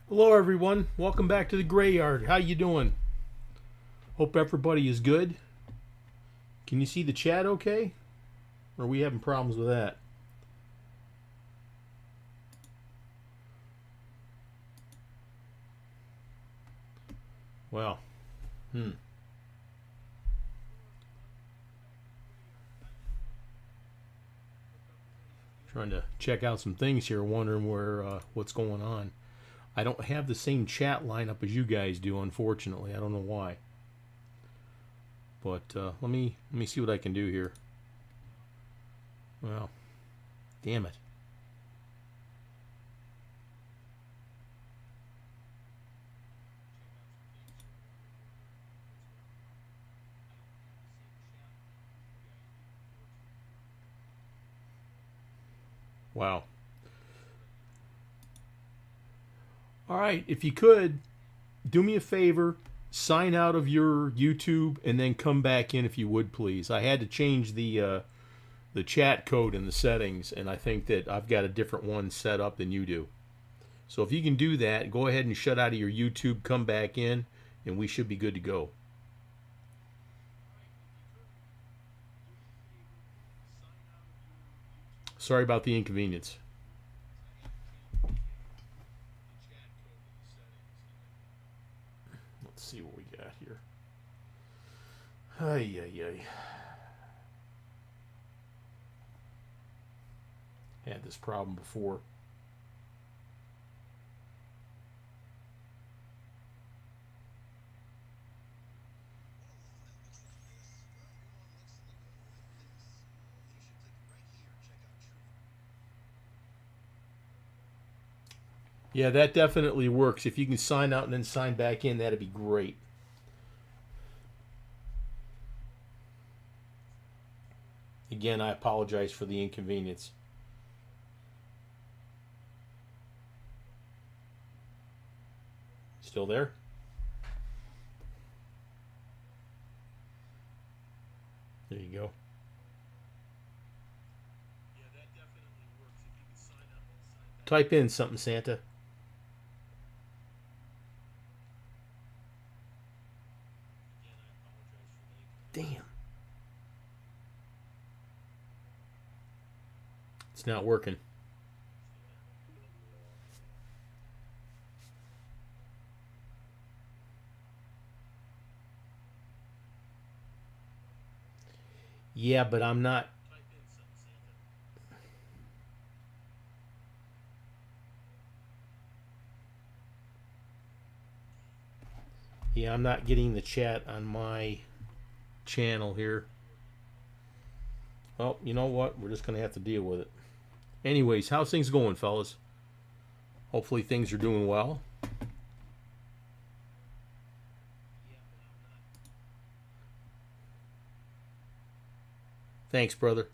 Hello everyone, welcome back to the Graveyard. How you doing? Hope everybody is good. Can you see the chat okay? Or are we having problems with that? Well, Trying to check out some things here, wondering what's going on. I don't have the same chat lineup as you guys do, unfortunately. I don't know why. But let me see what I can do here. Well, damn it. Wow. All right, if you could, do me a favor, sign out of your YouTube and then come back in if you would, please. I had to change the chat code in the settings, and I think that I've got a different one set up than you do. So if you can do that, go ahead and shut out of your YouTube, come back in, and we should be good to go. Sorry about the inconvenience. Let's see what we got here. Ay, ay, ay. Had this problem before. Yeah, that definitely works. If you can sign out and then sign back in, that'd be great. Again, I apologize for the inconvenience. Still there? There you go. Type in something, Santa. Damn. It's not working. Yeah, but I'm not. Yeah, I'm not getting the chat on my channel here. Well, you know what? We're just going to have to deal with it. Anyways, how's things going, fellas? Hopefully things are doing well. Thanks, brother.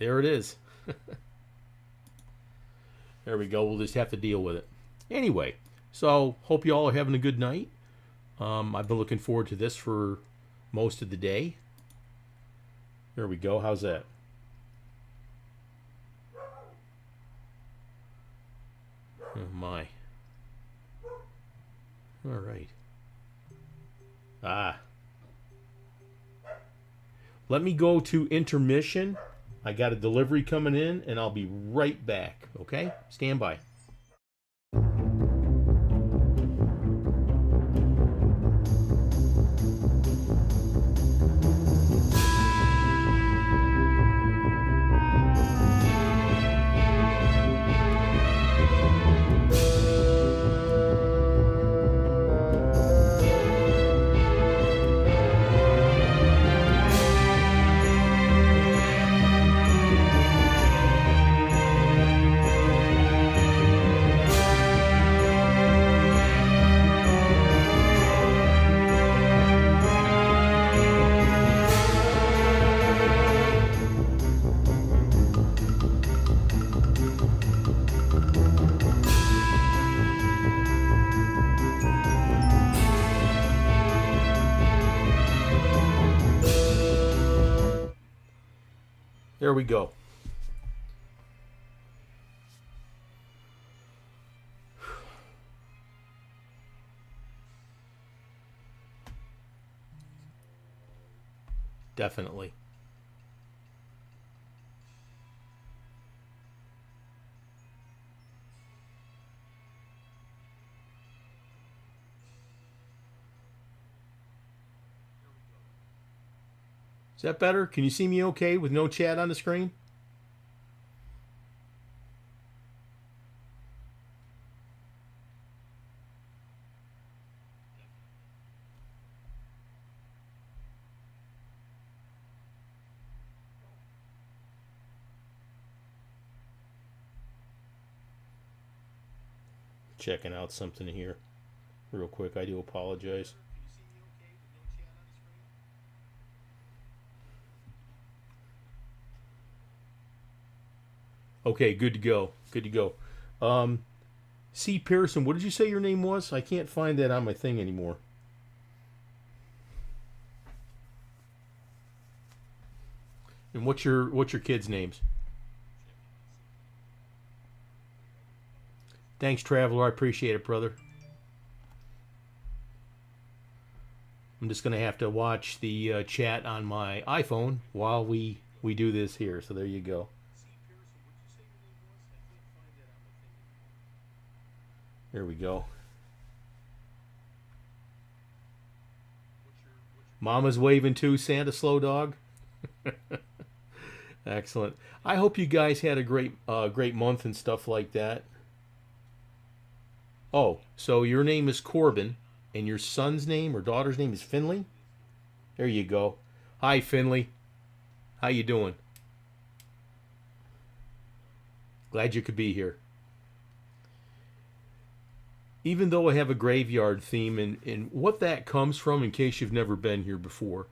There it is. There we go. We'll just have to deal with it. Anyway, so hope you all are having a good night. I've been looking forward to this for most of the day. There we go. How's that? Oh my. All right. Ah. Let me go to intermission. I got a delivery coming in, and I'll be right back. Okay? Stand by. There we go. Definitely. Is that better? Can you see me okay with no chat on the screen? Checking out something here real quick. I do apologize. Okay, good to go. Good to go. C. Pearson, what did you say your name was? I can't find that on my thing anymore. And what's your kids' names? Thanks, Traveler. I appreciate it, brother. I'm just gonna have to watch the chat on my iPhone while we do this here. So there you go. There we go. Mama's waving too, Santa Slow Dog. Excellent. I hope you guys had a great month and stuff like that. Oh, so your name is Corbin, and your son's name or daughter's name is Finley? There you go. Hi, Finley. How you doing? Glad you could be here. Even though I have a graveyard theme, and what that comes from, in case you've never been here before,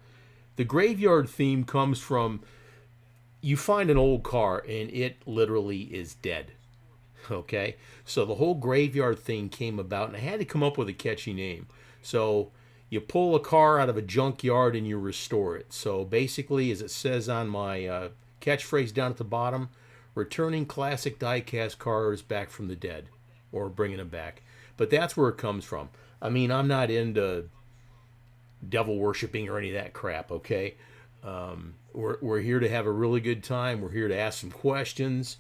the graveyard theme comes from you find an old car and it literally is dead. Okay? So the whole graveyard thing came about, and I had to come up with a catchy name. So you pull a car out of a junkyard and you restore it. So basically, as it says on my catchphrase down at the bottom, returning classic diecast cars back from the dead, or bringing them back. But that's where it comes from. I mean, I'm not into devil worshipping or any of that crap, okay? We're here to have a really good time. We're here to ask some questions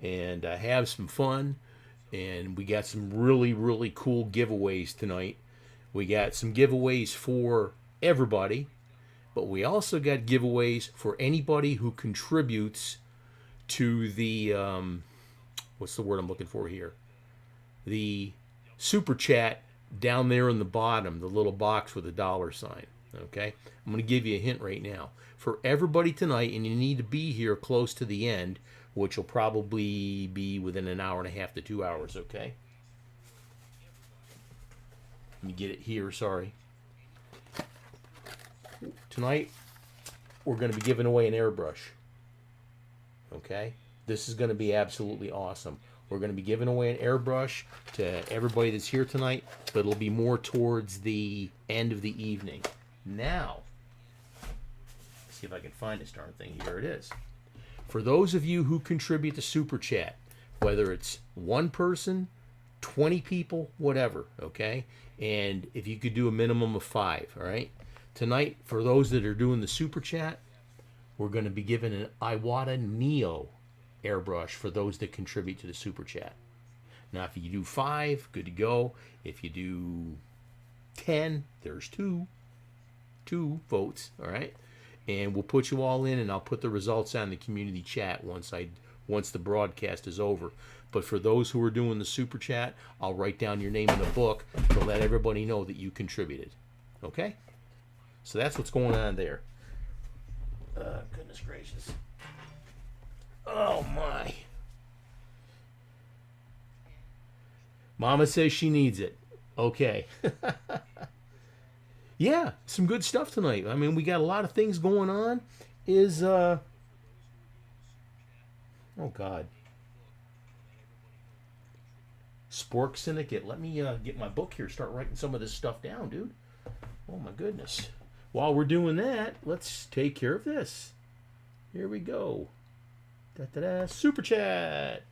and have some fun. And we got some really, really cool giveaways tonight. We got some giveaways for everybody, but we also got giveaways for anybody who contributes to the, what's the word I'm looking for here? The super chat down there in the bottom, the little box with a dollar sign. Okay? I'm going to give you a hint right now. For everybody tonight, and you need to be here close to the end, which will probably be within an hour and a half to 2 hours, okay? Let me get it here, sorry. Tonight, we're going to be giving away an airbrush. Okay? This is going to be absolutely awesome. We're going to be giving away an airbrush to everybody that's here tonight, but it'll be more towards the end of the evening. Now, let's see if I can find this darn thing. Here it is. For those of you who contribute to Super Chat, whether it's one person, 20 people, whatever, okay? And if you could do a minimum of 5, all right? Tonight, for those that are doing the Super Chat, we're going to be giving an Iwata Neo airbrush for those that contribute to the Super Chat. Now, if you do 5, good to go. If you do 10, there's 2 votes, all right? And we'll put you all in, and I'll put the results on the community chat once the broadcast is over. But for those who are doing the Super Chat, I'll write down your name in the book to let everybody know that you contributed. Okay? So that's what's going on there. Goodness gracious. Oh, my. Mama says she needs it. Okay. Yeah, some good stuff tonight. I mean, we got a lot of things going on. Oh, God. Spork Syndicate. Let me get my book here, start writing some of this stuff down, dude. Oh, my goodness. While we're doing that, let's take care of this. Here we go. Da-da-da. Super Chat.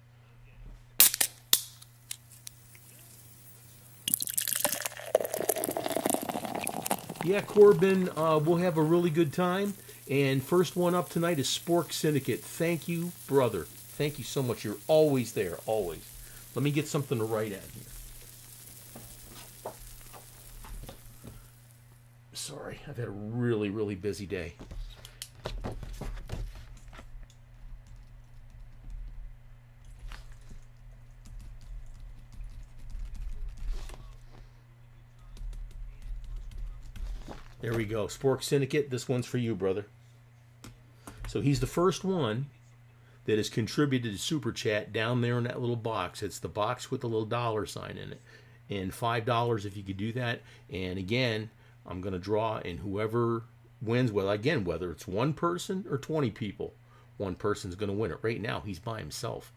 Yeah, Corbin, we'll have a really good time. And first one up tonight is Spork Syndicate. Thank you, brother. Thank you so much. You're always there, always. Let me get something to write at here. Sorry, I've had a really, really busy day. There we go. Spork Syndicate, this one's for you, brother. So he's the first one that has contributed to Super Chat down there in that little box. It's the box with the little dollar sign in it. And $5 if you could do that. And again, I'm going to draw, and whoever wins, well, again, whether it's one person or 20 people, one person's going to win it. Right now, he's by himself.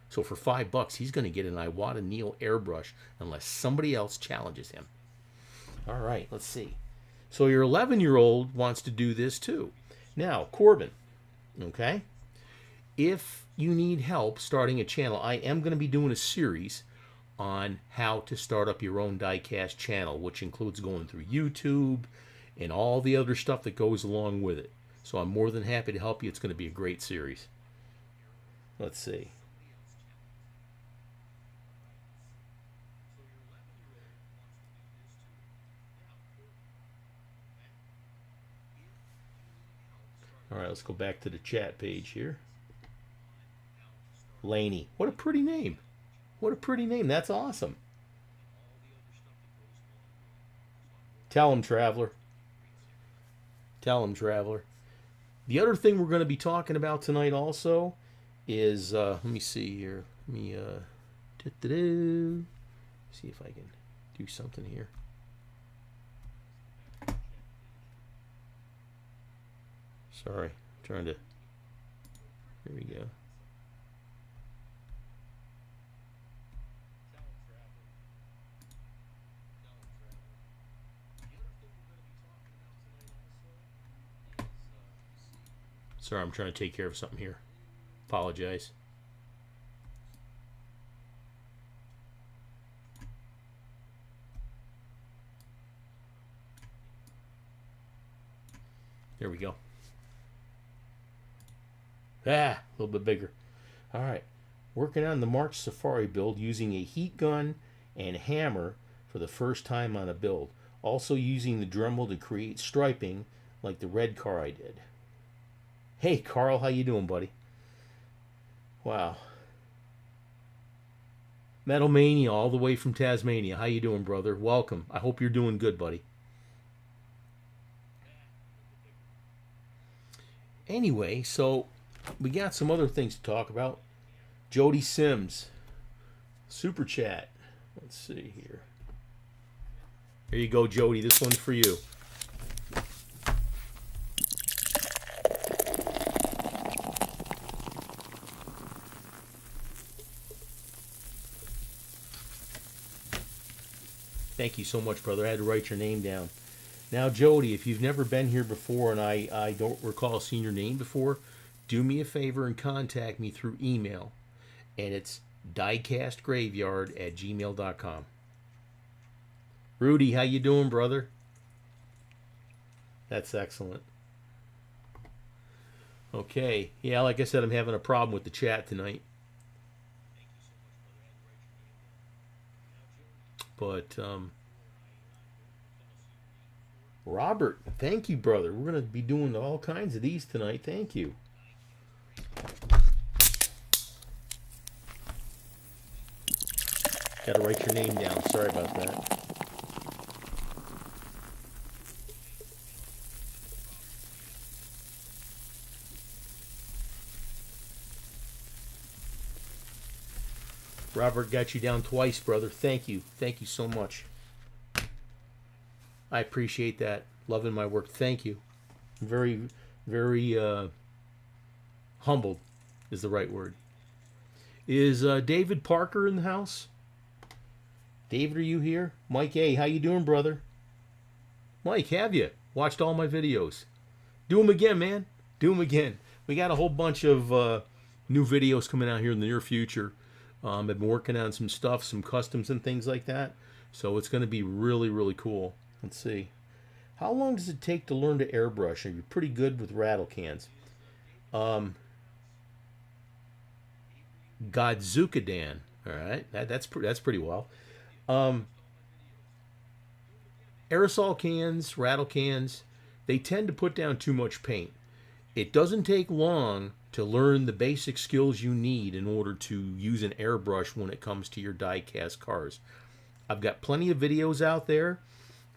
So for $5, he's going to get an Iwata Neo airbrush unless somebody else challenges him. All right, let's see. So your 11-year-old wants to do this too. Now, Corbin, okay? If you need help starting a channel, I am going to be doing a series on how to start up your own Diecast channel, which includes going through YouTube and all the other stuff that goes along with it. So I'm more than happy to help you. It's going to be a great series. Let's see. All right, let's go back to the chat page here. Laney. What a pretty name. What a pretty name. That's awesome. Tell him, Traveler. Tell him, Traveler. The other thing we're going to be talking about tonight also is, let me see here. Let me, see if I can do something here. Sorry, I'm trying to, here we go. Sorry, I'm trying to take care of something here. Apologize. There we go. Ah, a little bit bigger. All right. Working on the March Safari build using a heat gun and hammer for the first time on a build. Also using the Dremel to create striping like the red car I did. Hey, Carl, how you doing, buddy? Wow. Metal Mania all the way from Tasmania. How you doing, brother? Welcome. I hope you're doing good, buddy. Anyway, so we got some other things to talk about. Jody Sims, super chat. Let's see here. Here you go, Jody. This one's for you. Thank you so much, brother. I had to write your name down. Now, Jody, if you've never been here before and I don't recall seeing your name before, do me a favor and contact me through email. And it's diecastgraveyard@gmail.com. Rudy, how you doing, brother? That's excellent. Okay. Yeah, like I said, I'm having a problem with the chat tonight. But, Robert, thank you, brother. We're going to be doing all kinds of these tonight. Thank you. Got to write your name down. Sorry about that. Robert got you down twice, brother. Thank you. Thank you so much. I appreciate that. Loving my work. Thank you. Very, very humbled is the right word. Is David Parker in the house? David, are you here? Mike A, how you doing, brother? Mike, have you? Watched all my videos. Do them again, man. Do them again. We got a whole bunch of new videos coming out here in the near future. I've been working on some stuff, some customs and things like that. So it's going to be really, really cool. Let's see. How long does it take to learn to airbrush? Are you pretty good with rattle cans? Godzukadan. All right, that's pretty well. Aerosol cans, rattle cans, they tend to put down too much paint. It doesn't take long to learn the basic skills you need in order to use an airbrush when it comes to your die-cast cars. I've got plenty of videos out there.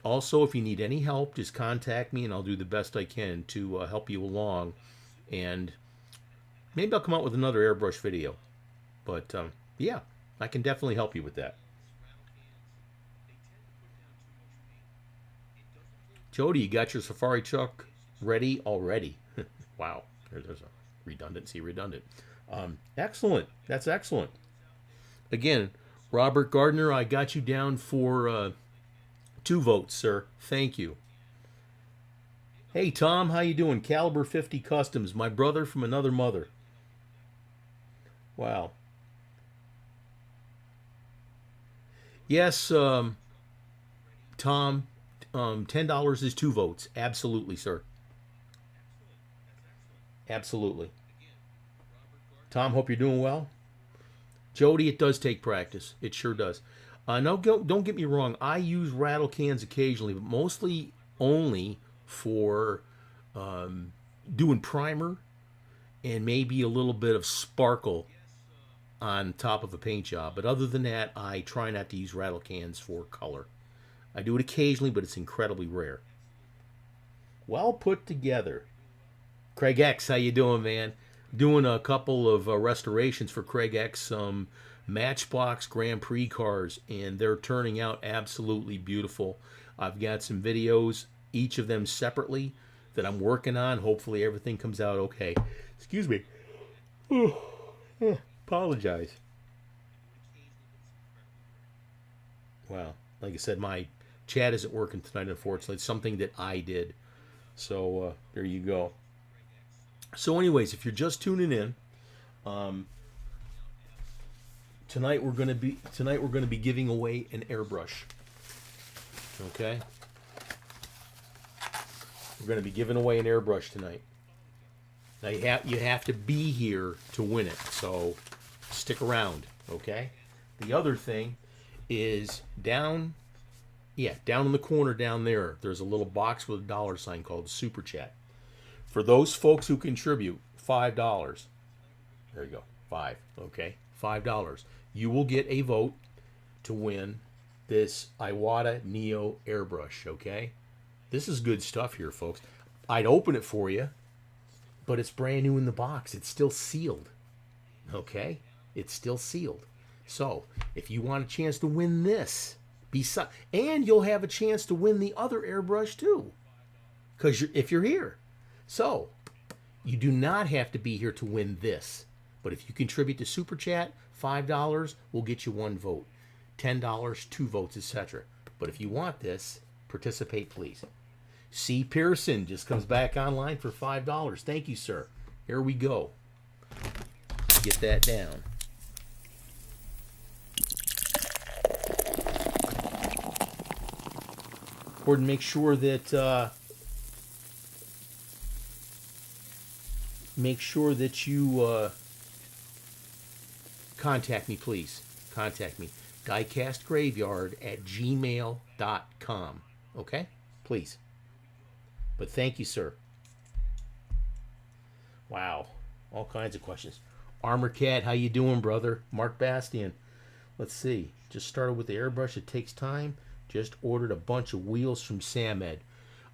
Also, if you need any help, just contact me and I'll do the best I can to help you along. And maybe I'll come out with another airbrush video. But, yeah, I can definitely help you with that. Jody, you got your safari truck ready already? Wow, there's a redundant. Excellent. That's excellent. Again, Robert Gardner, I got you down for 2 votes, sir. Thank you. Hey, Tom, how you doing? Caliber 50 Customs, my brother from another mother. Wow. Yes, Tom, $10 is 2 votes. Absolutely, sir. Absolutely. Tom, hope you're doing well. Jody, it does take practice. It sure does. No, don't get me wrong. I use rattle cans occasionally, but mostly only for doing primer and maybe a little bit of sparkle on top of a paint job. But other than that, I try not to use rattle cans for color. I do it occasionally, but it's incredibly rare. Well put together. Craig X, how you doing, man? Doing a couple of restorations for Craig X, Matchbox Grand Prix cars, and they're turning out absolutely beautiful. I've got some videos, each of them separately, that I'm working on. Hopefully everything comes out okay. Excuse me. Apologize. Wow. Like I said, my chat isn't working tonight, unfortunately. It's something that I did. So there you go. So anyways, if you're just tuning in, tonight we're going to be giving away an airbrush. Okay? We're going to be giving away an airbrush tonight. Now you have to be here to win it, so stick around, okay? The other thing is down in the corner down there, there's a little box with a dollar sign called Super Chat. For those folks who contribute $5, there you go, okay? $5. You will get a vote to win this Iwata Neo airbrush, okay? This is good stuff here, folks. I'd open it for you, but it's brand new in the box. It's still sealed, okay? It's still sealed. So, if you want a chance to win this, and you'll have a chance to win the other airbrush too, because if you're here. So, you do not have to be here to win this. But if you contribute to Super Chat, $5 will get you 1 vote. $10, 2 votes, etc. But if you want this, participate, please. C. Pearson just comes back online for $5. Thank you, sir. Here we go. Get that down. Gordon, make sure that you contact me, please. Contact me. Diecastgraveyard@gmail.com. Okay? Please. But thank you, sir. Wow. All kinds of questions. Armor Cat, how you doing, brother? Mark Bastian. Let's see. Just started with the airbrush. It takes time. Just ordered a bunch of wheels from Samed.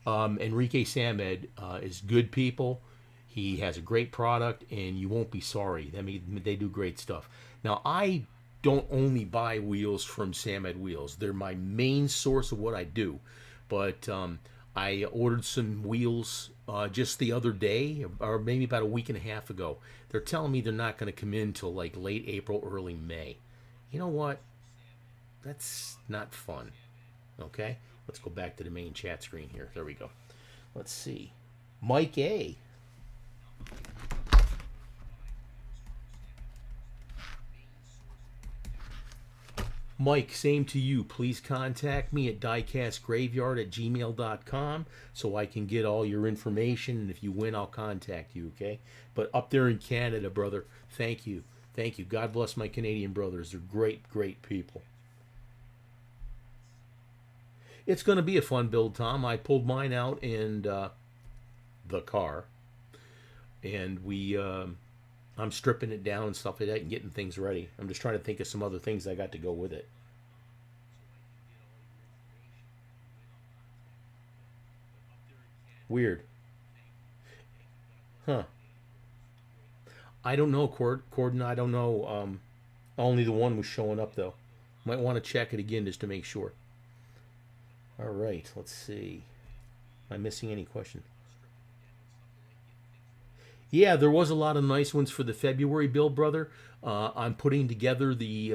Enrique Samed is good people. He has a great product, and you won't be sorry. I mean, they do great stuff. Now, I don't only buy wheels from Samed Wheels. They're my main source of what I do. But I ordered some wheels just the other day, or maybe about a week and a half ago. They're telling me they're not going to come in till like late April, early May. You know what? That's not fun. Okay? Let's go back to the main chat screen here. There we go. Let's see. Mike A. Mike, same to you. Please contact me at diecastgraveyard@gmail.com so I can get all your information. And if you win, I'll contact you, okay? But up there in Canada, brother, thank you. Thank you. God bless my Canadian brothers. They're great, great people. It's going to be a fun build, Tom. I pulled mine out in the car. And I'm stripping it down and stuff like that and getting things ready. I'm just trying to think of some other things I got to go with it. Weird. Huh. I don't know, Corden. I don't know. Only the one was showing up, though. Might want to check it again just to make sure. All right. Let's see. Am I missing any questions? Yeah, there was a lot of nice ones for the February build, brother. I'm putting together the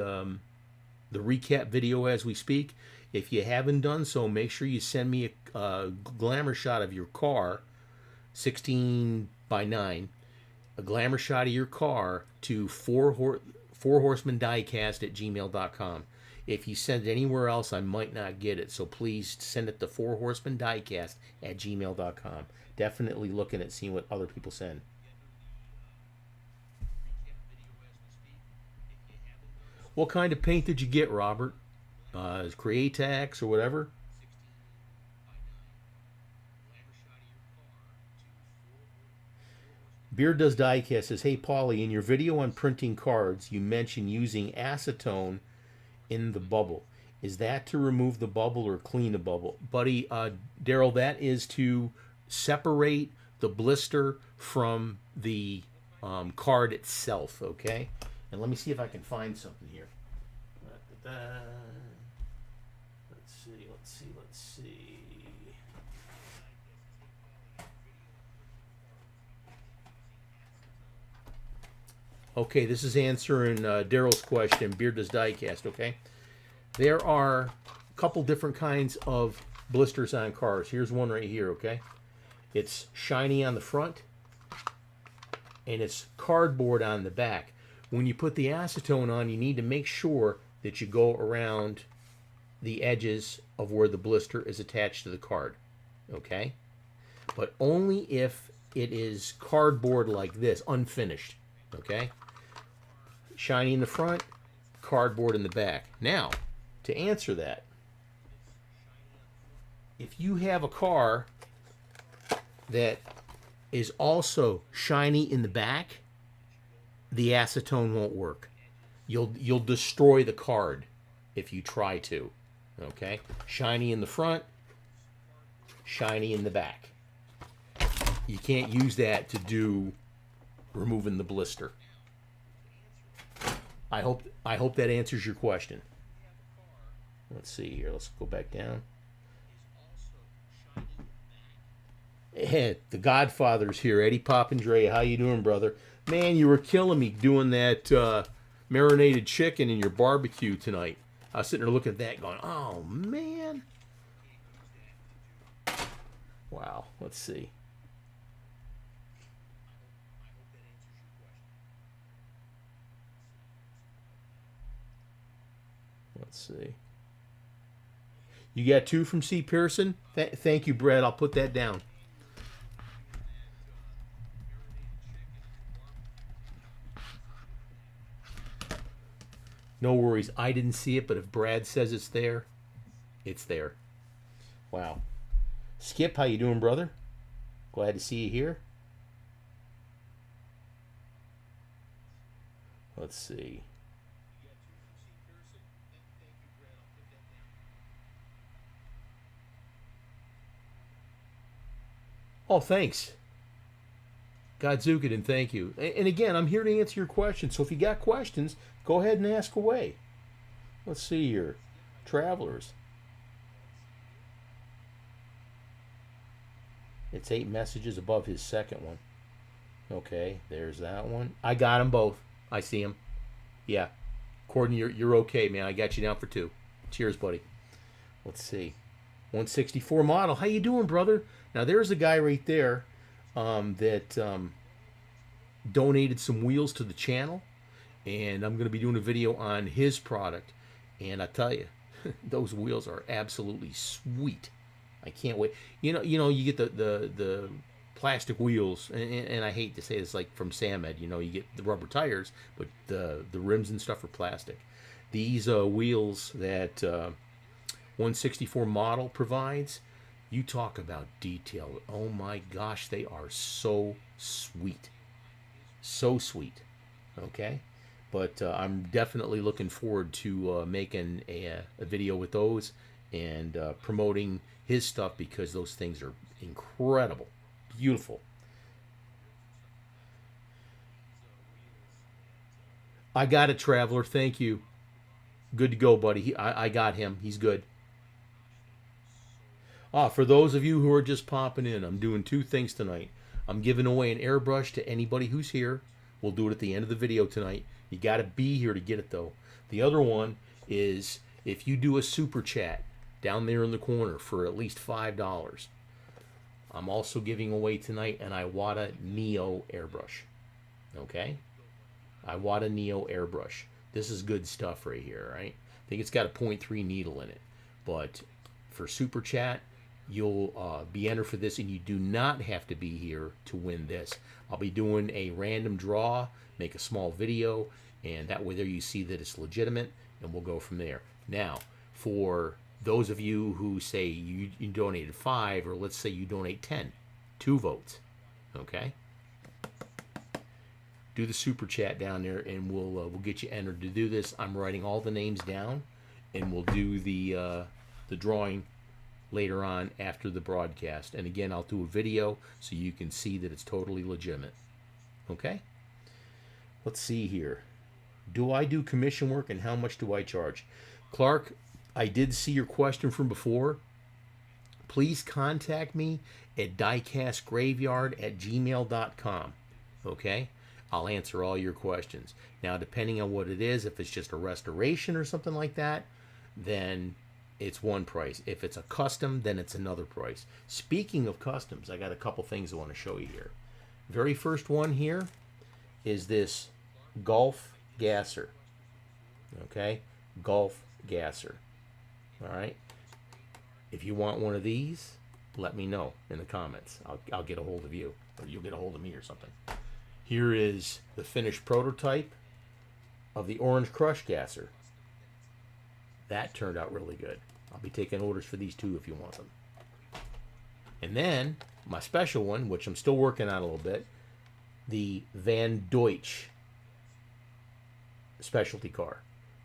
recap video as we speak. If you haven't done so, make sure you send me a glamour shot of your car, 16 by 9, a glamour shot of your car to 4horseman diecast at gmail.com. If you send it anywhere else, I might not get it. So please send it to 4horseman diecast at gmail.com. Definitely looking at seeing what other people send. What kind of paint did you get, Robert? Createx or whatever? Beard Does Diecast says, hey, Paulie, in your video on printing cards, you mentioned using acetone in the bubble. Is that to remove the bubble or clean the bubble? Buddy, Daryl, that is to separate the blister from the card itself, okay? And let me see if I can find something here. Let's see. Okay, this is answering Daryl's question, Beard Does Diecast, okay? There are a couple different kinds of blisters on cars. Here's one right here, okay? It's shiny on the front, and it's cardboard on the back. When you put the acetone on, you need to make sure that you go around the edges of where the blister is attached to the card, okay? But only if it is cardboard like this, unfinished. Okay? Shiny in the front, cardboard in the back. Now, to answer that, if you have a car that is also shiny in the back, the acetone won't work. You'll destroy the card if you try to. Okay? Shiny in the front, shiny in the back. You can't use that to do removing the blister. I hope that answers your question. Let's see here. Let's go back down. Hey, the Godfather's here. Eddie Papandrea, how you doing, brother? Man, you were killing me doing that marinated chicken in your barbecue tonight. I was sitting there looking at that going, oh, man. Wow. Let's see. Let's see. You got 2 from C. Pearson? Thank you, Brad. I'll put that down. No worries. I didn't see it, but if Brad says it's there, it's there. Wow. Skip, how you doing, brother? Glad to see you here. Let's see. Oh, thanks. Godzookin, thank you. And again, I'm here to answer your questions. So if you got questions, go ahead and ask away. Let's see here. Travelers. It's 8 messages above his second one. Okay, there's that one. I got them both. I see them. Yeah. Gordon, you're okay, man. I got you down for 2. Cheers, buddy. Let's see. 164 model. How you doing, brother? Now, there's a guy right there that donated some wheels to the channel, and I'm going to be doing a video on his product. And I tell you, those wheels are absolutely sweet. I can't wait. You know, you get the plastic wheels, and I hate to say this, like from Samed, you get the rubber tires, but the rims and stuff are plastic. These wheels that 164 model provides, you talk about detail. Oh my gosh, they are so sweet. So sweet. Okay? But I'm definitely looking forward to making a video with those and promoting his stuff, because those things are incredible. Beautiful. I got it, Traveler. Thank you. Good to go, buddy. I got him. He's good. For those of you who are just popping in, I'm doing 2 things tonight. I'm giving away an airbrush to anybody who's here. We'll do it at the end of the video tonight. You got to be here to get it, though. The other one is if you do a super chat down there in the corner for at least $5, I'm also giving away tonight an Iwata Neo airbrush. Okay? Iwata Neo airbrush. This is good stuff right here, right? I think it's got a 0.3 needle in it. But for super chat, you'll be entered for this, and you do not have to be here to win this. I'll be doing a random draw, make a small video, and that way there you see that it's legitimate, and we'll go from there. Now, for those of you who say you donated 5, or let's say you donate 10, 2 votes, okay? Do the super chat down there, and we'll get you entered to do this. I'm writing all the names down, and we'll do the drawing later on after the broadcast. And again, I'll do a video so you can see that it's totally legitimate. Okay? Let's see here. Do I do commission work, and how much do I charge? Clark, I did see your question from before. Please contact me at diecastgraveyard@gmail.com. Okay? I'll answer all your questions. Now, depending on what it is, if it's just a restoration or something like that, then it's one price. If it's a custom, then it's another price. Speaking of customs, I got a couple things I want to show you here. Very first one here is this Gulf gasser. Okay? Gulf gasser. All right? If you want one of these, let me know in the comments. I'll get a hold of you. or you'll get a hold of me or something. Here is the finished prototype of the Orange Crush Gasser. That turned out really good. I'll be taking orders for these too if you want them. And then my special one, which I'm still working on a little bit, the Van Deutsch specialty car.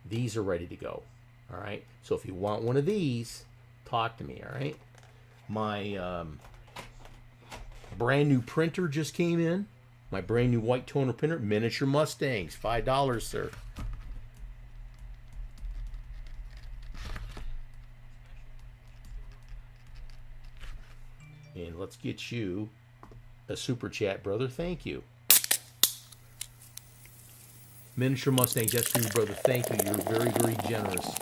These are ready to go. All right. So if you want one of these, talk to me. All right. My brand new printer just came in. My brand new white toner printer, Miniature Mustangs, $5, sir. And let's get you a super chat, brother. Thank you. Miniature Mustangs, that's for you, brother. Thank you. You're very, very generous.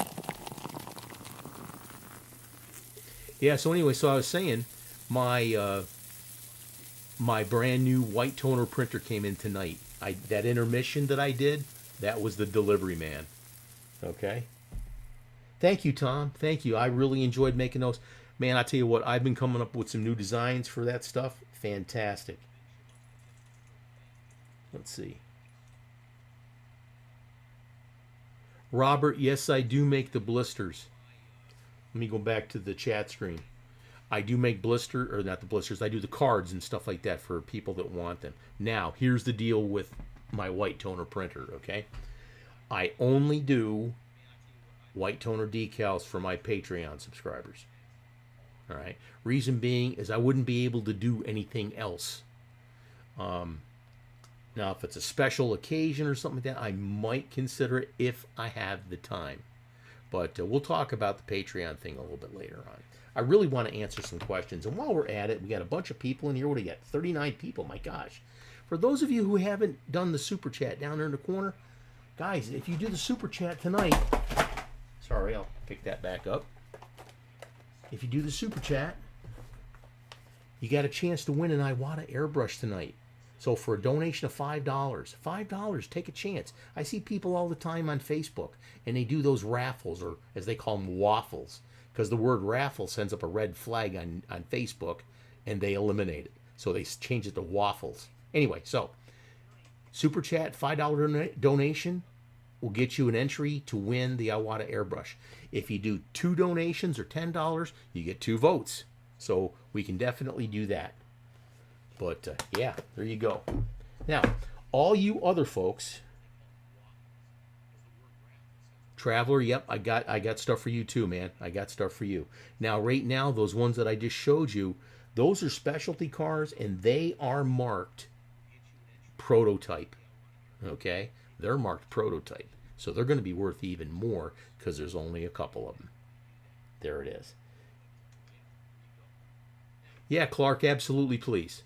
Yeah, so anyway, so I was saying, my brand new white toner printer came in tonight. That intermission that I did, that was the delivery man. Okay? Thank you, Tom. Thank you. I really enjoyed making those. Man, I tell you what, I've been coming up with some new designs for that stuff. Fantastic. Let's see. Robert, yes, I do make the blisters. Let me go back to the chat screen. I do make or not the blisters, I do the cards and stuff like that for people that want them. Now, here's the deal with my white toner printer, okay? I only do white toner decals for my Patreon subscribers. All right. Reason being is I wouldn't be able to do anything else. Now, if it's a special occasion or something like that, I might consider it if I have the time. But we'll talk about the Patreon thing a little bit later on. I really want to answer some questions. And while we're at it, we got a bunch of people in here. What do you got? 39 people. My gosh. For those of you who haven't done the super chat down there in the corner, guys, if you do the super chat tonight, sorry, I'll pick that back up. If you do the super chat, you got a chance to win an Iwata airbrush tonight. So for a donation of $5, take a chance. I see people all the time on Facebook, and they do those raffles, or as they call them, waffles, because the word raffle sends up a red flag on Facebook, and they eliminate it. So they change it to waffles. Anyway, so super chat, $5 donation will get you an entry to win the Iwata airbrush. If you do 2 donations or $10, you get 2 votes. So we can definitely do that. But yeah, there you go. Now, all you other folks, Traveler, yep, I got stuff for you too, man. I got stuff for you. Now, right now, those ones that I just showed you, those are specialty cars, and they are marked prototype. Okay? They're marked prototype. So they're going to be worth even more because there's only a couple of them. There it is. Yeah, Clark, absolutely, please.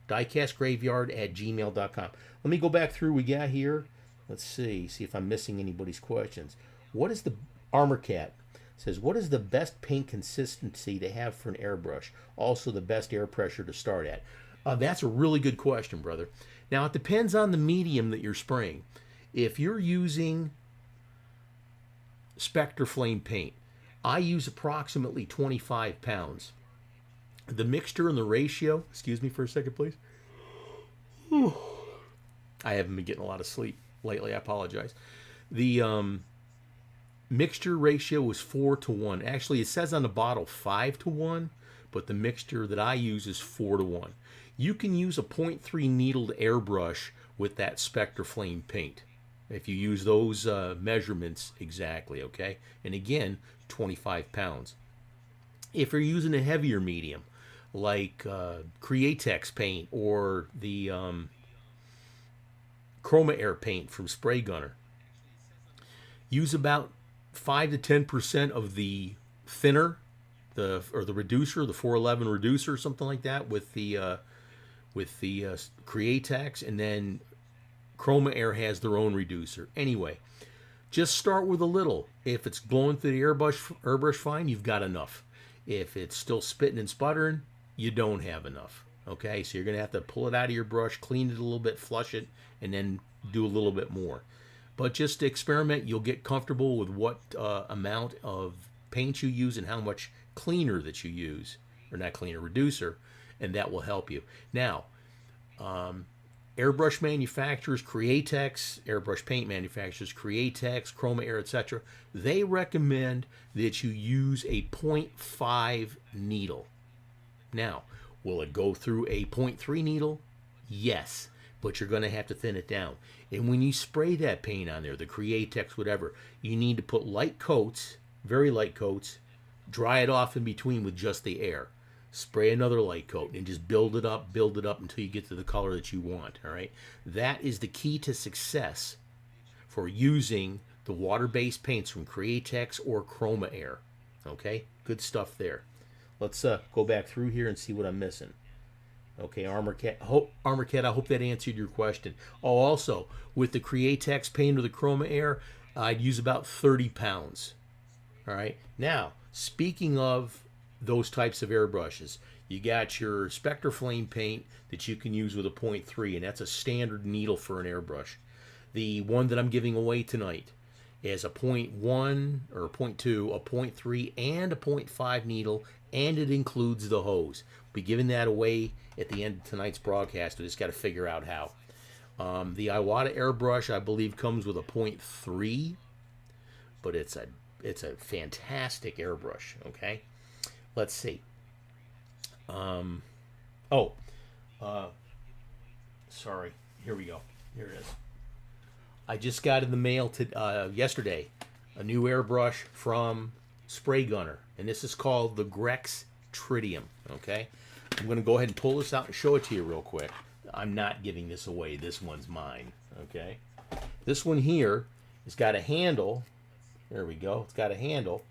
Diecastgraveyard@gmail.com. Let me go back through we got here. Let's see if I'm missing anybody's questions. What is the Armor Cat says, what is the best paint consistency to have for an airbrush? Also the best air pressure to start at? That's a really good question, brother. Now, it depends on the medium that you're spraying. If you're using Spectre Flame paint, I use approximately 25 pounds. The mixture and the ratio, excuse me for a second, please. I haven't been getting a lot of sleep lately. I apologize. The mixture ratio is 4-to-1. Actually, it says on the bottle 5-to-1, but the mixture that I use is 4-to-1. You can use a 0.3 needled airbrush with that Spectre Flame paint if you use those measurements exactly, okay? And again, 25 pounds. If you're using a heavier medium, like Createx paint or the Chroma Air paint from Spray Gunner, use about 5 to 10% of the thinner, the reducer, the 411 reducer, something like that, with the Createx, and then Chroma Air has their own reducer. Anyway, just start with a little. If it's blowing through the airbrush fine, you've got enough. If it's still spitting and sputtering, you don't have enough. Okay, so you're going to have to pull it out of your brush, clean it a little bit, flush it, and then do a little bit more. But just experiment. You'll get comfortable with what amount of paint you use and how much cleaner that you use, or not cleaner, reducer, and that will help you. Now, Airbrush manufacturers, Createx, airbrush paint manufacturers, Createx, Chroma Air, etc., they recommend that you use a 0.5 needle. Now, will it go through a 0.3 needle? Yes, but you're going to have to thin it down. And when you spray that paint on there, the Createx, whatever, you need to put light coats, very light coats, dry it off in between with just the air. Spray another light coat and just build it up until you get to the color that you want, all right? That is the key to success for using the water-based paints from Createx or Chroma Air, okay? Good stuff there. Let's go back through here and see what I'm missing. Okay, Armor Cat, I hope that answered your question. Oh, also, with the Createx paint or the Chroma Air, I'd use about 30 pounds, all right? Now, speaking of those types of airbrushes, you got your Spectre Flame paint that you can use with a 0.3, and that's a standard needle for an airbrush. The one that I'm giving away tonight is a 0.1 or a 0.2, a 0.3, and a 0.5 needle, and it includes the hose. We'll be giving that away at the end of tonight's broadcast. We just got to figure out how. The Iwata airbrush, I believe, comes with a 0.3, but it's a fantastic airbrush, okay? Let's see. Sorry. Here we go. Here it is. I just got in the mail yesterday a new airbrush from Spray Gunner, and this is called the Grex Tritium. Okay, I'm going to go ahead and pull this out and show it to you real quick. I'm not giving this away. This one's mine. Okay, this one here has got a handle. There we go. It's got a handle,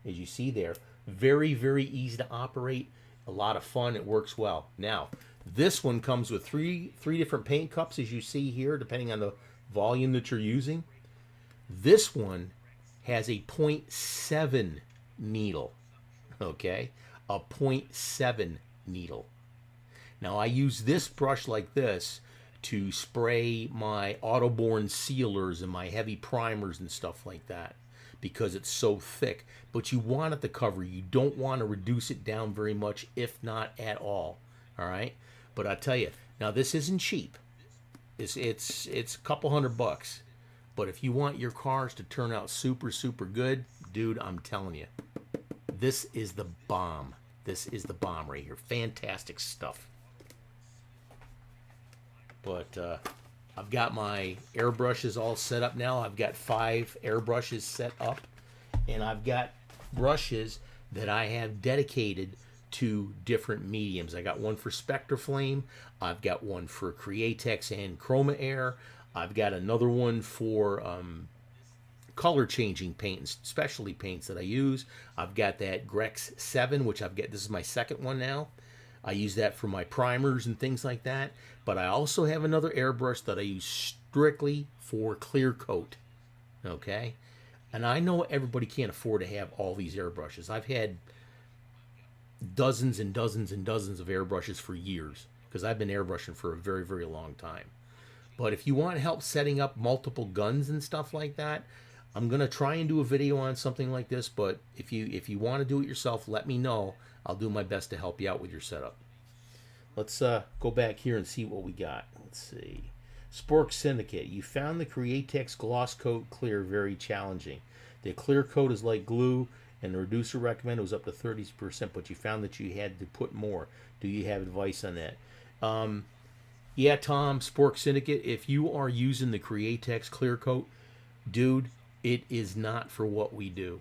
as you see there. Very, very easy to operate. A lot of fun. It works well. Now, this one comes with three different paint cups, as you see here, depending on the volume that you're using. This one has a 0.7 needle. Okay? A 0.7 needle. Now, I use this brush like this to spray my autoborne sealers and my heavy primers and stuff like that, because it's so thick. But you want it to cover. You don't want to reduce it down very much, if not at all. All right? But I tell you, now this isn't cheap. It's a couple $100. But if you want your cars to turn out super, super good, dude, I'm telling you, this is the bomb. This is the bomb right here. Fantastic stuff. But I've got my airbrushes all set up now. I've got 5 airbrushes set up, and I've got brushes that I have dedicated to different mediums. I got one for Spectre Flame. I've got one for Createx and Chroma Air. I've got another one for color changing paint and specialty paints that I use. I've got that Grex 7, which this is my second one now. I use that for my primers and things like that. But I also have another airbrush that I use strictly for clear coat. Okay? And I know everybody can't afford to have all these airbrushes. I've had dozens and dozens and dozens of airbrushes for years, because I've been airbrushing for a very, very long time. But if you want help setting up multiple guns and stuff like that, I'm going to try and do a video on something like this. But if you want to do it yourself, let me know. I'll do my best to help you out with your setup. Let's go back here and see what we got. Let's see. Spork Syndicate. You found the Createx Gloss Coat Clear very challenging. The clear coat is like glue, and the reducer recommended was up to 30%, but you found that you had to put more. Do you have advice on that? Yeah, Tom, Spork Syndicate, if you are using the Createx clear coat, dude, it is not for what we do.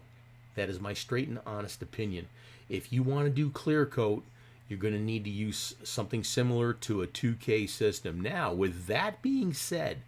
That is my straight and honest opinion. If you want to do clear coat, you're going to need to use something similar to a 2K system. Now, with that being said,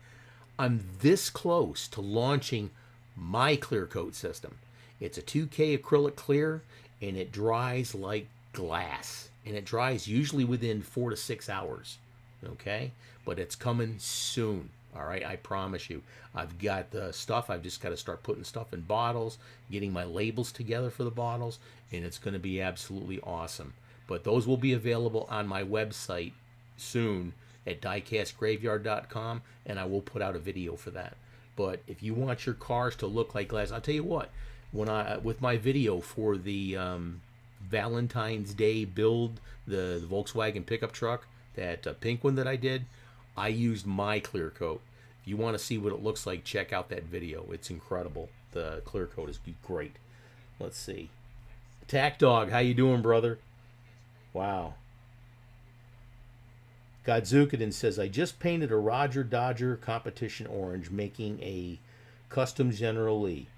I'm this close to launching my clear coat system. It's a 2K acrylic clear, and it dries like glass. And it dries usually within 4 to 6 hours. Okay? But it's coming soon. All right? I promise you. I've got the stuff. I've just got to start putting stuff in bottles, getting my labels together for the bottles, and it's going to be absolutely awesome. But those will be available on my website soon at diecastgraveyard.com, and I will put out a video for that. But if you want your cars to look like glass, I'll tell you what, with my video for the Valentine's Day build, the Volkswagen pickup truck, that pink one that I did, I used my clear coat. If you want to see what it looks like, check out that video. It's incredible. The clear coat is great. Let's see. Attack Dog, how you doing, brother? Wow. Godzukadin says, I just painted a Roger Dodger competition orange, making a custom General Lee.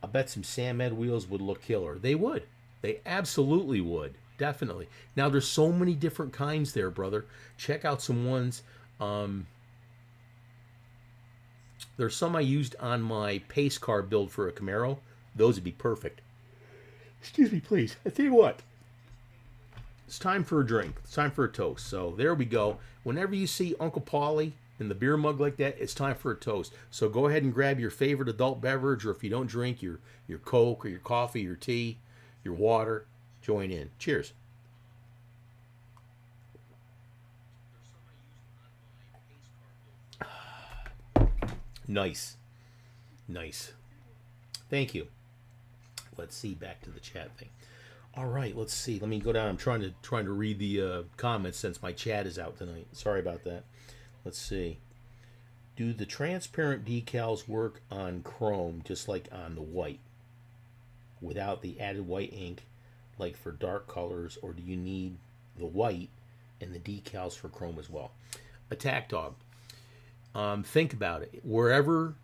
I bet some Sam Ed wheels would look killer. They would. They absolutely would. Definitely. Now, there's so many different kinds there, brother. Check out some ones. There's some I used on my pace car build for a Camaro. Those would be perfect. Excuse me, please. I tell you what. It's time for a drink. It's time for a toast. So there we go. Whenever you see Uncle Paulie in the beer mug like that, it's time for a toast. So go ahead and grab your favorite adult beverage, or if you don't drink, your Coke or your coffee, your tea, your water. Join in. Cheers. Nice. Nice. Thank you. Let's see, back to the chat thing. All right, let's see. Let me go down. I'm trying to read the comments since my chat is out tonight. Sorry about that. Let's see. Do the transparent decals work on chrome just like on the white without the added white ink like for dark colors, or do you need the white and the decals for chrome as well? Attack Dog. Think about it. Wherever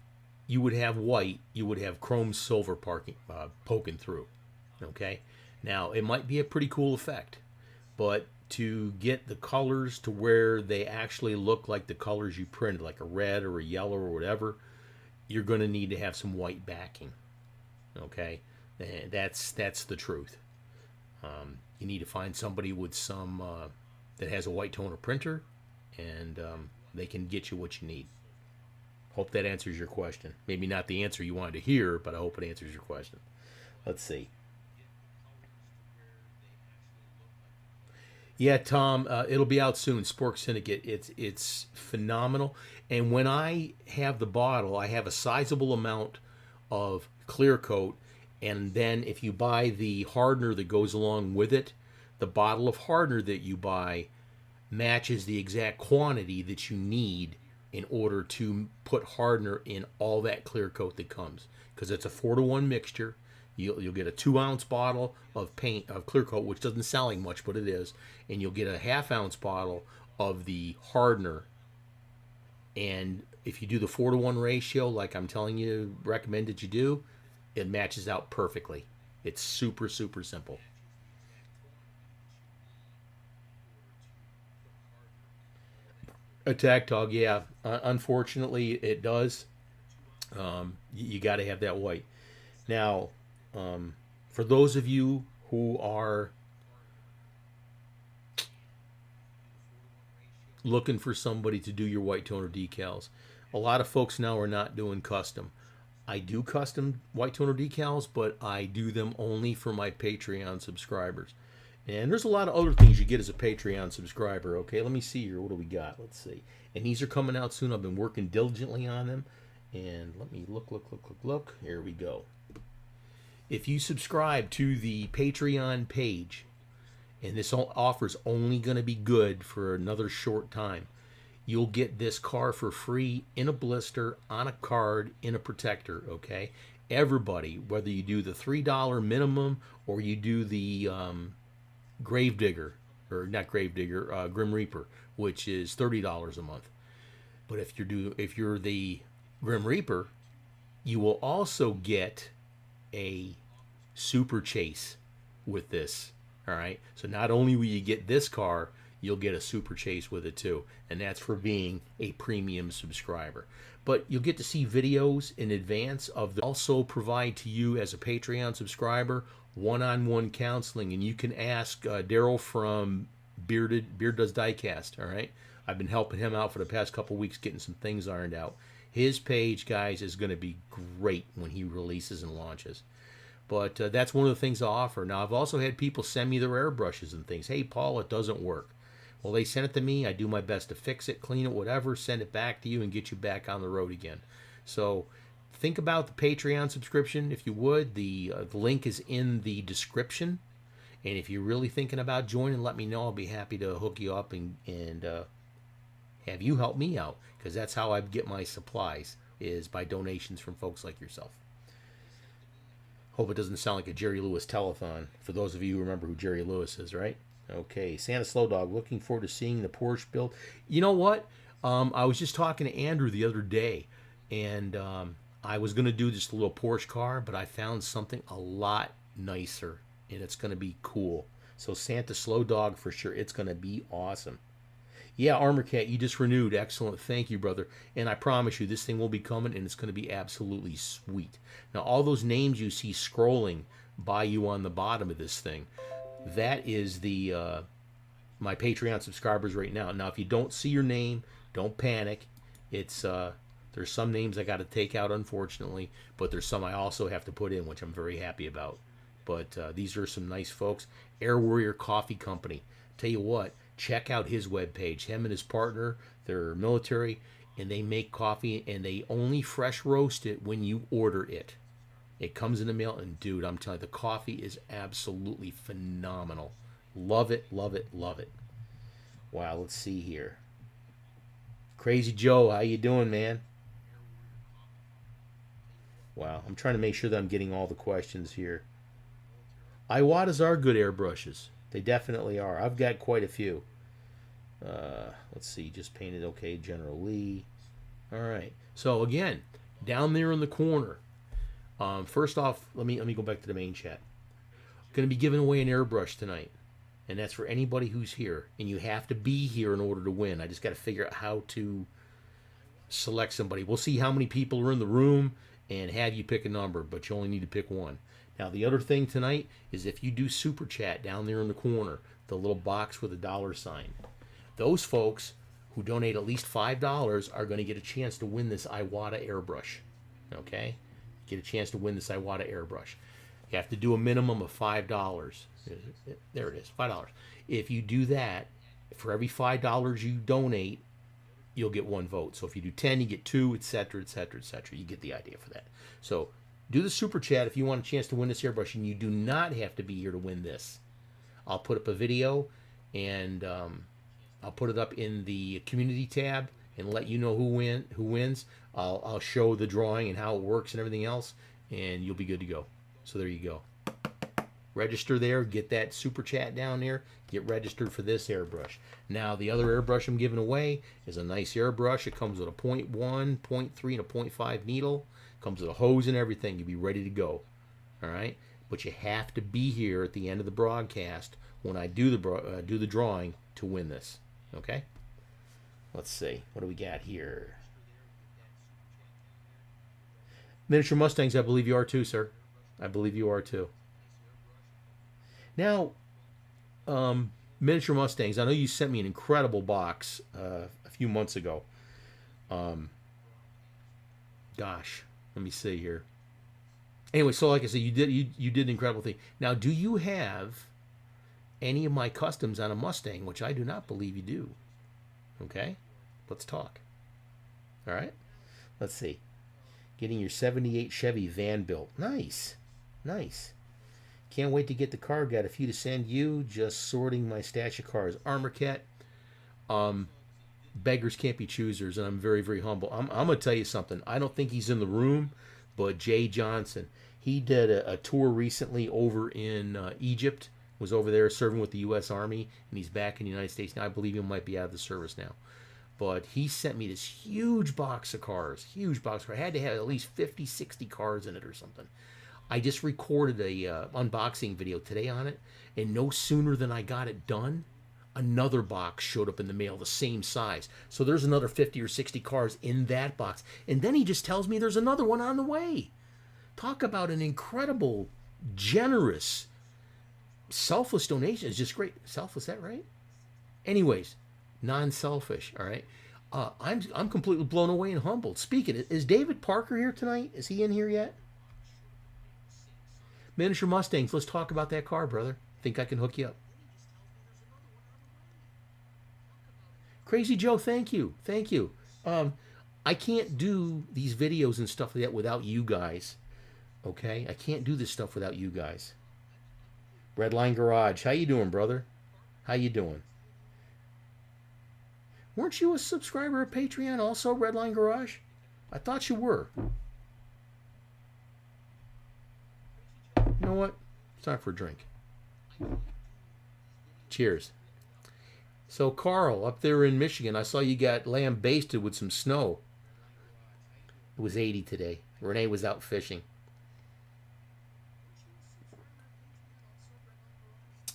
you would have white, you would have chrome silver poking through. Okay? Now, it might be a pretty cool effect, but to get the colors to where they actually look like the colors you printed, like a red or a yellow or whatever, you're going to need to have some white backing. Okay? And that's the truth. You need to find somebody with some that has a white toner printer, and they can get you what you need. Hope that answers your question. Maybe not the answer you wanted to hear, but I hope it answers your question. Let's see. Yeah, Tom, it'll be out soon. Spork Syndicate. It's phenomenal. And when I have the bottle, I have a sizable amount of clear coat. And then if you buy the hardener that goes along with it, the bottle of hardener that you buy matches the exact quantity that you need in order to put hardener in all that clear coat that comes. Because it's a 4-to-1 mixture. You'll get a 2-ounce bottle of paint of clear coat, which doesn't sound like much, but it is, and you'll get a 1/2-ounce bottle of the hardener. And if you do the 4-to-1 ratio, like I'm telling you, recommend that you do, it matches out perfectly. It's super, super simple. Attack Dog, yeah. Unfortunately, it does. You got to have that white. Now, for those of you who are looking for somebody to do your white toner decals, a lot of folks now are not doing custom. I do custom white toner decals, but I do them only for my Patreon subscribers. And there's a lot of other things you get as a Patreon subscriber. Okay, let me see here. What do we got? Let's see. And these are coming out soon. I've been working diligently on them. And let me look. Here we go. If you subscribe to the Patreon page, and this offer's only going to be good for another short time, you'll get this car for free in a blister, on a card, in a protector, okay? Everybody, whether you do the $3 minimum or you do the Gravedigger, or not Gravedigger, Grim Reaper, which is $30 a month. But if you're the Grim Reaper, you will also get a super chase with this. All right, so not only will you get this car, you'll get a super chase with it too, and that's for being a premium subscriber. But you'll get to see videos in advance of also provide to you as a Patreon subscriber one-on-one counseling, and you can ask Daryl from Beard Does Diecast. All right, I've been helping him out for the past couple weeks getting some things ironed out. His page, guys, is going to be great when he releases and launches. But that's one of the things I offer. Now, I've also had people send me their airbrushes and things. Hey, Paul, it doesn't work. Well, they send it to me. I do my best to fix it, clean it, whatever, send it back to you, and get you back on the road again. So think about the Patreon subscription, if you would. The link is in the description. And if you're really thinking about joining, let me know. I'll be happy to hook you up and have you help me out, because that's how I get my supplies, is by donations from folks like yourself. Hope it doesn't sound like a Jerry Lewis telethon, for those of you who remember who Jerry Lewis is, right? Okay, Santa Slow Dog, looking forward to seeing the Porsche build. You know what? I was just talking to Andrew the other day, and I was going to do just a little Porsche car, but I found something a lot nicer, and it's going to be cool. So Santa Slow Dog for sure. It's going to be awesome. Yeah, Armor Cat, you just renewed. Excellent. Thank you, brother. And I promise you, this thing will be coming, and it's going to be absolutely sweet. Now, all those names you see scrolling by you on the bottom of this thing, that is the my Patreon subscribers right now. Now, if you don't see your name, don't panic. It's there's some names I got to take out, unfortunately, but there's some I also have to put in, which I'm very happy about. But these are some nice folks. Air Warrior Coffee Company. Tell you what, check out his webpage. Him and his partner, they're military, and they make coffee, and they only fresh roast it when you order it. It comes in the mail, and dude, I'm telling you, the coffee is absolutely phenomenal. Love it, love it, love it. Wow, let's see here. Crazy Joe, how you doing, man? Wow, I'm trying to make sure that I'm getting all the questions here. Iwatas are good airbrushes. They definitely are. I've got quite a few. Let's see, just painted okay, General Lee. All right. So again, down there in the corner. First off, let me go back to the main chat. Going to be giving away an airbrush tonight, and that's for anybody who's here. And you have to be here in order to win. I just got to figure out how to select somebody. We'll see how many people are in the room and have you pick a number, but you only need to pick one. Now, the other thing tonight is if you do Super Chat down there in the corner, the little box with a $sign, those folks who donate at least $5 are going to get a chance to win this Iwata airbrush. Okay? Get a chance to win this Iwata airbrush. You have to do a minimum of $5. There it is, $5. If you do that, for every $5 you donate, you'll get one vote. So if you do 10, you get 2, etc., etc., etc. You get the idea for that. So do the Super Chat if you want a chance to win this airbrush, and you do not have to be here to win this. I'll put up a video, and I'll put it up in the community tab and let you know who wins. I'll show the drawing and how it works and everything else, and you'll be good to go. So there you go. Register there. Get that Super Chat down there. Get registered for this airbrush. Now, the other airbrush I'm giving away is a nice airbrush. It comes with a 0.1, 0.3, and a 0.5 needle. Comes with a hose and everything. You'll be ready to go. All right? But you have to be here at the end of the broadcast when I do the drawing to win this. Okay? Let's see. What do we got here? Miniature Mustangs, I believe you are too, sir. I believe you are too. Now, Miniature Mustangs, I know you sent me an incredible box a few months ago. Gosh, let me see here. Anyway, so like I said, you did an incredible thing. Now, do you have any of my customs on a Mustang, which I do not believe you do? Okay, let's talk. All right, let's see. Getting your 78 Chevy van built. Nice, nice. Can't wait to get the car. Got a few to send you. Just sorting my stash of cars. Armor Cat. Beggars can't be choosers, and I'm very, very humble. I'm going to tell you something. I don't think he's in the room, but Jay Johnson, he did a tour recently over in Egypt, was over there serving with the U.S. Army, and he's back in the United States now. I believe he might be out of the service now. But he sent me this huge box of cars, I had to have at least 50, 60 cars in it or something. I just recorded a unboxing video today on it, and no sooner than I got it done, another box showed up in the mail the same size. So there's another 50 or 60 cars in that box. And then he just tells me there's another one on the way. Talk about an incredible, generous, selfless donation. It's just great. Selfless, is that right? Anyways, non-selfish, all right? I'm completely blown away and humbled. Speaking, is David Parker here tonight? Is he in here yet? Miniature Mustangs, let's talk about that car, brother. Think I can hook you up. Crazy Joe, thank you. Thank you. I can't do these videos and stuff like that without you guys. Okay? I can't do this stuff without you guys. Redline Garage. How you doing, brother? How you doing? Weren't you a subscriber of Patreon also, Redline Garage? I thought you were. You know what? It's time for a drink. Cheers. So, Carl, up there in Michigan, I saw you got lamb basted with some snow. It was 80 today. Renee was out fishing.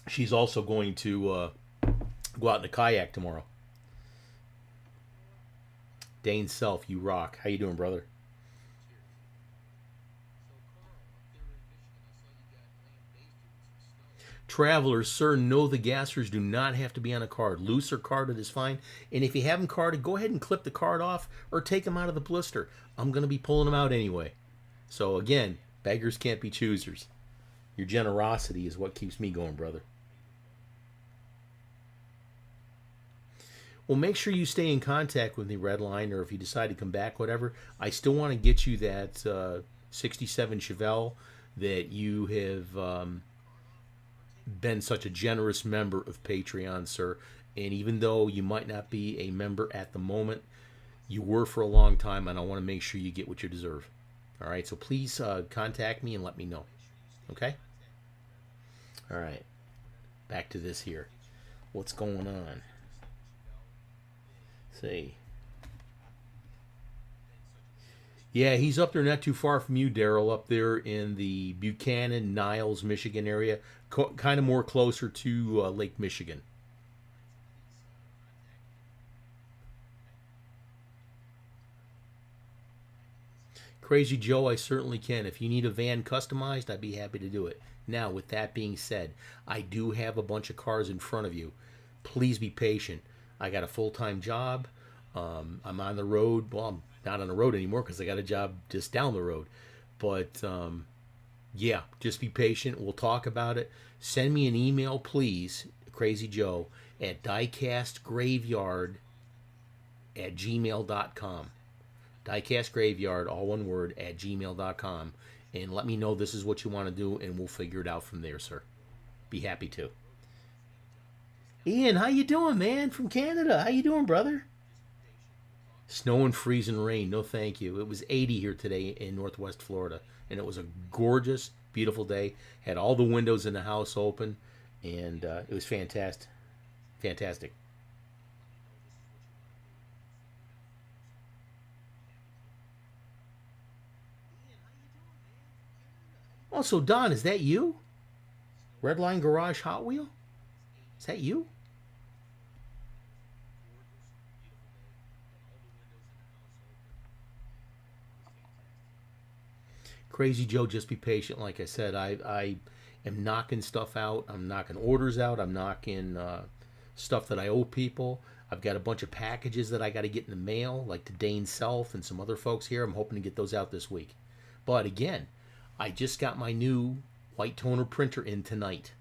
She's also going to go out in the kayak tomorrow. Dane Self, you rock. How you doing, brother? Travelers, sir, no, the gassers do not have to be on a card. Loose or carded is fine. And if you have them carded, go ahead and clip the card off or take them out of the blister. I'm going to be pulling them out anyway. So again, beggars can't be choosers. Your generosity is what keeps me going, brother. Well, make sure you stay in contact with me, Redline, or if you decide to come back, whatever. I still want to get you that 67 Chevelle that you have been such a generous member of Patreon, sir. And even though you might not be a member at the moment, you were for a long time, and I want to make sure you get what you deserve. All right, so please contact me and let me know. Okay? All right. Back to this here. What's going on? See. Yeah, he's up there not too far from you, Daryl, up there in the Buchanan, Niles, Michigan area, kind of more closer to Lake Michigan. Crazy Joe, I certainly can. If you need a van customized, I'd be happy to do it. Now, with that being said, I do have a bunch of cars in front of you. Please be patient. I got a full-time job. I'm on the road. Well, I'm not on the road anymore because I got a job just down the road. But, yeah, just be patient. We'll talk about it. Send me an email, please, Crazy Joe, at diecastgraveyard@gmail.com. Diecastgraveyard, all one word, @gmail.com. And let me know this is what you want to do, and we'll figure it out from there, sir. Be happy to. Ian, how you doing, man? From Canada. How you doing, brother? Snow and freezing rain. No, thank you. It was 80 here today in Northwest Florida, and it was a gorgeous, beautiful day. Had all the windows in the house open, and it was fantastic. Fantastic. Also, Don, is that you? Redline Garage Hot Wheel? Is that you? Crazy Joe, just be patient. Like I said, I am knocking stuff out. I'm knocking orders out. I'm knocking stuff that I owe people. I've got a bunch of packages that I got to get in the mail, like to Dane Self and some other folks here. I'm hoping to get those out this week. But again, I just got my new white toner printer in tonight,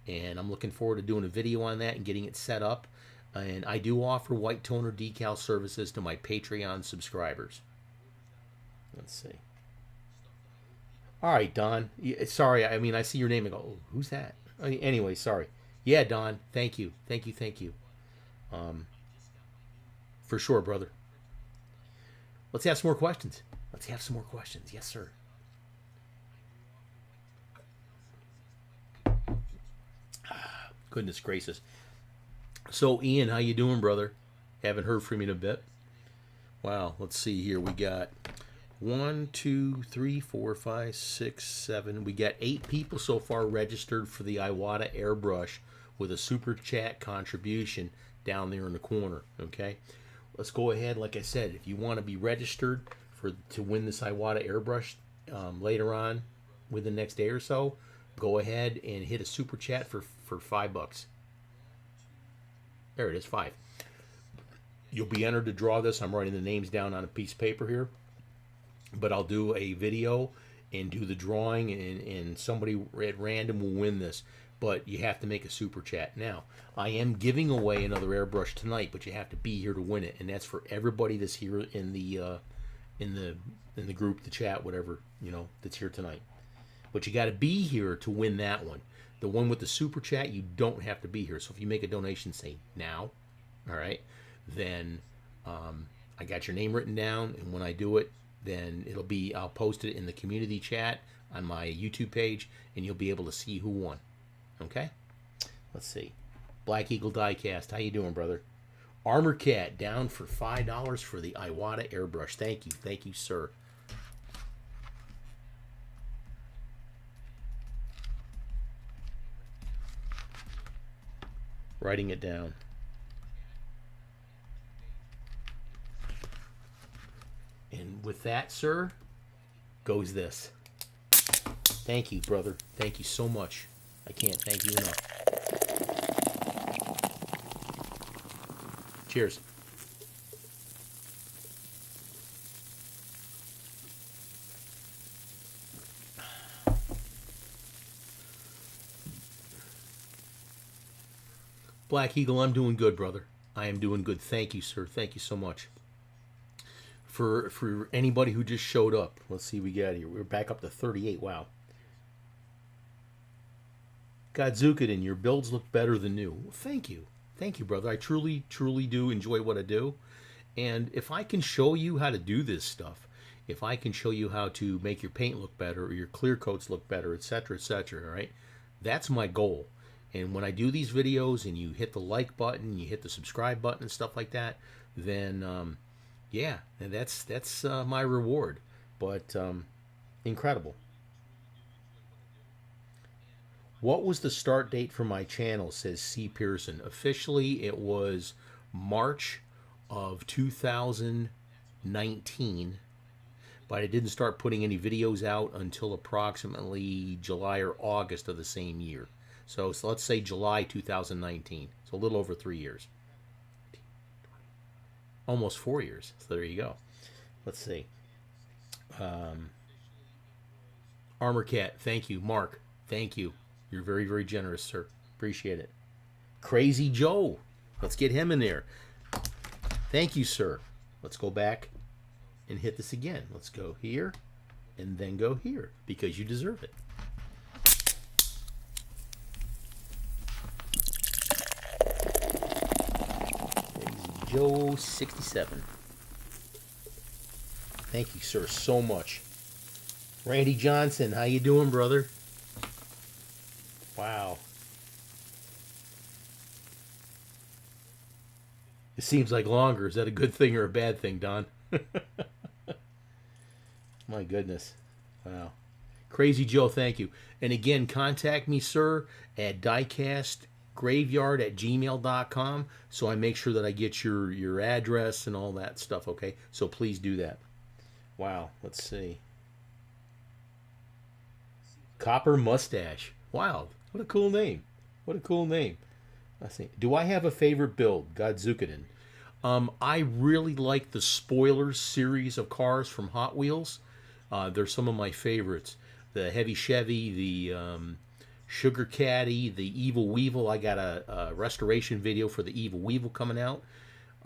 and I'm looking forward to doing a video on that and getting it set up. And I do offer white toner decal services to my Patreon subscribers. Let's see. All right, Don. Sorry, I mean, I see your name and go, oh, who's that? Anyway, sorry. Yeah, Don. Thank you. Thank you. Thank you. For sure, brother. Let's have some more questions. Let's have some more questions. Yes, sir. Goodness gracious. So, Ian, how you doing, brother? Haven't heard from you in a bit. Wow, let's see here. We got 1, 2, 3, 4, 5, 6, 7. We got 8 people so far registered for the Iwata airbrush with a super chat contribution down there in the corner. Okay, let's go ahead. Like I said, if you want to be registered to win this Iwata airbrush later on, within the next day or so, go ahead and hit a super chat for $5. There it is, 5. You'll be entered to draw this. I'm writing the names down on a piece of paper here. But I'll do a video and do the drawing, and somebody at random will win this. But you have to make a super chat. Now, I am giving away another airbrush tonight, but you have to be here to win it, and that's for everybody that's here in the group, the chat, whatever, that's here tonight. But you got to be here to win that one. The one with the super chat, you don't have to be here. So if you make a donation, say now, all right, then I got your name written down, and when I do it, then I'll post it in the community chat on my YouTube page, and you'll be able to see who won. Okay? Let's see. Black Eagle Diecast, how you doing, brother? Armor Cat down for $5 for the Iwata airbrush. Thank you, sir. Writing it down. And with that, sir, goes this. Thank you, brother. Thank you so much. I can't thank you enough. Cheers. Black Eagle, I'm doing good, brother. I am doing good. Thank you, sir. Thank you so much. For anybody who just showed up, let's see what we got here. We're back up to 38. Wow. Godzukadin, your builds look better than new. Well, thank you. Thank you, brother. I truly, truly do enjoy what I do. And if I can show you how to do this stuff, if I can show you how to make your paint look better or your clear coats look better, etc., all right, that's my goal. And when I do these videos and you hit the like button, you hit the subscribe button and stuff like that, then, yeah, that's my reward. But incredible. What was the start date for my channel, says C. Pearson. Officially, it was March of 2019, but I didn't start putting any videos out until approximately July or August of the same year. So let's say July 2019. So a little over 3 years. Almost 4 years. So there you go. Let's see. Armor Cat, thank you. Mark, thank you. You're very, very generous, sir. Appreciate it. Crazy Joe. Let's get him in there. Thank you, sir. Let's go back and hit this again. Let's go here and then go here because you deserve it. Crazy Joe 67. Thank you, sir, so much. Randy Johnson, how you doing, brother? Wow. It seems like longer. Is that a good thing or a bad thing, Don? My goodness. Wow. Crazy Joe, thank you. And again, contact me, sir, at diecastgraveyard@gmail.com so I make sure that I get your address and all that stuff, okay? So please do that. Wow. Let's see. Copper Mustache. Wow. What a cool name. What a cool name. Let's see. Do I have a favorite build? Godzukadin. I really like the Spoilers series of cars from Hot Wheels. They're some of my favorites. The Heavy Chevy, the Sugar Caddy, the Evil Weevil. I got a restoration video for the Evil Weevil coming out.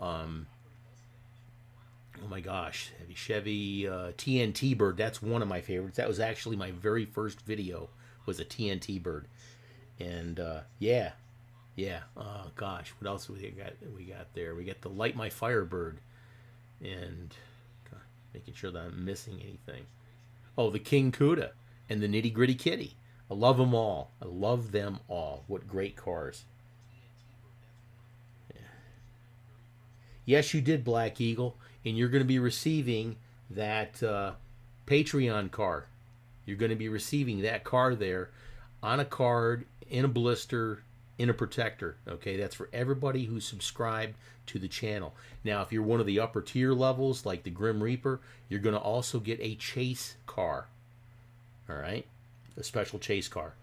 Oh my gosh. Heavy Chevy, TNT Bird. That's one of my favorites. That was actually my very first video, was a TNT Bird. And yeah. Oh gosh, what else we got there? We got the Light My Firebird, and making sure that I'm missing anything. Oh, the King Cuda and the Nitty Gritty Kitty. I love them all. I love them all. What great cars. Yeah. Yes, you did, Black Eagle, and you're going to be receiving that Patreon car. You're going to be receiving that car there on a card, in a blister, in a protector. Okay, that's for everybody who's subscribed to the channel. Now, if you're one of the upper tier levels, like the Grim Reaper, you're going to also get a chase car. All right, a special chase car.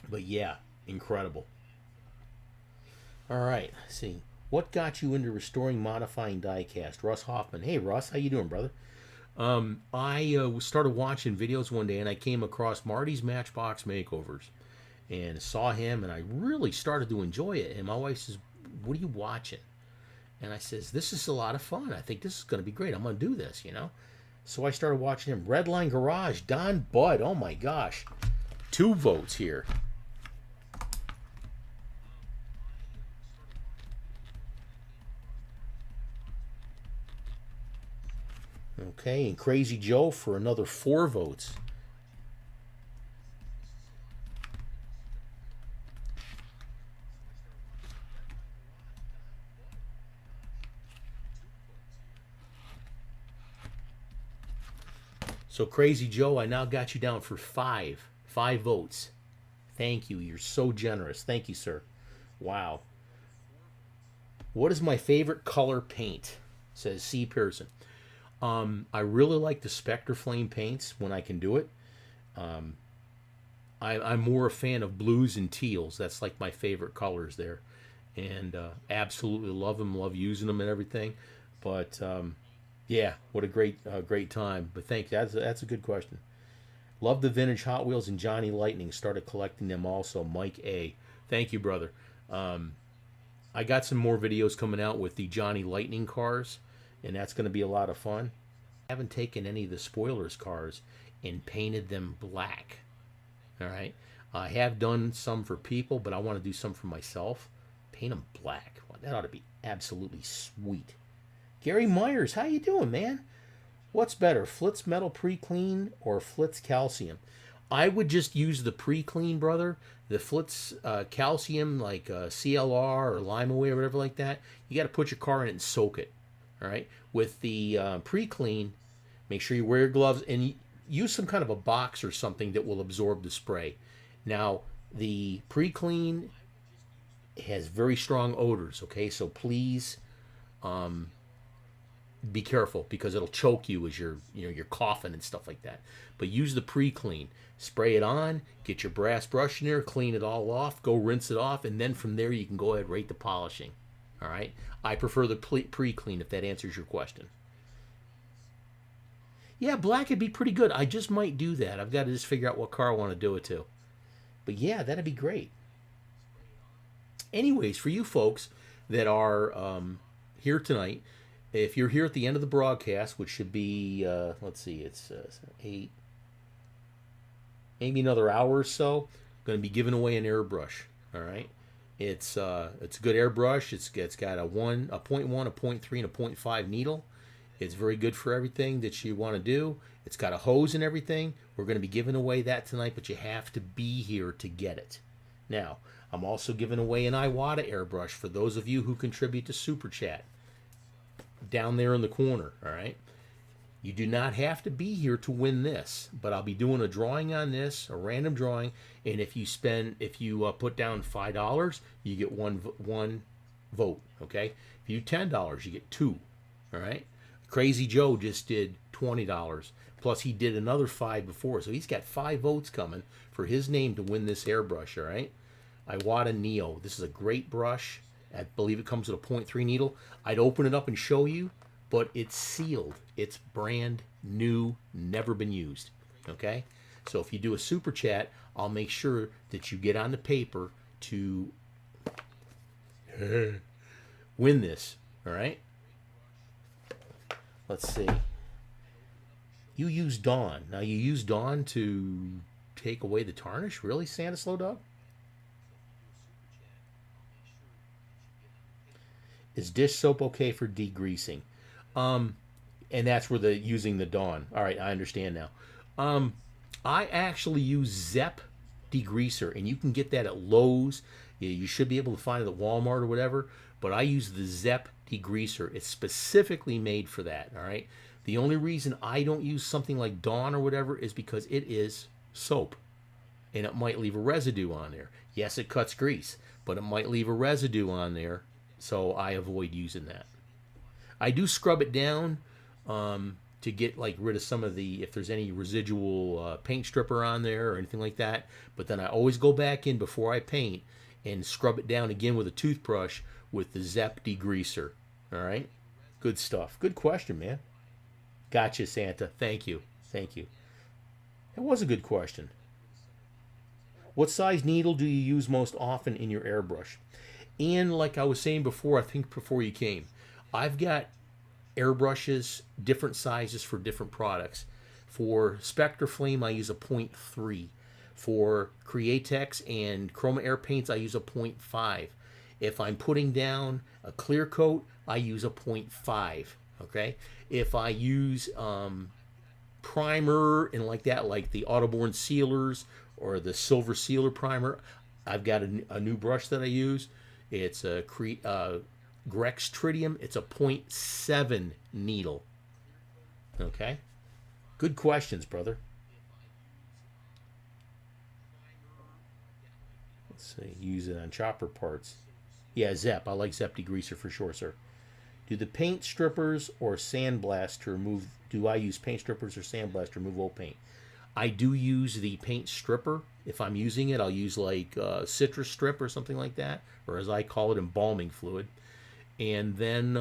But yeah, incredible. All right, let's see. What got you into restoring, modifying diecast? Russ Hoffman. Hey, Russ, how you doing, brother? I started watching videos one day, and I came across Marty's Matchbox Makeovers, and saw him, and I really started to enjoy it. And my wife says, "What are you watching?" And I says, "This is a lot of fun. I think this is going to be great. I'm going to do this, you know." So I started watching him. Redline Garage, Don Budd. Oh my gosh. 2 votes here. Okay, and Crazy Joe for another 4 votes. So Crazy Joe, I now got you down for 5 votes. Thank you. You're so generous. Thank you, sir. Wow. What is my favorite color paint? Says C. Pearson. I really like the Spectre Flame paints when I can do it. I'm more a fan of blues and teals. That's like my favorite colors there. And absolutely love them, love using them and everything. But yeah, what a great time. But thank you. That's a good question. Love the vintage Hot Wheels and Johnny Lightning. Started collecting them also. Mike A. Thank you, brother. I got some more videos coming out with the Johnny Lightning cars, and that's going to be a lot of fun. I haven't taken any of the spoilers cars and painted them black. All right. I have done some for people, but I want to do some for myself. Paint them black. Well, that ought to be absolutely sweet. Gary Myers, how you doing, man? What's better, Flitz Metal Pre-Clean or Flitz Calcium? I would just use the pre-clean, brother. The Flitz Calcium, like CLR or Limeaway or whatever like that, you got to put your car in it and soak it. All right. With the pre-clean, make sure you wear your gloves and use some kind of a box or something that will absorb the spray. Now, the pre-clean has very strong odors. Okay, so please be careful because it'll choke you as you're coughing and stuff like that. But use the pre-clean. Spray it on, get your brass brush in there, clean it all off, go rinse it off, and then from there you can go ahead and rate the polishing. All right? I prefer the pre-clean if that answers your question. Yeah, black would be pretty good. I just might do that. I've got to just figure out what car I want to do it to. But yeah, that'd be great. Anyways, for you folks that are here tonight, if you're here at the end of the broadcast, which should be, let's see, it's 8, maybe another hour or so, I'm going to be giving away an airbrush. All right, it's a good airbrush. It's got a 0.1, a 0.3, and a 0.5 needle. It's very good for everything that you want to do. It's got a hose and everything. We're going to be giving away that tonight, but you have to be here to get it. Now, I'm also giving away an Iwata airbrush for those of you who contribute to Super Chat. Down there in the corner, all right? You do not have to be here to win this, but I'll be doing a drawing on this, a random drawing, and if you put down $5, you get one vote, okay? If you do $10, you get 2, all right? Crazy Joe just did $20, plus he did another 5 before, so he's got 5 votes coming for his name to win this airbrush, all right? Iwata Neo. This is a great brush. I believe it comes with a 0.3 needle. I'd open it up and show you, but it's sealed. It's brand new, never been used. Okay? So if you do a super chat, I'll make sure that you get on the paper to win this. All right? Let's see. You use Dawn. Now you use Dawn to take away the tarnish? Really, Santa Slow Dog? Is dish soap okay for degreasing? And that's where the using the Dawn. All right, I understand now. I actually use Zep degreaser, and you can get that at Lowe's. You should be able to find it at Walmart or whatever. But I use the Zep degreaser. It's specifically made for that. All right. The only reason I don't use something like Dawn or whatever is because it is soap, and it might leave a residue on there. Yes, it cuts grease, but it might leave a residue on there. So I avoid using that. I do scrub it down to get rid of some of the, if there's any residual paint stripper on there or anything like that. But then I always go back in before I paint and scrub it down again with a toothbrush with the Zep degreaser. All right? Good stuff. Good question, man. Gotcha, Santa. Thank you. Thank you. That was a good question. What size needle do you use most often in your airbrush? And like I was saying before, I think before you came, I've got airbrushes, different sizes for different products. For Spectre Flame, I use a 0.3. For Createx and Chroma Air paints, I use a 0.5. If I'm putting down a clear coat, I use a 0.5. Okay. If I use primer and like that, like the Autoborn sealers or the silver sealer primer, I've got a new brush that I use. It's a Grex Tritium. It's a 0.7 needle. Okay. Good questions, brother. Let's see. Use it on chopper parts. Yeah, Zep. I like Zep degreaser for sure, sir. Do the paint strippers or sandblast to remove? Do I use paint strippers or sandblast to remove old paint? I do use the paint stripper. If I'm using it, I'll use like citrus strip or something like that, or as I call it, embalming fluid. And then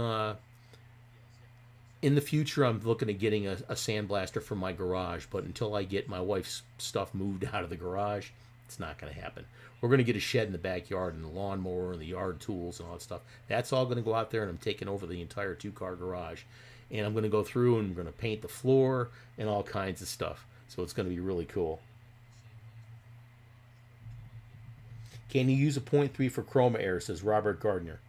in the future, I'm looking at getting a sandblaster for my garage. But until I get my wife's stuff moved out of the garage, it's not going to happen. We're going to get a shed in the backyard and the lawnmower and the yard tools and all that stuff. That's all going to go out there, and I'm taking over the entire 2-car garage. And I'm going to go through and I'm going to paint the floor and all kinds of stuff. So it's going to be really cool. Can you use a 0.3 for Chroma Air, says Robert Gardner.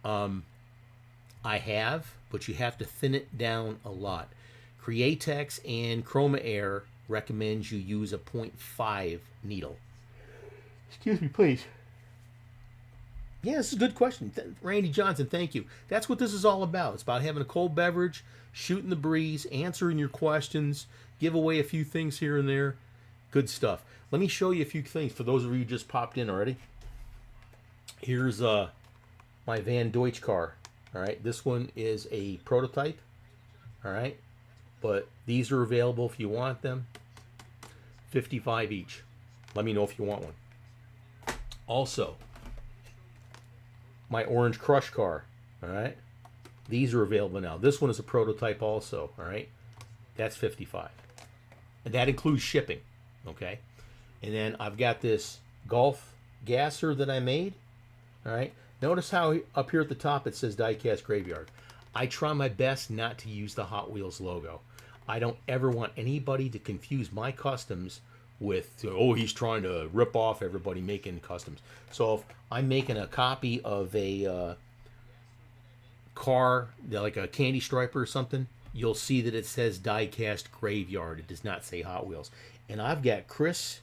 I have, but you have to thin it down a lot. Createx and Chroma Air recommends you use a 0.5 needle. Excuse me, please. Yeah, this is a good question. Randy Johnson, thank you. That's what this is all about. It's about having a cold beverage, shooting the breeze, answering your questions, give away a few things here and there. Good stuff. Let me show you a few things for those of you who just popped in already. Here's my Van Deutsch car. All right, this one is a prototype. All right, but these are available if you want them. $55 each. Let me know if you want one. Also, my orange crush car. All right, these are available now. This one is a prototype also. All right, that's $55, and that includes shipping. Okay, and then I've got this Golf gasser that I made. All right, notice how up here at the top it says Diecast Graveyard. I try my best not to use the Hot Wheels logo. I don't ever want anybody to confuse my customs with, oh, he's trying to rip off everybody making customs. So if I'm making a copy of a car, like a Candy Striper or something, you'll see that it says Diecast Graveyard. It does not say Hot Wheels. And I've got Chris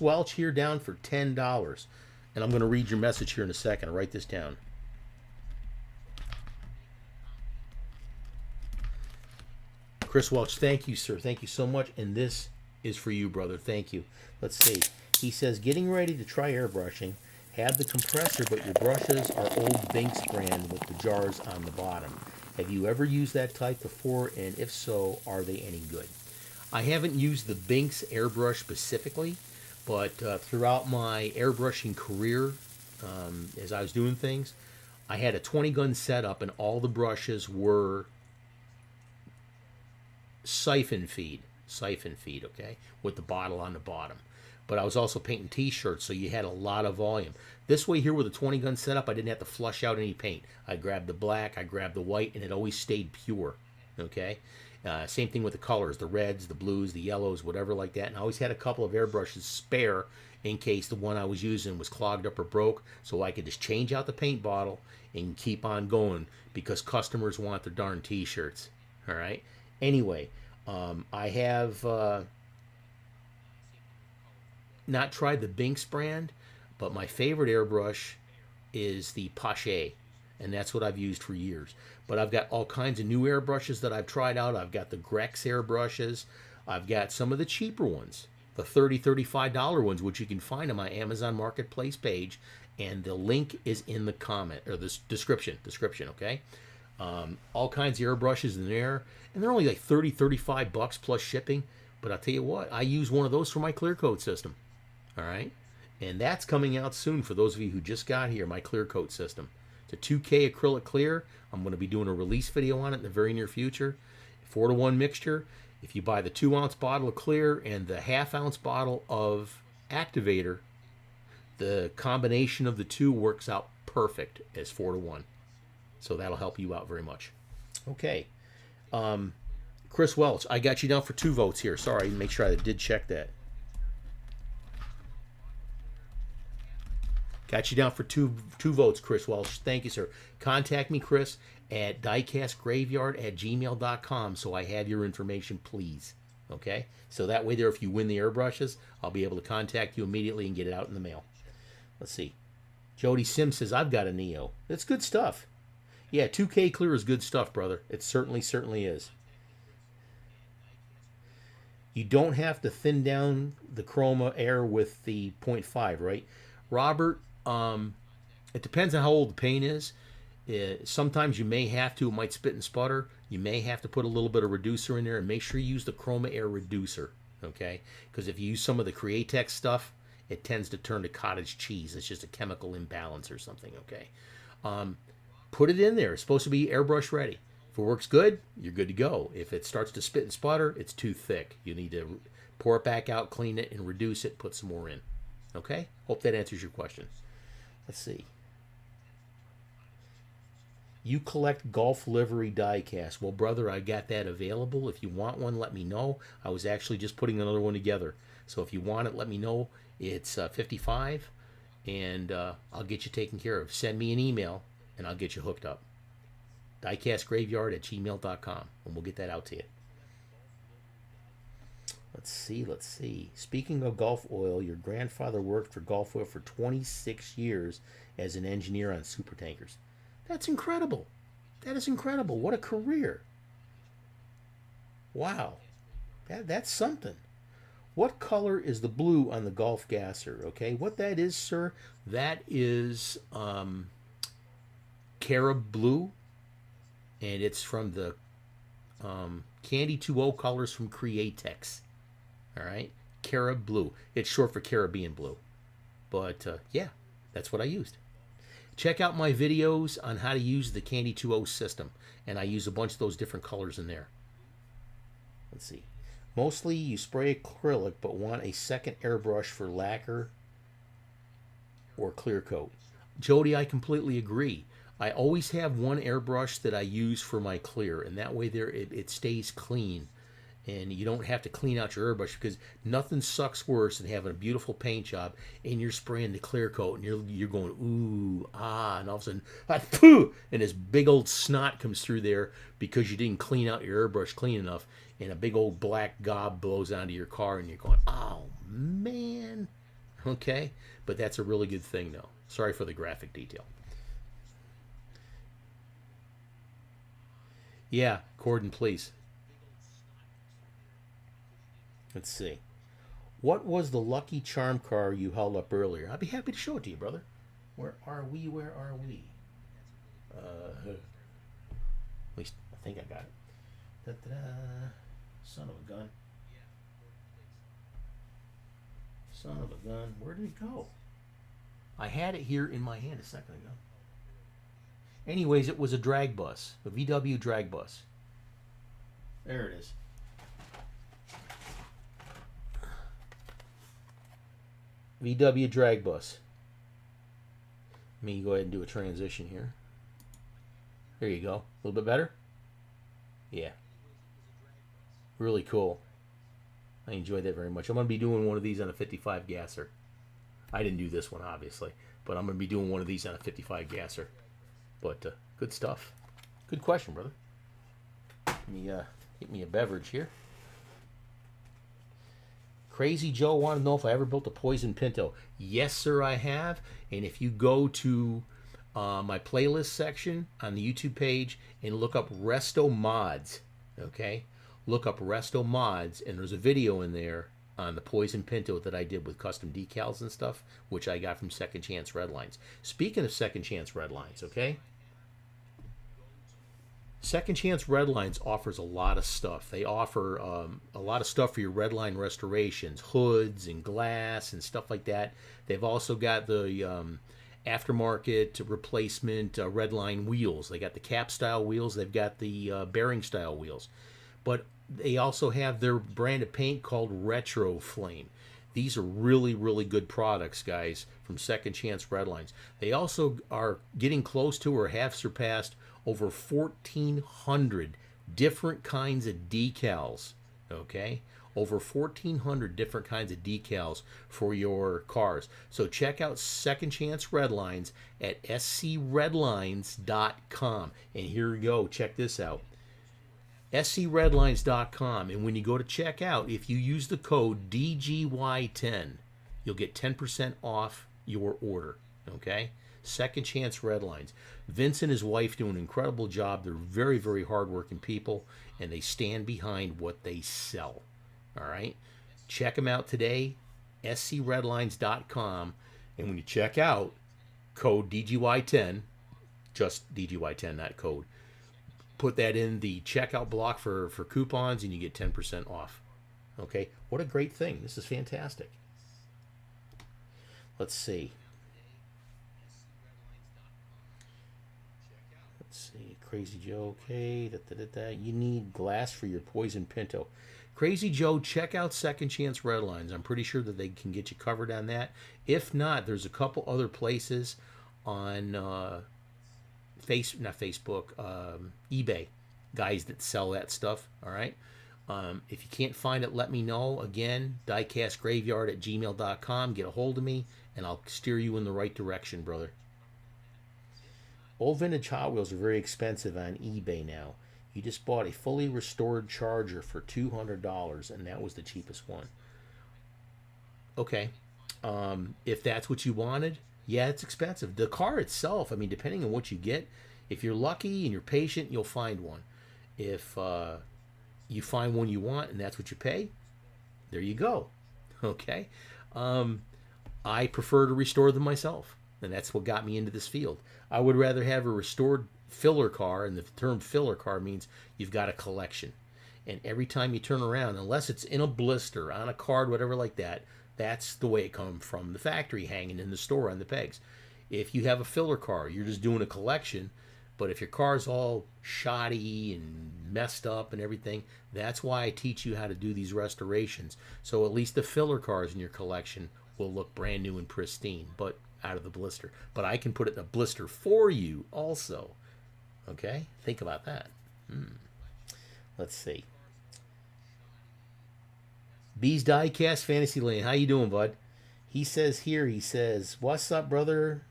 Welch here down for $10. And I'm going to read your message here in a second. I'll write this down. Chris Welch, thank you, sir. Thank you so much. And this is for you, brother. Thank you. Let's see. He says, getting ready to try airbrushing. Have the compressor, but your brushes are old Binks brand with the jars on the bottom. Have you ever used that type before? And if so, are they any good? I haven't used the Binks airbrush specifically, but throughout my airbrushing career, as I was doing things, I had a 20-gun setup, and all the brushes were siphon feed, okay, with the bottle on the bottom. But I was also painting t-shirts, so you had a lot of volume. This way here with a 20-gun setup, I didn't have to flush out any paint. I grabbed the black, I grabbed the white, and it always stayed pure, okay? Same thing with the colors, the reds, the blues, the yellows, whatever like that. And I always had a couple of airbrushes spare in case the one I was using was clogged up or broke, so I could just change out the paint bottle and keep on going because customers want their darn t-shirts, all right? Anyway, I have not tried the Binks brand, but my favorite airbrush is the Pache, and that's what I've used for years. But I've got all kinds of new airbrushes that I've tried out. I've got the Grex airbrushes. I've got some of the cheaper ones, the $30, $35 ones, which you can find on my Amazon Marketplace page, and the link is in the comment or the description, okay? All kinds of airbrushes in there, and they're only like $30, $35 plus shipping. But I'll tell you what, I use one of those for my clear coat system. All right, and that's coming out soon for those of you who just got here. My clear coat system. It's a 2K acrylic clear. I'm going to be doing a release video on it in the very near future. 4-to-1 mixture. If you buy the 2-ounce bottle of clear and the half-ounce bottle of activator, the combination of the two works out perfect as 4-to-1. So that'll help you out very much. Okay. Chris Welch, I got you down for 2 votes here. Sorry, make sure I did check that. Got you down for two votes, Chris Welch. Thank you, sir. Contact me, Chris, at diecastgraveyard@gmail.com so I have your information, please. Okay? So that way there, if you win the airbrushes, I'll be able to contact you immediately and get it out in the mail. Let's see. Jody Sims says, I've got a Neo. It's good stuff. Yeah, 2K clear is good stuff, brother. It certainly is. You don't have to thin down the chroma air with the 0.5, right? Robert, it depends on how old the paint is. Sometimes you may have to. It might spit and sputter. You may have to put a little bit of reducer in there, and make sure you use the chroma air reducer, okay? Because if you use some of the Createx stuff, it tends to turn to cottage cheese. It's just a chemical imbalance or something, okay? Put it in there. It's supposed to be airbrush ready. If it works good, you're good to go. If it starts to spit and sputter, it's too thick. You need to pour it back out, clean it, and reduce it, put some more in. Okay? Hope that answers your question. Let's see. You collect golf livery diecast. Well, brother, I got that available. If you want one, let me know. I was actually just putting another one together. So if you want it, let me know. It's $55, and I'll get you taken care of. Send me an email, and I'll get you hooked up. Diecastgraveyard@gmail.com, and we'll get that out to you. Let's see. Speaking of Gulf Oil, your grandfather worked for Gulf Oil for 26 years as an engineer on supertankers. That's incredible. That is incredible. What a career. Wow. That's something. What color is the blue on the Gulf gasser? Okay, what that is, sir, that is Carib blue, and it's from the Candy 2.0 colors from Createx. All right, Carib blue. It's short for Caribbean blue. But yeah, that's what I used. Check out my videos on how to use the Candy 2.0 system, and I use a bunch of those different colors in there. Let's see. Mostly you spray acrylic, but want a second airbrush for lacquer or clear coat. Jody, I completely agree. I always have one airbrush that I use for my clear, and that way there it stays clean, and you don't have to clean out your airbrush, because nothing sucks worse than having a beautiful paint job and you're spraying the clear coat and you're going ooh ah, and all of a sudden pooh, and this big old snot comes through there because you didn't clean out your airbrush clean enough, and a big old black gob blows onto your car, and you're going, oh man. Okay, but that's a really good thing though. Sorry for the graphic detail. Yeah, Corden, please. Let's see. What was the Lucky Charm car you held up earlier? I'd be happy to show it to you, brother. Where are we? At least I think I got it. Da-da-da. Son of a gun. Son of a gun. Where did it go? I had it here in my hand a second ago. Anyways, it was a drag bus. A VW drag bus. There it is. VW drag bus. Let me go ahead and do a transition here. There you go. A little bit better? Yeah. Really cool. I enjoyed that very much. I'm going to be doing one of these on a 55 gasser. I didn't do this one, obviously, but I'm going to be doing one of these on a 55 gasser. But good stuff. Good question, brother. Let me get me a beverage here. Crazy Joe wanted to know if I ever built a Poison Pinto. Yes, sir, I have. And if you go to my playlist section on the YouTube page and look up Resto Mods, okay? Look up Resto Mods, and there's a video in there on the Poison Pinto that I did with custom decals and stuff, which I got from Second Chance Redlines. Speaking of Second Chance Redlines, okay? Second Chance Redlines offers a lot of stuff. They offer a lot of stuff for your redline restorations, hoods and glass and stuff like that. They've also got the aftermarket replacement redline wheels. They got the cap style wheels. They've got the bearing style wheels. But they also have their brand of paint called Retro Flame. These are really, really good products, guys, from Second Chance Redlines. They also are getting close to or have surpassed over 1,400 different kinds of decals. Okay? Over 1,400 different kinds of decals for your cars. So check out Second Chance Redlines at scredlines.com. And here we go. Check this out. scredlines.com. And when you go to check out, if you use the code DGY10, you'll get 10% off your order. Okay? Second Chance Redlines. Vince and his wife do an incredible job. They're very, very hardworking people, and they stand behind what they sell. All right? Check them out today, scredlines.com. And when you check out, code DGY10, just DGY10, not code, put that in the checkout block for coupons, and you get 10% off. Okay? What a great thing. This is fantastic. Let's see. Let's see. Crazy Joe, okay. You need glass for your Poison Pinto. Crazy Joe, check out Second Chance Redlines. I'm pretty sure that they can get you covered on that. If not, there's a couple other places on eBay, guys that sell that stuff. All right. If you can't find it, let me know. Again, diecastgraveyard@gmail.com. Get a hold of me, and I'll steer you in the right direction, brother. Old vintage Hot Wheels are very expensive on eBay now. You just bought a fully restored Charger for $200, and that was the cheapest one. Okay. If that's what you wanted, yeah, it's expensive. The car itself, I mean, depending on what you get, if you're lucky and you're patient, you'll find one. If you find one you want and that's what you pay, there you go. Okay. I prefer to restore them myself, and that's what got me into this field. I would rather have a restored filler car, and the term filler car means you've got a collection. And every time you turn around, unless it's in a blister, on a card, whatever like that, that's the way it comes from the factory, hanging in the store on the pegs. If you have a filler car, you're just doing a collection. But if your car's all shoddy and messed up and everything, that's why I teach you how to do these restorations. So at least the filler cars in your collection will look brand new and pristine, but out of the blister. But I can put it in a blister for you also. Okay? Think about that. Let's see. B's Diecast Fantasyland. How you doing, bud? He says, what's up, brother?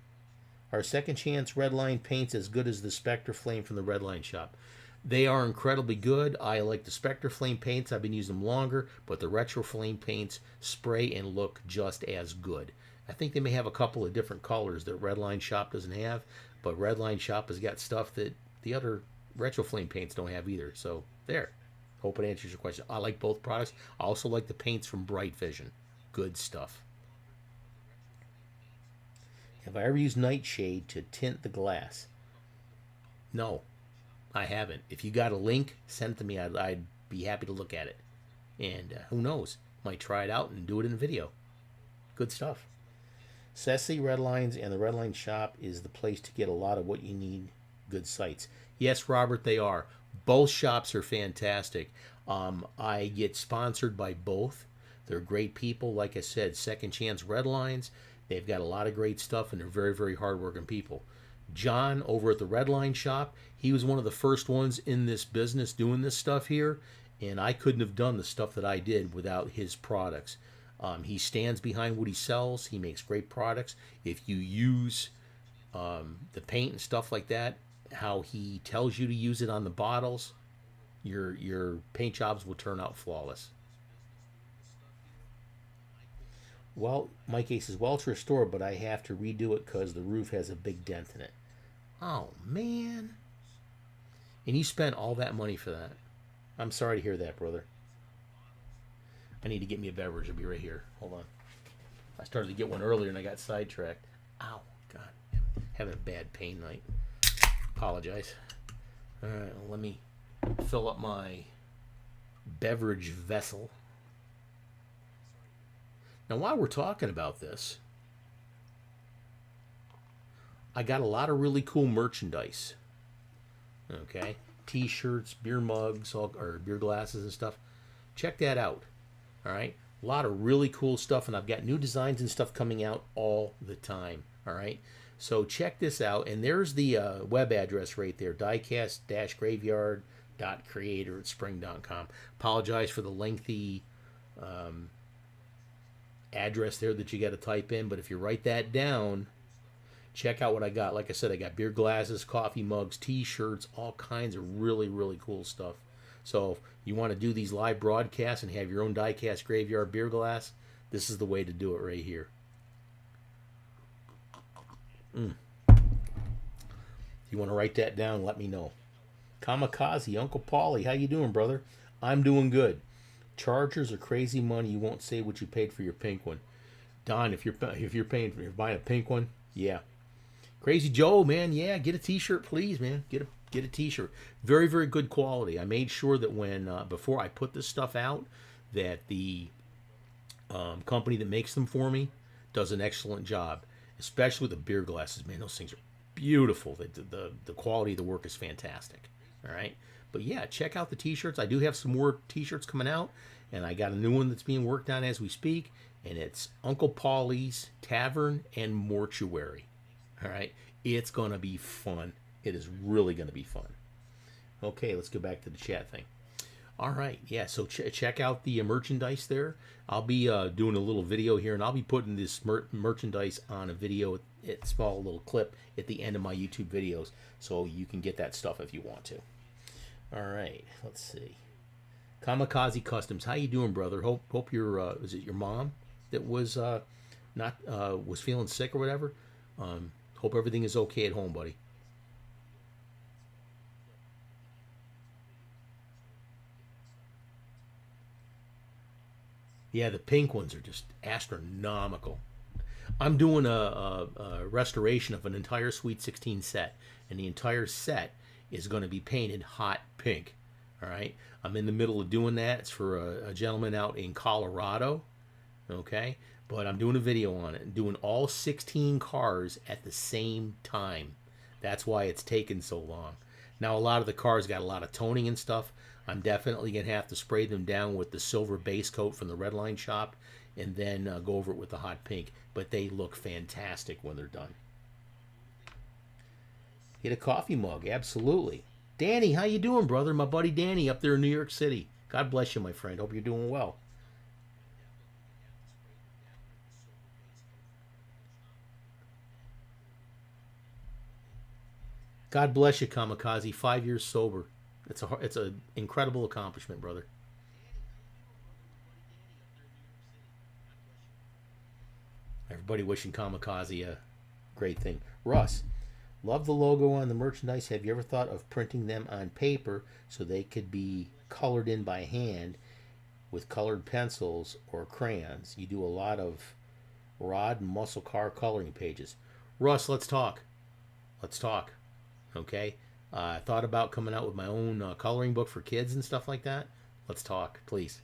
Our Second Chance Redline paints as good as the Spectre Flame from the Redline shop. They are incredibly good. I like the Spectre Flame paints. I've been using them longer, but the Retro Flame paints spray and look just as good. I think they may have a couple of different colors that Redline shop doesn't have, but Redline shop has got stuff that the other Retro Flame paints don't have either. So there. Hope it answers your question. I like both products. I also like the paints from Bright Vision. Good stuff. Have I ever used Nightshade to tint the glass? No, I haven't. If you got a link, send it to me. I'd be happy to look at it. And who knows? Might try it out and do it in a video. Good stuff. Ceci Redlines and the Redline shop is the place to get a lot of what you need. Good sites. Yes, Robert, they are. Both shops are fantastic. I get sponsored by both. They're great people. Like I said, Second Chance Redlines. They've got a lot of great stuff, and they're very, very hardworking people. John over at the Redline shop, he was one of the first ones in this business doing this stuff here, and I couldn't have done the stuff that I did without his products. He stands behind what he sells. He makes great products. If you use the paint and stuff like that, how he tells you to use it on the bottles, your paint jobs will turn out flawless. Well, Mike A says, well, it's restored, but I have to redo it because the roof has a big dent in it. Oh, man. And you spent all that money for that. I'm sorry to hear that, brother. I need to get me a beverage. I'll be right here. Hold on. I started to get one earlier and I got sidetracked. Ow, God. Having a bad pain night. Apologize. All right, well, let me fill up my beverage vessel. Now, while we're talking about this, I got a lot of really cool merchandise. Okay? T-shirts, beer mugs, or beer glasses and stuff. Check that out. All right? A lot of really cool stuff, and I've got new designs and stuff coming out all the time. All right? So check this out, and there's the web address right there, diecast-graveyard.creator@spring.com. Apologize for the lengthy address there that you got to type in, but if you write that down, check out what I got. Like I said, I got beer glasses, coffee mugs, t-shirts, all kinds of really, really cool stuff. So if you want to do these live broadcasts and have your own Diecast Graveyard beer glass, this is the way to do it right here. If you want to write that down, let me know. Kamikaze, Uncle Paulie, how you doing, brother? I'm doing good. Chargers are crazy money. You won't say what you paid for your pink one. Don, if you're buying a pink one, yeah. Crazy Joe, man, yeah, get a t-shirt, please, man. Get a t-shirt. Very, very good quality. I made sure that when before I put this stuff out, that the company that makes them for me does an excellent job, especially with the beer glasses. Man, those things are beautiful. The quality of the work is fantastic. All right. But yeah, check out the t-shirts. I do have some more t-shirts coming out, and I got a new one that's being worked on as we speak, and it's Uncle Paulie's Tavern and Mortuary. All right. It's going to be fun. It is really going to be fun. Okay, let's go back to the chat thing. All right, yeah, so check out the merchandise there. I'll be doing a little video here, and I'll be putting this merchandise on a video, a small little clip at the end of my YouTube videos, so you can get that stuff if you want to. All right, let's see. Kamikaze Customs, how you doing, brother? Hope your is it your mom that was was feeling sick or whatever? Hope everything is okay at home, buddy. Yeah, the pink ones are just astronomical. I'm doing a restoration of an entire Sweet 16 set, and the entire set is going to be painted hot pink. All right, I'm in the middle of doing that. It's for a gentleman out in Colorado. Okay, but I'm doing a video on it, doing all 16 cars at the same time. That's why it's taken so long. Now, a lot of the cars got a lot of toning and stuff. I'm definitely going to have to spray them down with the silver base coat from the Redline shop, and then go over it with the hot pink. But they look fantastic when they're done. Get a coffee mug, absolutely. Danny, how you doing, brother? My buddy Danny up there in New York City. God bless you, my friend. Hope you're doing well. God bless you, Kamikaze. 5 years sober. It's an incredible accomplishment, brother. Everybody wishing Kamikaze a great thing. Russ, love the logo on the merchandise. Have you ever thought of printing them on paper so they could be colored in by hand with colored pencils or crayons? You do a lot of rod and muscle car coloring pages. Russ, let's talk. Let's talk. Okay? I thought about coming out with my own coloring book for kids and stuff like that. Let's talk, please.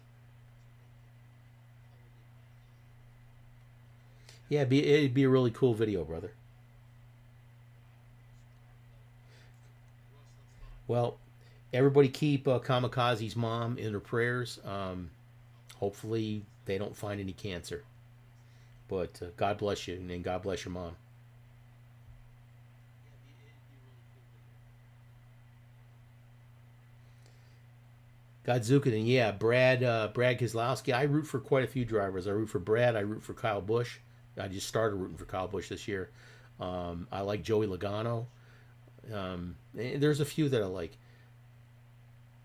Yeah, it'd be a really cool video, brother. Well, everybody keep Kamikaze's mom in their prayers. Hopefully they don't find any cancer. But God bless you, and God bless your mom. Godzuka, and yeah, Brad Keselowski. I root for quite a few drivers. I root for Brad. I root for Kyle Busch. I just started rooting for Kyle Busch this year. I like Joey Logano. There's a few that I like.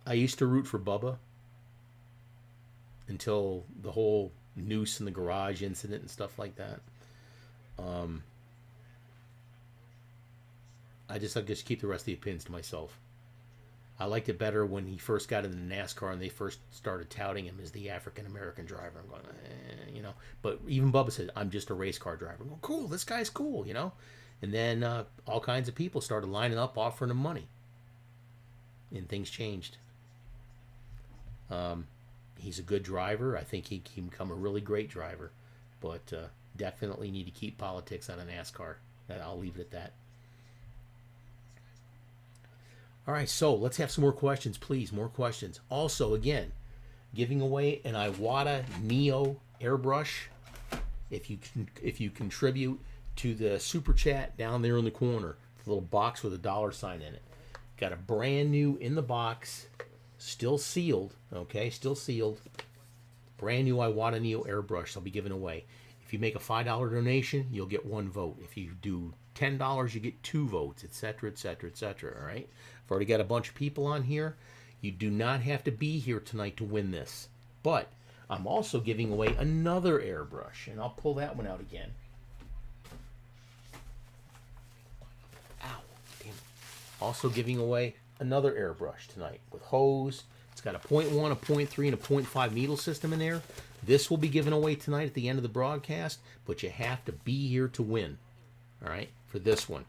I used to root for Bubba until the whole noose in the garage incident and stuff like that. Um, I just keep the rest of the opinions to myself. I liked it better when he first got into NASCAR and they first started touting him as the African American driver. I'm going, But even Bubba said, "I'm just a race car driver." I'm going, cool, this guy's cool. And then all kinds of people started lining up, offering him money, and things changed. He's a good driver. I think he can become a really great driver, but definitely need to keep politics out of NASCAR. I'll leave it at that. All right, so let's have some more questions, please. More questions. Also, again, giving away an Iwata Neo airbrush. If you contribute to the super chat down there in the corner. The little box with a $sign in it. Got a brand new in the box, still sealed. Okay, still sealed. Brand new Iwata Neo airbrush I'll be giving away. If you make a $5 donation, you'll get 1 vote. If you do $10, you get 2 votes, etc., etc., etc. All right. I've already got a bunch of people on here. You do not have to be here tonight to win this. But I'm also giving away another airbrush, and I'll pull that one out again. Ow, damn it. Also giving away another airbrush tonight with hose. It's got a 0.1, a 0.3, and a 0.5 needle system in there. This will be given away tonight at the end of the broadcast, but you have to be here to win. All right, for this one.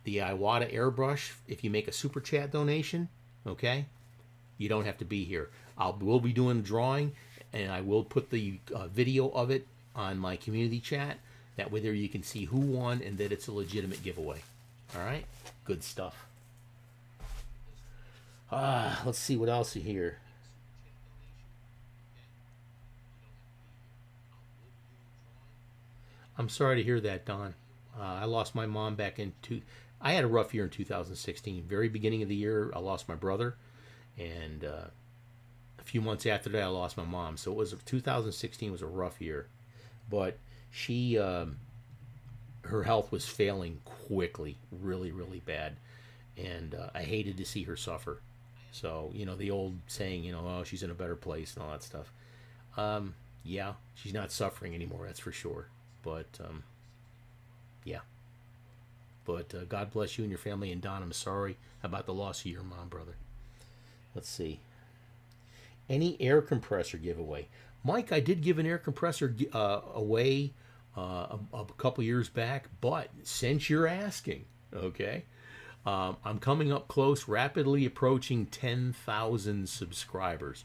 The Iwata airbrush, if you make a super chat donation, okay, you don't have to be here. We'll be doing a drawing, and I will put the video of it on my community chat. That way there you can see who won and that it's a legitimate giveaway. All right? Good stuff. Let's see what else here. I'm sorry to hear that, Don. I lost my mom back in I had a rough year in 2016. Very beginning of the year, I lost my brother, and a few months after that, I lost my mom. So 2016 was a rough year, but she her health was failing quickly, really, really bad, and I hated to see her suffer. So the old saying, oh, she's in a better place and all that stuff. Yeah, she's not suffering anymore, that's for sure. But yeah. But God bless you and your family. And Don, I'm sorry about the loss of your mom, brother. Let's see. Any air compressor giveaway? Mike, I did give an air compressor away a couple years back. But since you're asking, okay, I'm coming up close, rapidly approaching 10,000 subscribers.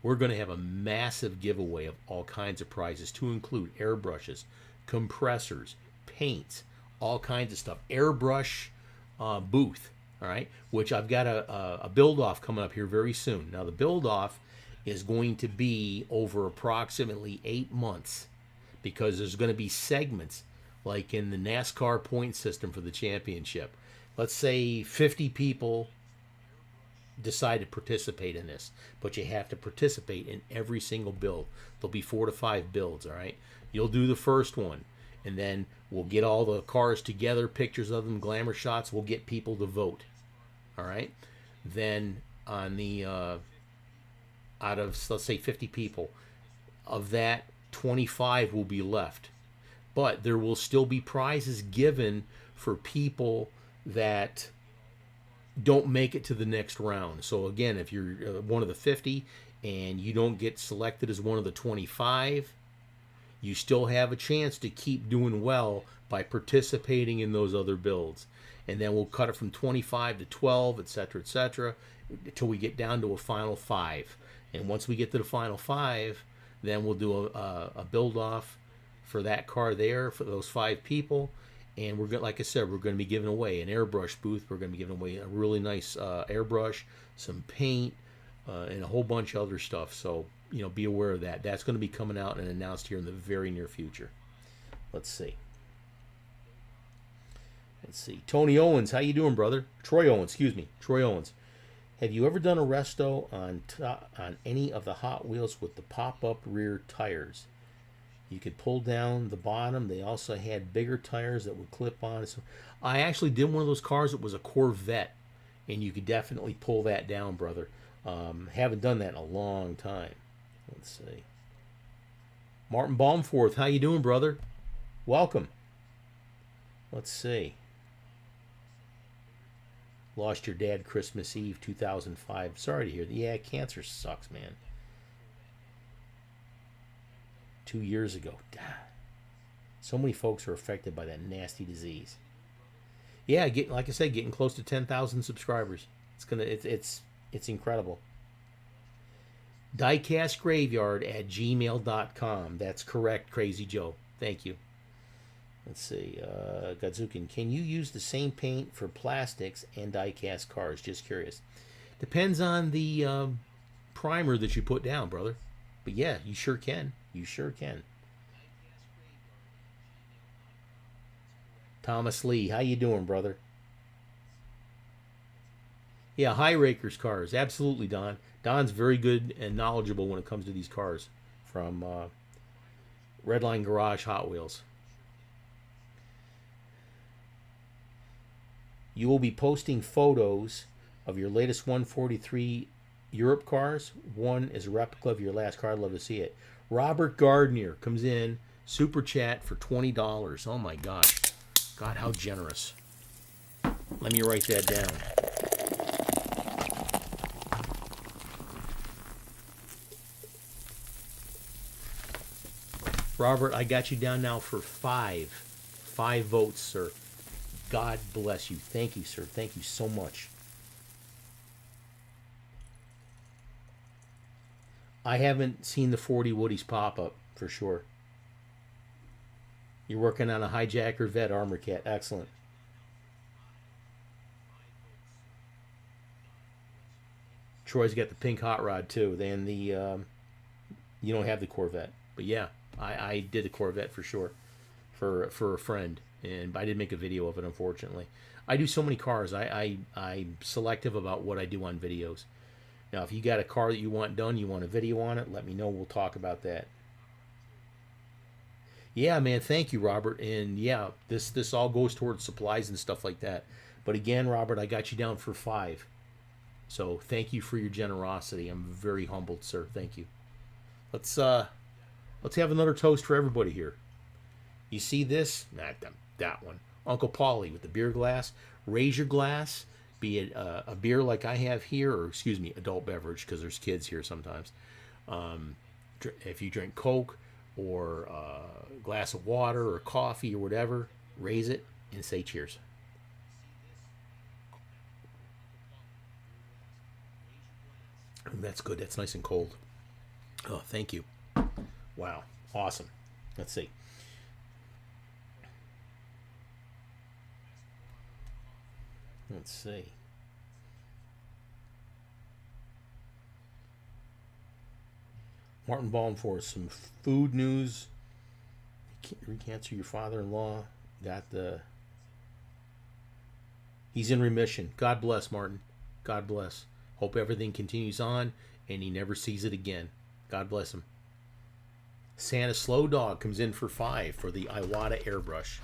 We're going to have a massive giveaway of all kinds of prizes to include airbrushes, compressors, paints, all kinds of stuff. Airbrush booth, all right, which I've got a build-off coming up here very soon. Now, the build-off is going to be over approximately 8 months because there's going to be segments like in the NASCAR point system for the championship. Let's say 50 people decide to participate in this, but you have to participate in every single build. There'll be 4 to 5 builds, all right? You'll do the first one, and then we'll get all the cars together, pictures of them, glamour shots. We'll get people to vote, all right? Then on the, out of, let's say 50 people, of that, 25 will be left. But there will still be prizes given for people that don't make it to the next round. So again, if you're one of the 50 and you don't get selected as one of the 25, you still have a chance to keep doing well by participating in those other builds. And then we'll cut it from 25 to 12, etc., until we get down to a final 5. And once we get to the final 5, then we'll do a build-off for that car there for those 5 people. And we're going, like I said, we're going to be giving away an airbrush booth. We're going to be giving away a really nice airbrush, some paint, and a whole bunch of other stuff. So, be aware of that. That's going to be coming out and announced here in the very near future. Let's see. Tony Owens, how you doing, brother? Troy Owens, excuse me. Troy Owens. Have you ever done a resto on any of the Hot Wheels with the pop-up rear tires? You could pull down the bottom. They also had bigger tires that would clip on. So I actually did one of those cars. It was a Corvette, and you could definitely pull that down, brother. Haven't done that in a long time. Let's see. Martin Baumforth, how you doing, brother? Welcome. Let's see. Lost your dad Christmas Eve 2005. Sorry to hear that. Yeah, cancer sucks, man. 2 years ago. God. So many folks are affected by that nasty disease. Yeah, like I said, getting close to 10,000 subscribers. It's incredible. Diecastgraveyard@gmail.com. That's correct, Crazy Joe. Thank you. Let's see. Godzukin, can you use the same paint for plastics and diecast cars? Just curious. Depends on the primer that you put down, brother. But yeah, you sure can. You sure can. Thomas Lee, how you doing, brother? Yeah, High Rakers cars, absolutely, Don. Don's very good and knowledgeable when it comes to these cars from Redline Garage Hot Wheels. You will be posting photos of your latest 143 Europe cars. One is a replica of your last car. I'd love to see it. Robert Gardner comes in, super chat for $20. Oh my gosh. God, how generous. Let me write that down. Robert, I got you down now for 5. 5 votes, sir. God bless you. Thank you, sir. Thank you so much. I haven't seen the 40 Woodies pop up for sure. You're working on a hijacker vet armor cat. Excellent. Troy's got the pink hot rod too. Then the you don't have the Corvette, but yeah, I did a Corvette for sure, for a friend, and I did make a video of it. Unfortunately, I do so many cars. I'm selective about what I do on videos. Now, if you got a car that you want done, you want a video on it, let me know. We'll talk about that. Yeah, man. Thank you, Robert. And yeah, this all goes towards supplies and stuff like that. But again, Robert, I got you down for 5. So thank you for your generosity. I'm very humbled, sir. Thank you. Let's have another toast for everybody here. You see this? Not that one. Uncle Paulie with the beer glass. Raise your glass. Be it a beer like I have here, or excuse me, adult beverage, because there's kids here sometimes. If you drink Coke or a glass of water or coffee or whatever, raise it and say cheers. That's good. That's nice and cold. Oh, thank you. Wow. Awesome. Let's see. Let's see. Martin Baum for some food news. Recancer your father-in-law. He's in remission. God bless, Martin. God bless. Hope everything continues on and he never sees it again. God bless him. Santa Slow Dog comes in for 5 for the Iwata airbrush.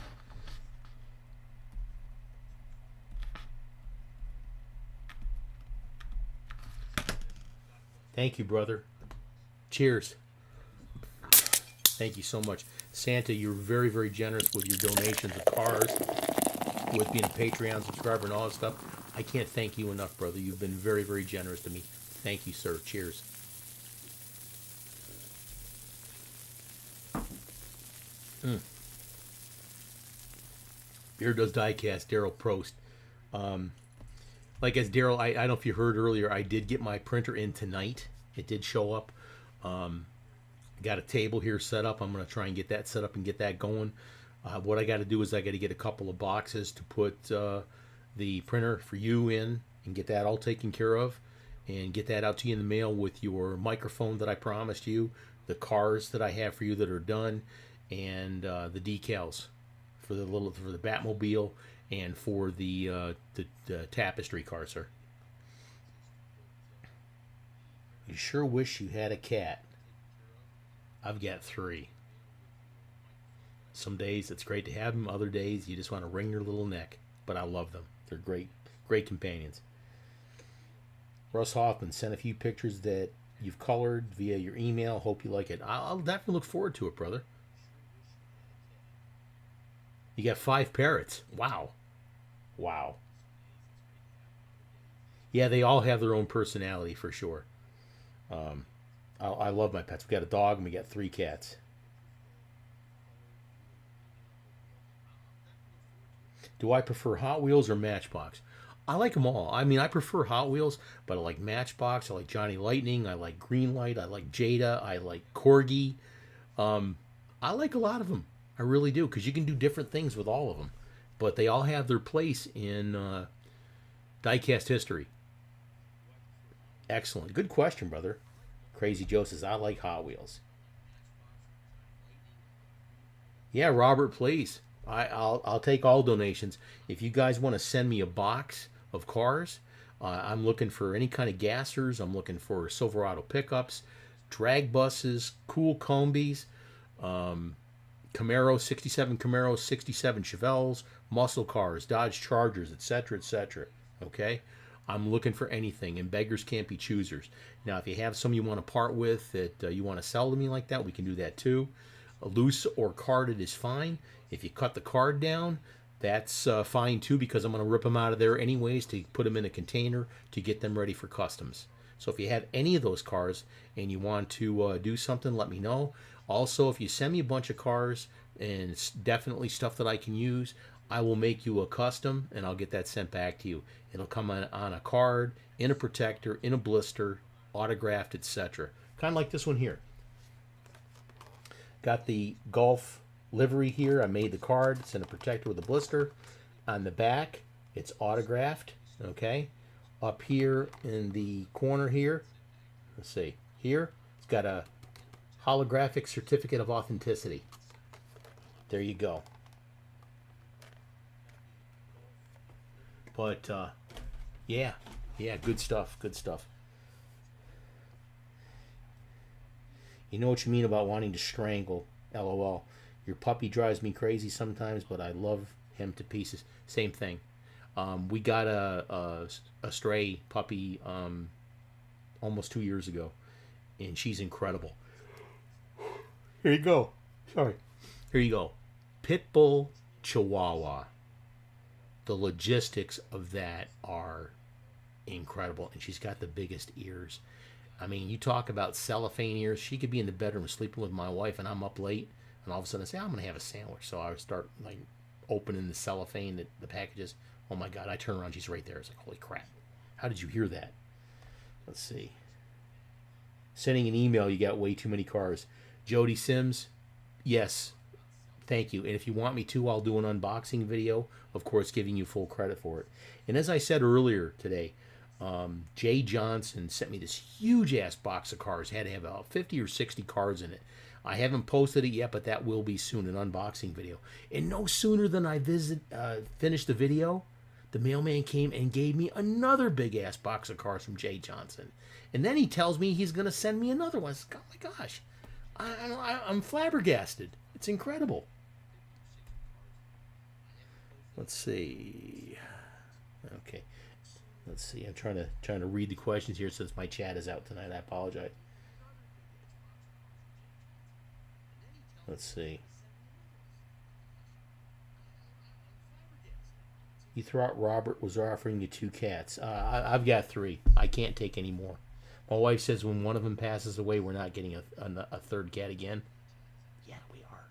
Thank you, brother. Cheers. Thank you so much. Santa, you're very, very generous with your donations of cars, with being a Patreon subscriber and all that stuff. I can't thank you enough, brother. You've been very, very generous to me. Thank you, sir. Cheers. Beer Does Diecast, Daryl Prost. Like as Daryl, I don't know if you heard earlier, I did get my printer in tonight. It did show up. Got a table here set up. I'm going to try and get that set up and get that going. What I got to do is I got to get a couple of boxes to put the printer for you in and get that all taken care of and get that out to you in the mail with your microphone that I promised you, the cars that I have for you that are done, and the decals for the Batmobile and for the tapestry car, sir. You sure wish you had a cat. I've got 3. Some days it's great to have them. Other days you just want to wring their little neck. But I love them. They're great, great companions. Russ Hoffman sent a few pictures that you've colored via your email. Hope you like it. I'll definitely look forward to it, brother. You got 5 parrots. Wow. Wow. Yeah, they all have their own personality for sure. I love my pets. We got a dog and we got 3 cats. Do I prefer Hot Wheels or Matchbox? I like them all. I mean, I prefer Hot Wheels, but I like Matchbox. I like Johnny Lightning. I like Greenlight. I like Jada. I like Corgi. I like a lot of them. I really do, because you can do different things with all of them. But they all have their place in diecast history. Excellent. Good question, brother. Crazy Joe says, I like Hot Wheels. Yeah, Robert, please. I'll take all donations. If you guys want to send me a box of cars, I'm looking for any kind of gassers. I'm looking for Silverado pickups, drag buses, cool combis, Camaro, 67 Camaros, 67 Chevelles, muscle cars, Dodge Chargers, etc., etc. Okay? I'm looking for anything, and beggars can't be choosers. Now, if you have some you want to part with that you want to sell to me like that, we can do that too. Loose or carded is fine. If you cut the card down, that's fine too, because I'm going to rip them out of there anyways to put them in a container to get them ready for customs. So if you have any of those cars and you want to do something, let me know. Also, if you send me a bunch of cars and it's definitely stuff that I can use, I will make you a custom and I'll get that sent back to you. It'll come on a card, in a protector, in a blister, autographed, etc. Kind of like this one here. Got the Golf livery here. I made the card. It's in a protector with a blister. On the back, it's autographed. Okay. Up here in the corner here, let's see, here, it's got a holographic certificate of authenticity. There you go. But, yeah, good stuff, good stuff. You know what you mean about wanting to strangle, LOL. Your puppy drives me crazy sometimes, but I love him to pieces. Same thing. We got a stray puppy almost 2 years ago, and she's incredible. Here you go. Sorry. Here you go. Pitbull Chihuahua. The logistics of that are incredible, and she's got the biggest ears. I mean, you talk about cellophane ears. She could be in the bedroom sleeping with my wife, and I'm up late, and all of a sudden I say, I'm going to have a sandwich. So I would start like opening the cellophane, the packages. Oh my God, I turn around, she's right there. It's like, holy crap. How did you hear that? Let's see. Sending an email, you got way too many cars. Jody Sims, yes, thank you. And if you want me to, I'll do an unboxing video, of course, giving you full credit for it. And as I said earlier today, Jay Johnson sent me this huge-ass box of cars. Had to have about 50 or 60 cars in it. I haven't posted it yet, but that will be soon, an unboxing video. And no sooner than I finished the video, the mailman came and gave me another big-ass box of cars from Jay Johnson. And then he tells me he's going to send me another one. Oh, my gosh. I'm flabbergasted. It's incredible. Let's see. Okay. Let's see. I'm trying to read the questions here since my chat is out tonight. I apologize. Let's see. You thought Robert was offering you 2 cats. I've got 3. I can't take any more. My wife says when one of them passes away, we're not getting a third cat again. Yeah, we are.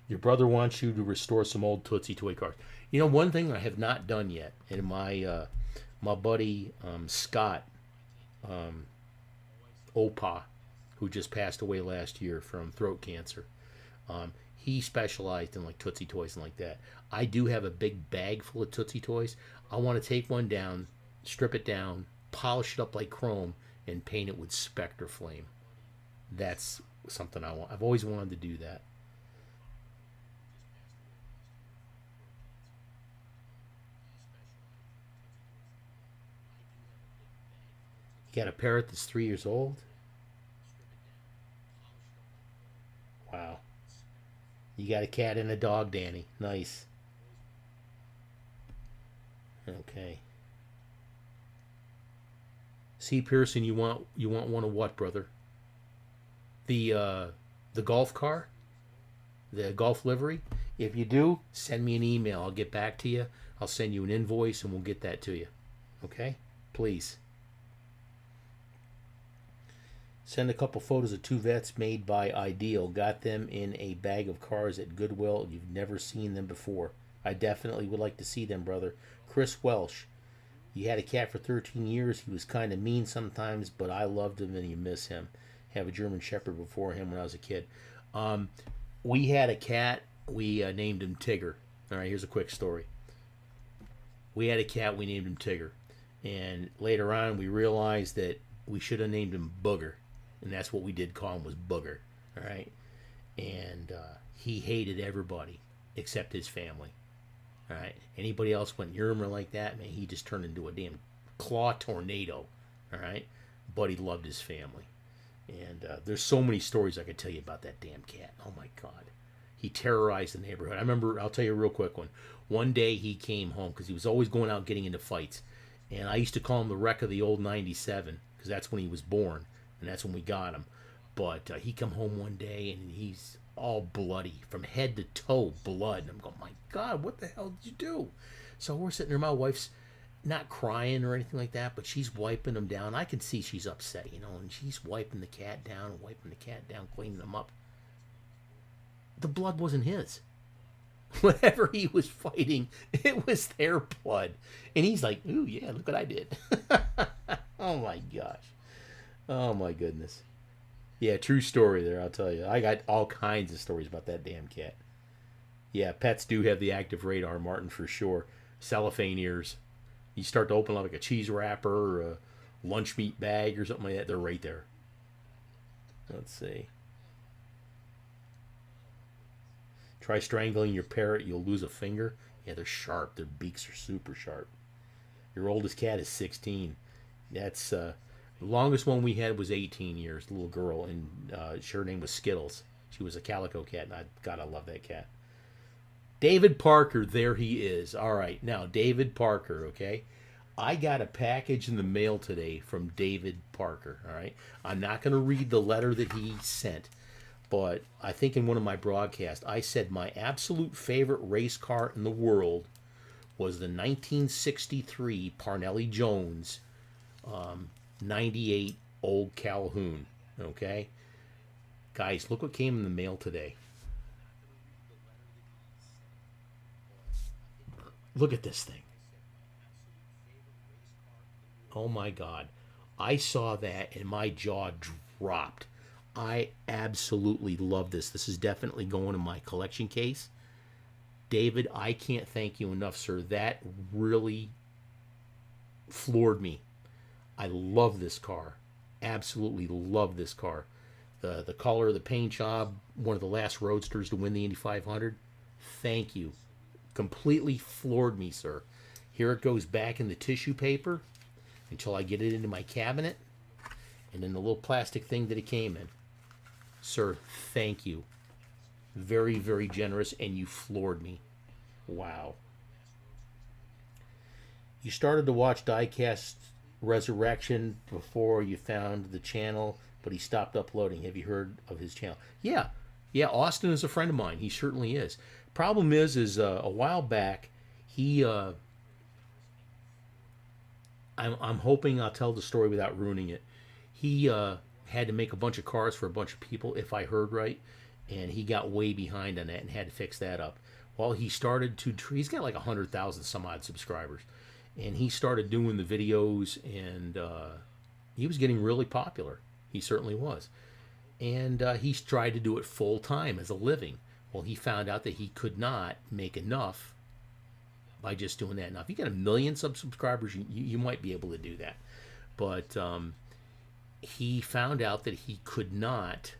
Your brother wants you to restore some old Tootsie Toy cars. You know, one thing I have not done yet, and my buddy Scott Opa, who just passed away last year from throat cancer, he specialized in like Tootsie Toys and like that. I do have a big bag full of Tootsie Toys. I want to take one down, strip it down, polish it up like chrome, and paint it with Spectre Flame. That's something I want. I've always wanted to do that. You got a parrot that's 3 years old? Wow. You got a cat and a dog, Danny. Nice. Okay. See, Pearson, you want one of what, brother? The golf car? The golf livery? If you do, send me an email. I'll get back to you. I'll send you an invoice and we'll get that to you. Okay? Please. Send a couple photos of 2 vets made by Ideal. Got them in a bag of cars at Goodwill. You've never seen them before. I definitely would like to see them, brother. Chris Welsh. You had a cat for 13 years. He was kind of mean sometimes, but I loved him and you miss him. Have a German Shepherd before him when I was a kid. We had a cat. We named him Tigger. All right, here's a quick story. We had a cat. We named him Tigger. And later on, we realized that we should have named him Booger. And that's what we did call him, was Booger. All right, and he hated everybody except his family. All right, anybody else went near him or like that, man, he just turned into a damn claw tornado. All right, but he loved his family. And there's so many stories I could tell you about that damn cat. Oh my God. He terrorized the neighborhood. I remember, I'll tell you a real quick one. One day he came home because he was always going out getting into fights. And I used to call him the wreck of the old 97 because that's when he was born. And that's when we got him. But he come home one day and he's all bloody from head to toe, blood. And I'm going, my God, what the hell did you do? So we're sitting there. My wife's not crying or anything like that, but she's wiping him down. I can see she's upset, and she's wiping the cat down, cleaning him up. The blood wasn't his. Whatever he was fighting, it was their blood. And he's like, ooh, yeah, look what I did. Oh my gosh. Oh my goodness. Yeah, true story there, I'll tell you. I got all kinds of stories about that damn cat. Yeah, pets do have the active radar, Martin, for sure. Cellophane ears. You start to open up like a cheese wrapper or a lunch meat bag or something like that, they're right there. Let's see. Try strangling your parrot, you'll lose a finger. Yeah, they're sharp. Their beaks are super sharp. Your oldest cat is 16. That's the longest one we had was 18 years, the little girl, and her name was Skittles. She was a calico cat, and I love that cat. David Parker, there he is. All right, now David Parker, okay? I got a package in the mail today from David Parker, all right? I'm not going to read the letter that he sent, but I think in one of my broadcasts, I said my absolute favorite race car in the world was the 1963 Parnelli Jones 98 Old Calhoun, okay? Guys, look what came in the mail today. Look at this thing. Oh my God. I saw that and my jaw dropped. I absolutely love this. This is definitely going in my collection case. David, I can't thank you enough, sir. That really floored me. I love this car. Absolutely love this car. The color, the paint job, one of the last roadsters to win the Indy 500. Thank you. Completely floored me, sir. Here it goes back in the tissue paper until I get it into my cabinet, and then the little plastic thing that it came in. Sir, thank you. Very, very generous, and you floored me. Wow. You started to watch Diecast Resurrection before you found the channel, but he stopped uploading. Have you heard of his channel? Yeah. Austin is a friend of mine. He certainly is. Problem is a while back, he, I'm hoping I'll tell the story without ruining it. He had to make a bunch of cars for a bunch of people, if I heard right, and he got way behind on that and had to fix that up. Well, he started to, he's got like 100,000 some odd subscribers, and he started doing the videos, and he was getting really popular. He certainly was. And he tried to do it full time as a living. Well, he found out that he could not make enough by just doing that. Now, if you got 1 million subscribers, you might be able to do that. But he found out that he could not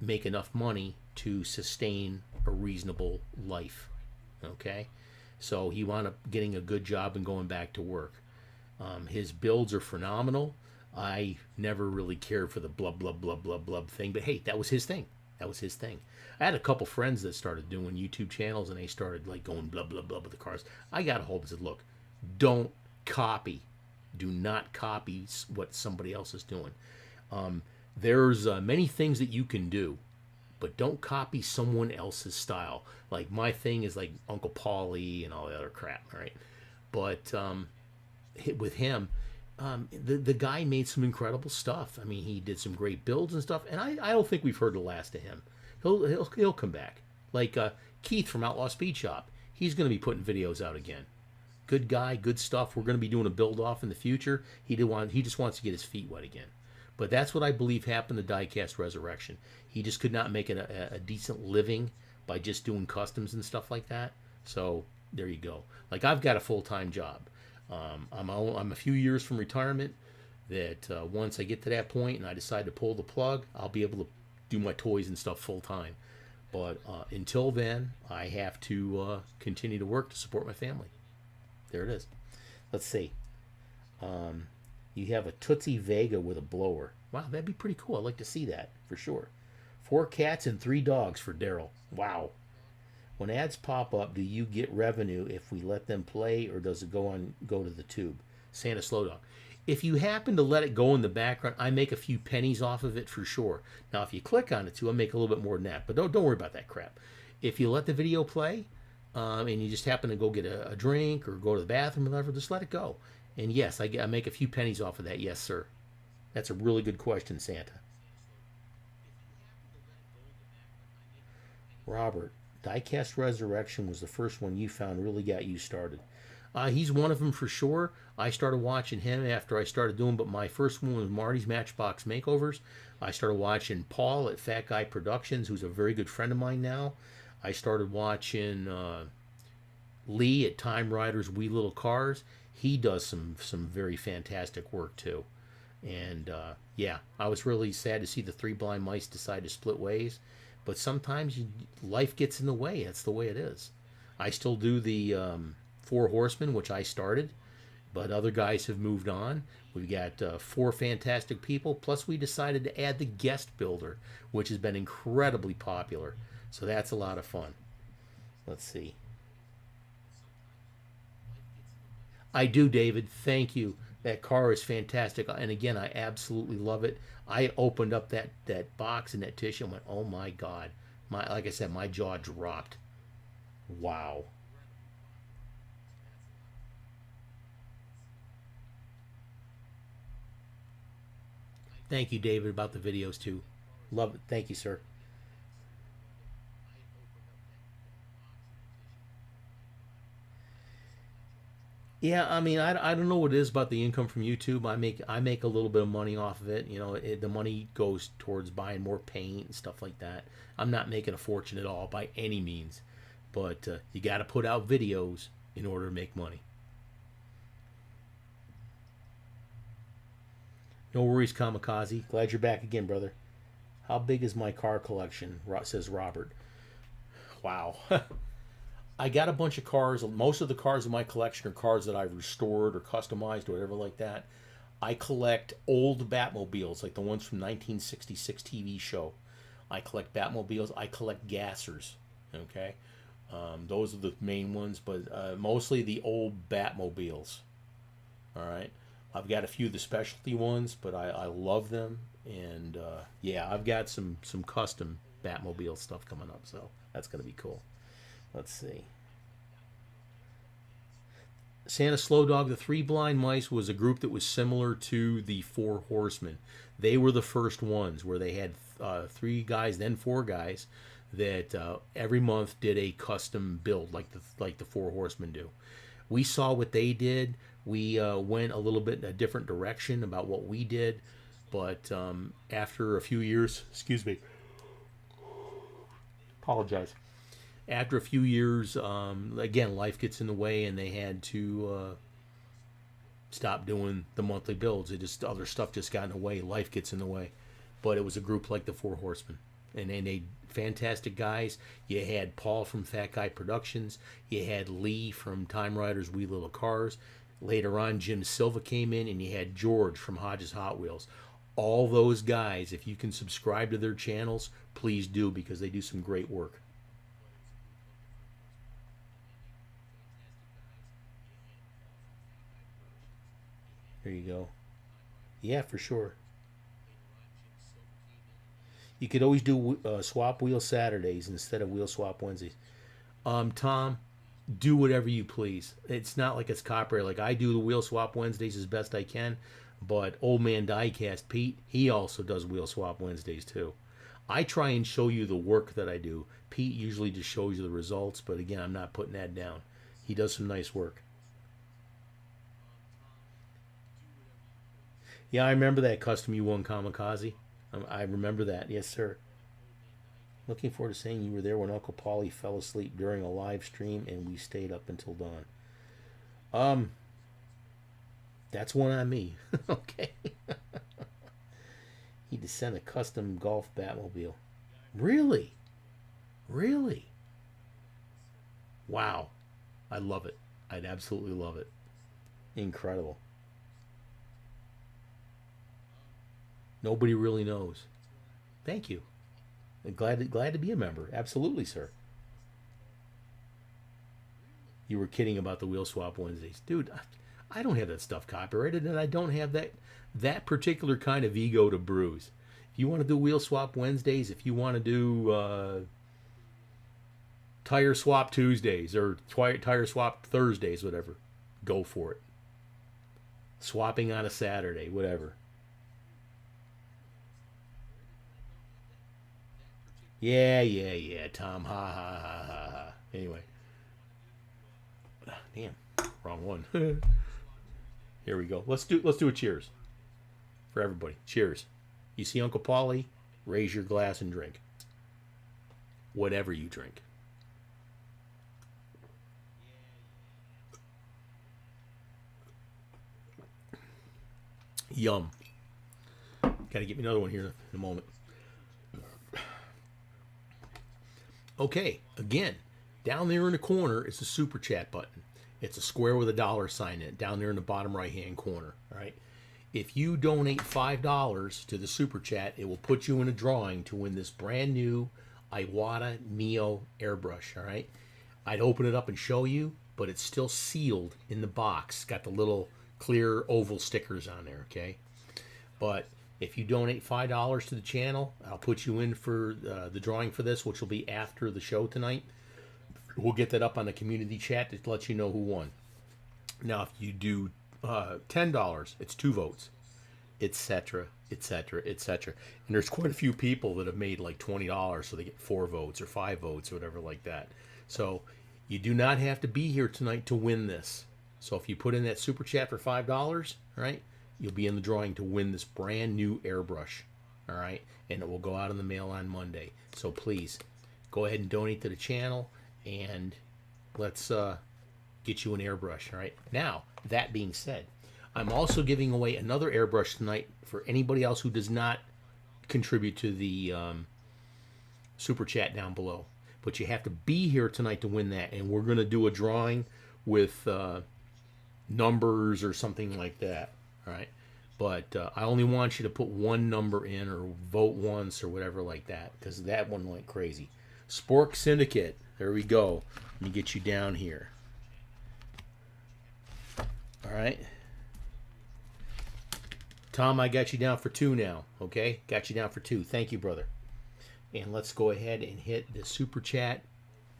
make enough money to sustain a reasonable life. Okay? So he wound up getting a good job and going back to work. His builds are phenomenal. I never really cared for the blub, blub, blub, blub, blub thing. But hey, that was his thing. That was his thing. I had a couple friends that started doing YouTube channels, and they started like going blah, blah, blah with the cars. I got a hold and said, look, don't copy. Do not copy what somebody else is doing. There's many things that you can do, but don't copy someone else's style. Like my thing is like Uncle Paulie and all the other crap, right? But with him, the guy made some incredible stuff. I mean, he did some great builds and stuff, and I don't think we've heard the last of him. He'll come back. Like Keith from Outlaw Speed Shop, he's going to be putting videos out again. Good guy, good stuff. We're going to be doing a build off in the future. He just wants to get his feet wet again. But that's what I believe happened to Diecast Resurrection. He just could not make a decent living by just doing customs and stuff like that. So there you go. Like I've got a full-time job. I'm a few years from retirement. That once I get to that point and I decide to pull the plug, I'll be able to do my toys and stuff full time. But until then, I have to continue to work to support my family. There it is. Let's see. You have a Tootsie Vega with a blower. Wow, that'd be pretty cool. I'd like to see that for sure. 4 cats and 3 dogs for Daryl. Wow. When ads pop up, do you get revenue if we let them play, or does it go to the tube? Santa Slow Dog. If you happen to let it go in the background, I make a few pennies off of it for sure. Now, if you click on it too, I make a little bit more than that. But don't worry about that crap. If you let the video play, and you just happen to go get a drink or go to the bathroom or whatever, just let it go. And yes, I make a few pennies off of that. Yes, sir. That's a really good question, Santa. Robert, Diecast Resurrection was the first one you found really got you started. He's one of them for sure. I started watching him after I started doing, but my first one was Marty's Matchbox Makeovers. I started watching Paul at Fat Guy Productions, who's a very good friend of mine now. I started watching Lee at Time Riders Wee Little Cars. He does some very fantastic work too. And yeah, I was really sad to see the 3 blind mice decide to split ways. But sometimes life gets in the way. That's the way it is. I still do the 4 Horsemen, which I started, but other guys have moved on. We've got 4 fantastic people, plus we decided to add the guest builder, which has been incredibly popular. So that's a lot of fun. Let's see. I do, David. Thank you. That car is fantastic. And again, I absolutely love it. I opened up that box and that tissue and went, oh my God. Like I said, my jaw dropped. Wow. Thank you, David, about the videos too. Love it. Thank you, sir. Yeah, I mean, I don't know what it is about the income from YouTube. I make a little bit of money off of it. You know, the money goes towards buying more paint and stuff like that. I'm not making a fortune at all by any means, but you got to put out videos in order to make money. No worries, Kamikaze. Glad you're back again, brother. How big is my car collection? Says Robert. Wow. I got a bunch of cars. Most of the cars in my collection are cars that I've restored or customized or whatever like that. I collect old Batmobiles, like the ones from 1966 TV show. I collect Batmobiles. I collect gassers. Okay, those are the main ones, but mostly the old Batmobiles. All right, I've got a few of the specialty ones, but I love them. And yeah, I've got some custom Batmobile stuff coming up, so that's gonna be cool. Let's see. Santa Slow Dog, the 3 Blind Mice was a group that was similar to the 4 Horsemen. They were the first ones where they had 3 guys, then 4 guys that every month did a custom build like the 4 Horsemen do. We saw what they did. We went a little bit in a different direction about what we did, but after a few years, excuse me, apologize. After a few years, again, life gets in the way, and they had to stop doing the monthly builds. Other stuff just got in the way. Life gets in the way. But it was a group like the 4 Horsemen, and they fantastic guys. You had Paul from Fat Guy Productions. You had Lee from Time Riders Wee Little Cars. Later on, Jim Silva came in, and you had George from Hodges Hot Wheels. All those guys, if you can subscribe to their channels, please do, because they do some great work. There you go. Yeah, for sure. You could always do swap wheel Saturdays instead of wheel swap Wednesdays. Tom, do whatever you please. It's not like it's copyright. Like, I do the wheel swap Wednesdays as best I can, but old man Diecast Pete, he also does wheel swap Wednesdays too. I try and show you the work that I do. Pete usually just shows you the results, but again, I'm not putting that down. He does some nice work. Yeah, I remember that custom you won, Kamikaze. I remember that. Yes, sir. Looking forward to saying you were there when Uncle Paulie fell asleep during a live stream and we stayed up until dawn. That's one on me. Okay. He sent a custom golf Batmobile. Really? Really? Wow. I love it. I'd absolutely love it. Incredible. Nobody really knows. Thank you. Glad to be a member. Absolutely, sir. You were kidding about the wheel swap Wednesdays. Dude, I don't have that stuff copyrighted, and I don't have that particular kind of ego to bruise. If you want to do wheel swap Wednesdays, if you want to do tire swap Tuesdays or tire swap Thursdays, whatever, go for it. Swapping on a Saturday, whatever. Yeah, Tom. Ha, ha, ha, ha, ha. Anyway. Damn, wrong one. Here we go. Let's do a cheers for everybody. Cheers. You see Uncle Paulie? Raise your glass and drink. Whatever you drink. Yum. Gotta get me another one here in a moment. Okay, again, down there in the corner is the super chat button. It's a square with a dollar sign in it, down there in the bottom right hand corner. All right. If you donate $5 to the super chat, it will put you in a drawing to win this brand new Iwata Mio airbrush. All right. I'd open it up and show you, but it's still sealed in the box. Got the little clear oval stickers on there. Okay. But if you donate $5 to the channel, I'll put you in for the drawing for this, which will be after the show tonight. We'll get that up on the community chat to let you know who won. Now, if you do $10, it's 2 votes, etc., etc., etc. And there's quite a few people that have made like $20, so they get 4 votes or 5 votes or whatever like that. So you do not have to be here tonight to win this. So if you put in that super chat for $5, right, you'll be in the drawing to win this brand new airbrush. All right, and it will go out in the mail on Monday. So please go ahead and donate to the channel. And let's get you an airbrush. All right. Now, that being said, I'm also giving away another airbrush tonight for anybody else who does not contribute to the super chat down below. But you have to be here tonight to win that. And we're going to do a drawing with numbers or something like that. All right. But I only want you to put one number in or vote once or whatever like that, because that one went crazy. Spork Syndicate. There we go. Let me get you down here. All right. Tom, I got you down for 2 now. Okay? Got you down for 2. Thank you, brother. And let's go ahead and hit the super chat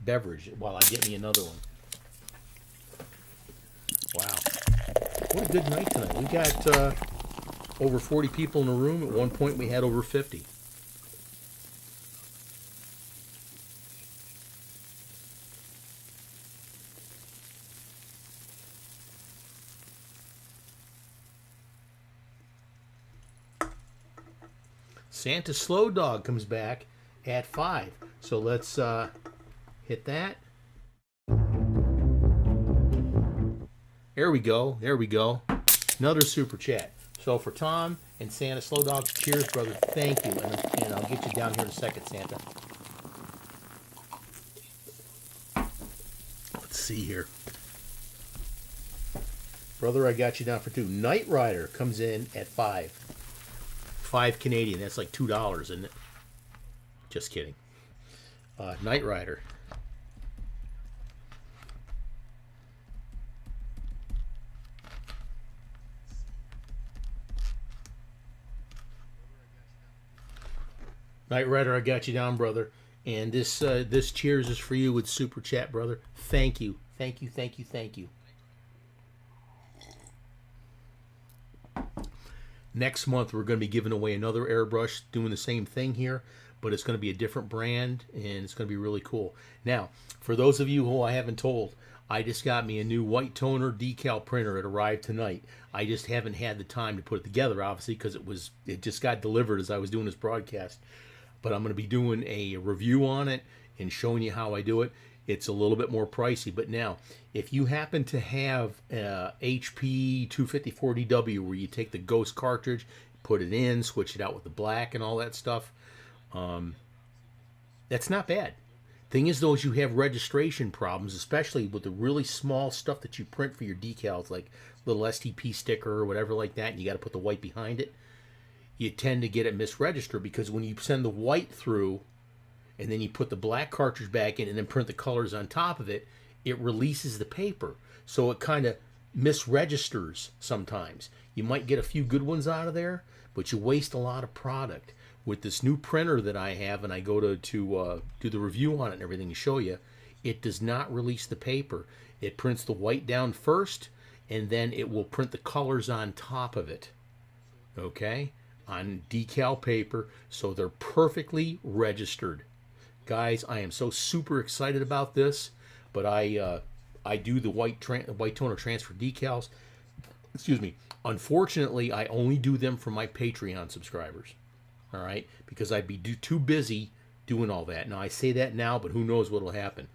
beverage while I get me another one. Wow. What a good night tonight. We got over 40 people in the room. At one point, we had over 50. Santa Slow Dog comes back at 5. So let's hit that. There we go. There we go. Another super chat. So for Tom and Santa Slow Dog, cheers, brother. Thank you. And I'll get you down here in a second, Santa. Let's see here. Brother, I got you down for 2. Knight Rider comes in at 5. 5 Canadian. That's like $2, isn't it? Just kidding. Knight Rider. Knight Rider, I got you down, brother. And this cheers is for you with super chat, brother. Thank you. Thank you, thank you, thank you. Next month, we're going to be giving away another airbrush, doing the same thing here, but it's going to be a different brand, and it's going to be really cool. Now, for those of you who I haven't told, I just got me a new white toner decal printer. It arrived tonight. I just haven't had the time to put it together, obviously, because it just got delivered as I was doing this broadcast. But I'm going to be doing a review on it and showing you how I do it. It's a little bit more pricey, but now, if you happen to have HP 254DW where you take the Ghost cartridge, put it in, switch it out with the black and all that stuff. That's not bad. Thing is, though, is you have registration problems, especially with the really small stuff that you print for your decals, like little STP sticker or whatever like that, and you got to put the white behind it. You tend to get it misregistered because when you send the white through and then you put the black cartridge back in and then print the colors on top of it, it releases the paper. So it kind of misregisters sometimes. You might get a few good ones out of there, but you waste a lot of product. With this new printer that I have, and I go to do the review on it and everything to show you, it does not release the paper. It prints the white down first, and then it will print the colors on top of it. Okay? On decal paper, so they're perfectly registered. Guys, I am so super excited about this, but I do the white toner transfer decals. Excuse me. Unfortunately, I only do them for my Patreon subscribers. All right, because I'd be too busy doing all that. Now, I say that now, but who knows what will happen.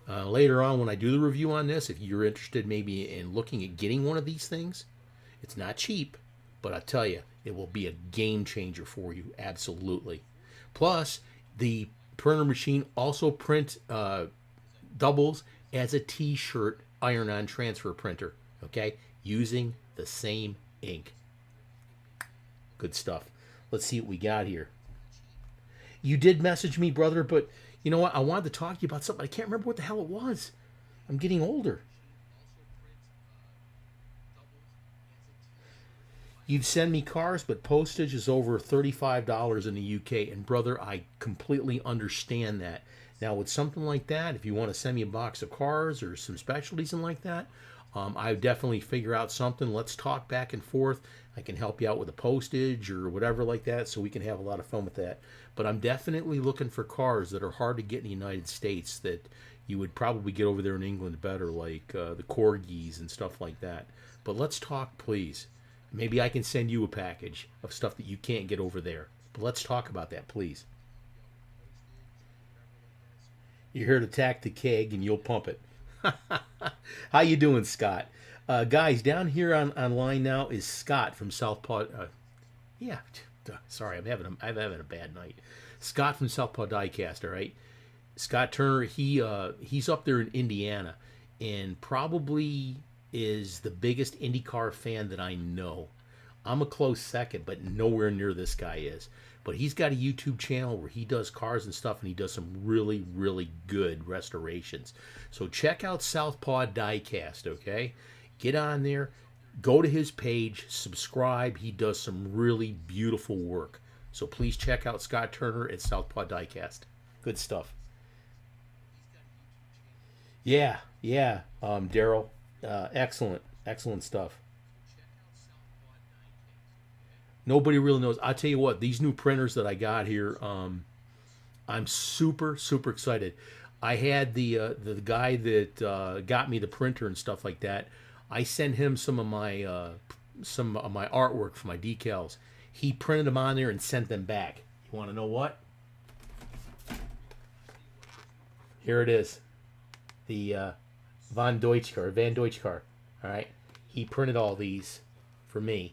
Later on, when I do the review on this, if you're interested maybe in looking at getting one of these things, it's not cheap, but I tell you, it will be a game changer for you, absolutely. Plus, the printer machine also print doubles as a T-shirt iron-on transfer printer, okay, using the same ink. Good stuff. Let's see what we got here. You did message me, brother, but you know what? I wanted to talk to you about something. I can't remember what the hell it was. I'm getting older. You'd send me cars, but postage is over $35 in the UK. And brother, I completely understand that. Now, with something like that, if you want to send me a box of cars or some specialties and like that, I definitely figure out something. Let's talk back and forth. I can help you out with the postage or whatever like that, so we can have a lot of fun with that. But I'm definitely looking for cars that are hard to get in the United States that you would probably get over there in England better, like the Corgis and stuff like that. But let's talk, please. Maybe I can send you a package of stuff that you can't get over there. But let's talk about that, please. You're here to tack the keg and you'll pump it. How you doing, Scott? Guys, down here online now is Scott from Southpaw. Sorry, I'm having a bad night. Scott from Southpaw Diecast. All right, Scott Turner. He's up there in Indiana, and probably is the biggest IndyCar fan that I know. I'm a close second, but nowhere near this guy is. But he's got a YouTube channel where he does cars and stuff, and he does some really, really good restorations. So check out Southpaw Diecast, okay? Get on there, go to his page, subscribe. He does some really beautiful work. So please check out Scott Turner at Southpaw Diecast. Good stuff. Yeah, Daryl. Excellent stuff. Nobody really knows. I'll tell you what, these new printers that I got here, I'm super excited. I had the guy that got me the printer and stuff like that. I sent him some of my artwork for my decals. He printed them on there and sent them back. You want to know what? Here it is. The Van Deutsch car. All right. He printed all these for me,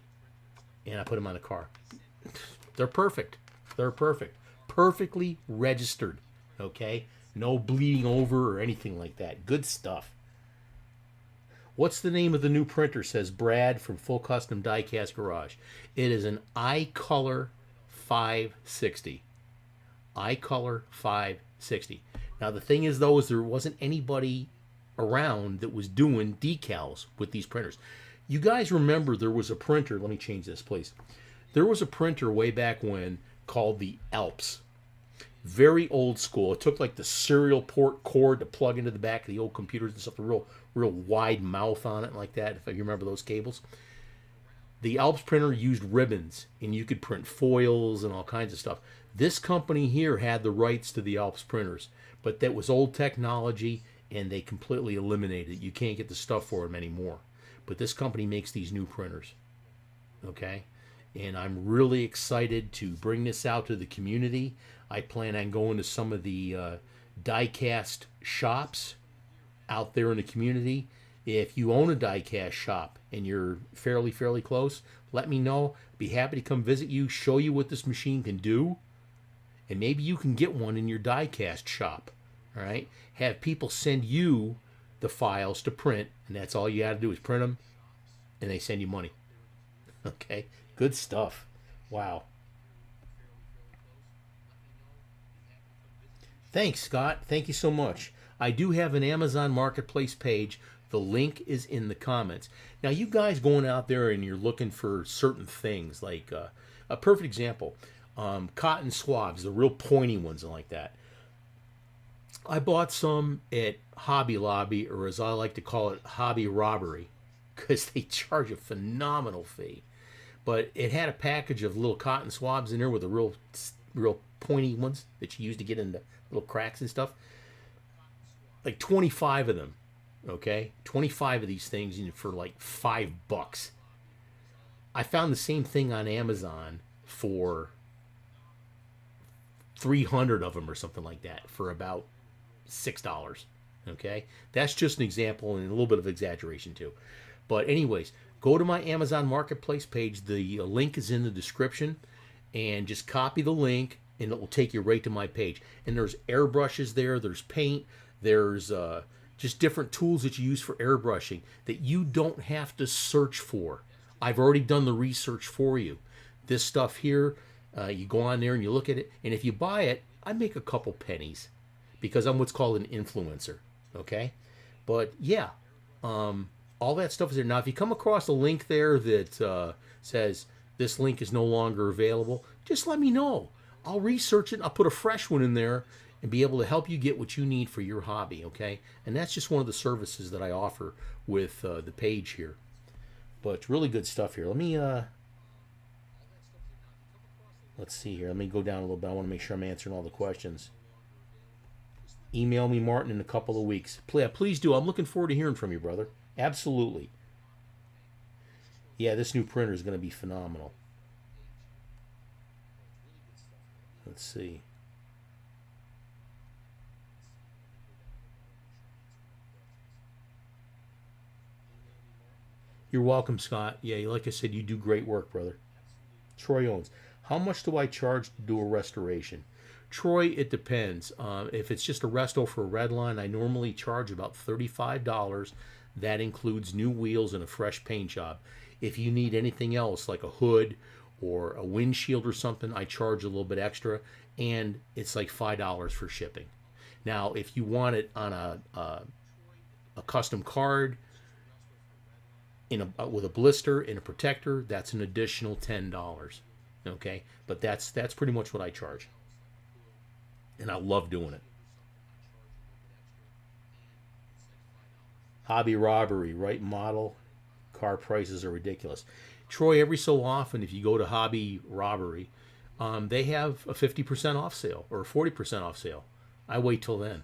and I put them on the car. They're perfect. Perfectly registered. Okay? No bleeding over or anything like that. Good stuff. What's the name of the new printer, says Brad from Full Custom Diecast Garage. It is an iColor 560. iColor 560. Now, the thing is, though, is there wasn't anybody around that was doing decals with these printers. You guys remember there was a printer. Let me change this, please. There was a printer way back when called the Alps. Very old school. It took like the serial port cord to plug into the back of the old computers and stuff. A real wide mouth on it like that, if you remember those cables. The Alps printer used ribbons, and you could print foils and all kinds of stuff. This company here had the rights to the Alps printers, but that was old technology, and they completely eliminated it. You can't get the stuff for them anymore. But this company makes these new printers. Okay? And I'm really excited to bring this out to the community. I plan on going to some of the diecast shops out there in the community. If you own a diecast shop and you're fairly close, let me know. Be happy to come visit you, show you what this machine can do, and maybe you can get one in your Diecast shop. All right, have people send you the files to print, and that's all you got to do is print them, and they send you money. Okay, good stuff. Wow. Thanks, Scott. Thank you so much. I do have an Amazon Marketplace page. The link is in the comments. Now, you guys going out there and you're looking for certain things, like a perfect example, cotton swabs, the real pointy ones and like that. I bought some at Hobby Lobby, or as I like to call it, Hobby Robbery, because they charge a phenomenal fee. But it had a package of little cotton swabs in there with the real pointy ones that you use to get into little cracks and stuff. Like 25 of them, okay? 25 of these things for like $5. I found the same thing on Amazon for 300 of them or something like that for about $6. Okay? That's just an example and a little bit of exaggeration too. But anyways, go to my Amazon Marketplace page. The link is in the description, and just copy the link and it will take you right to my page. And there's airbrushes there, there's paint, there's just different tools that you use for airbrushing that you don't have to search for. I've already done the research for you. This stuff here, you go on there and you look at it, and if you buy it, I make a couple pennies because I'm what's called an influencer, okay? But yeah, all that stuff is there. Now, if you come across a link there that says this link is no longer available, just let me know. I'll research it. I'll put a fresh one in there and be able to help you get what you need for your hobby, okay? And that's just one of the services that I offer with the page here. But it's really good stuff here. Let me, let's see here. Let me go down a little bit. I want to make sure I'm answering all the questions. Email me, Martin, in a couple of weeks. Please do. I'm looking forward to hearing from you, brother. Absolutely. Yeah, this new printer is going to be phenomenal. Let's see. You're welcome, Scott. Yeah, like I said, you do great work, brother. Troy Owens. How much do I charge to do a restoration? Troy, it depends. If it's just a resto for a red line, I normally charge about $35. That includes new wheels and a fresh paint job. If you need anything else, like a hood or a windshield or something, I charge a little bit extra, and it's like $5 for shipping. Now, if you want it on a custom card, with a blister and a protector, that's an additional $10. Okay, but that's pretty much what I charge, and I love doing it. Hobby Robbery, right model, car prices are ridiculous. Troy, every so often, if you go to Hobby Robbery, they have a 50% off sale or a 40% off sale. I wait till then.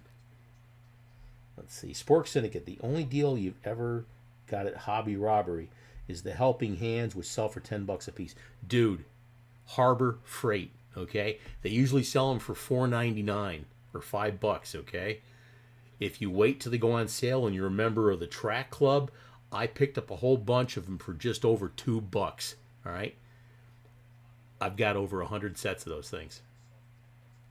Let's see. Spork Syndicate, the only deal you've ever got at Hobby Robbery is the Helping Hands, which sell for $10 a piece. Dude, Harbor Freight, okay? They usually sell them for $4.99 or $5, okay? If you wait till they go on sale and you're a member of the track club, I picked up a whole bunch of them for just over $2, all right? I've got over 100 sets of those things.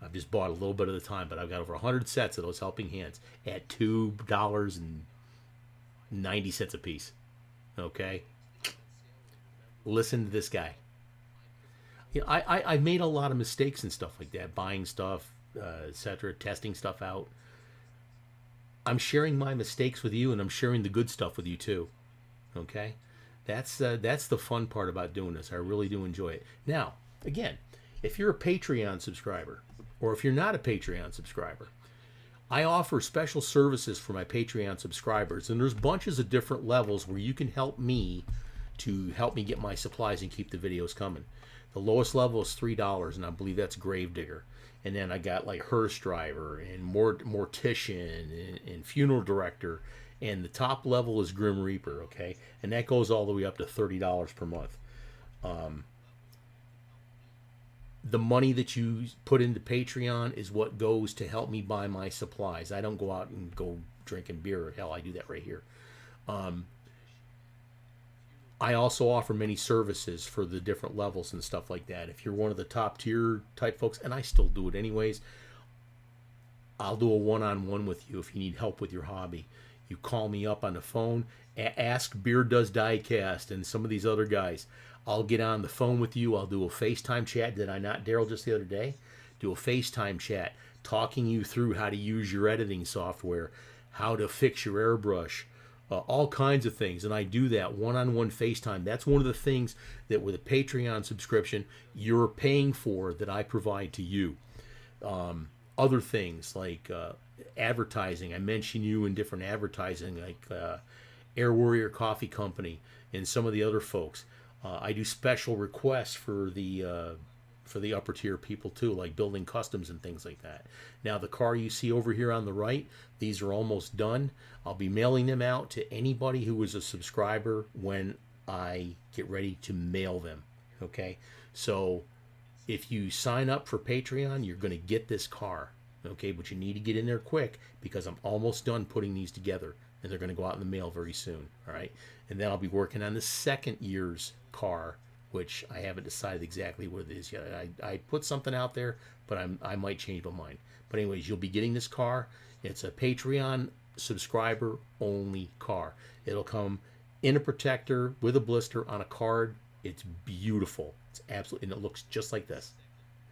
I've just bought a little bit at a time, but I've got over 100 sets of those Helping Hands at $2.90 a piece. Okay? Listen to this guy. You know, I've made a lot of mistakes and stuff like that, buying stuff, etc., testing stuff out. I'm sharing my mistakes with you, and I'm sharing the good stuff with you too. Okay? That's the fun part about doing this. I really do enjoy it. Now, again, if you're a Patreon subscriber, or if you're not a Patreon subscriber, I offer special services for my Patreon subscribers, and there's bunches of different levels where you can help me to help me get my supplies and keep the videos coming. The lowest level is $3, and I believe that's Gravedigger. And then I got like hearse driver and mortician and funeral director, and the top level is Grim Reaper, okay? And that goes all the way up to $30 per month. The money that you put into Patreon is what goes to help me buy my supplies. I don't go out and go drinking beer. Hell, I do that right here. I also offer many services for the different levels and stuff like that. If you're one of the top tier type folks, and I still do it anyways, I'll do a one-on-one with you if you need help with your hobby. You call me up on the phone, ask Beard Does Diecast and some of these other guys. I'll get on the phone with you. I'll do a FaceTime chat. Did I not, Daryl, just the other day? Do a FaceTime chat, talking you through how to use your editing software, how to fix your airbrush, all kinds of things. And I do that one-on-one FaceTime. That's one of the things that with a Patreon subscription, you're paying for that I provide to you. Other things like advertising. I mention you in different advertising, like Air Warrior Coffee Company and some of the other folks. I do special requests for the upper tier people too, like building customs and things like that. Now the car you see over here on the right, these are almost done. I'll be mailing them out to anybody who is a subscriber when I get ready to mail them. Okay, so if you sign up for Patreon, you're going to get this car. Okay, but you need to get in there quick because I'm almost done putting these together, and they're going to go out in the mail very soon. All right, and then I'll be working on the second year's car, which I haven't decided exactly what it is yet. I put something out there, but I might change my mind. But anyways, you'll be getting this car. It's a Patreon subscriber only car. It'll come in a protector with a blister on a card. It's beautiful. It's absolutely, and it looks just like this.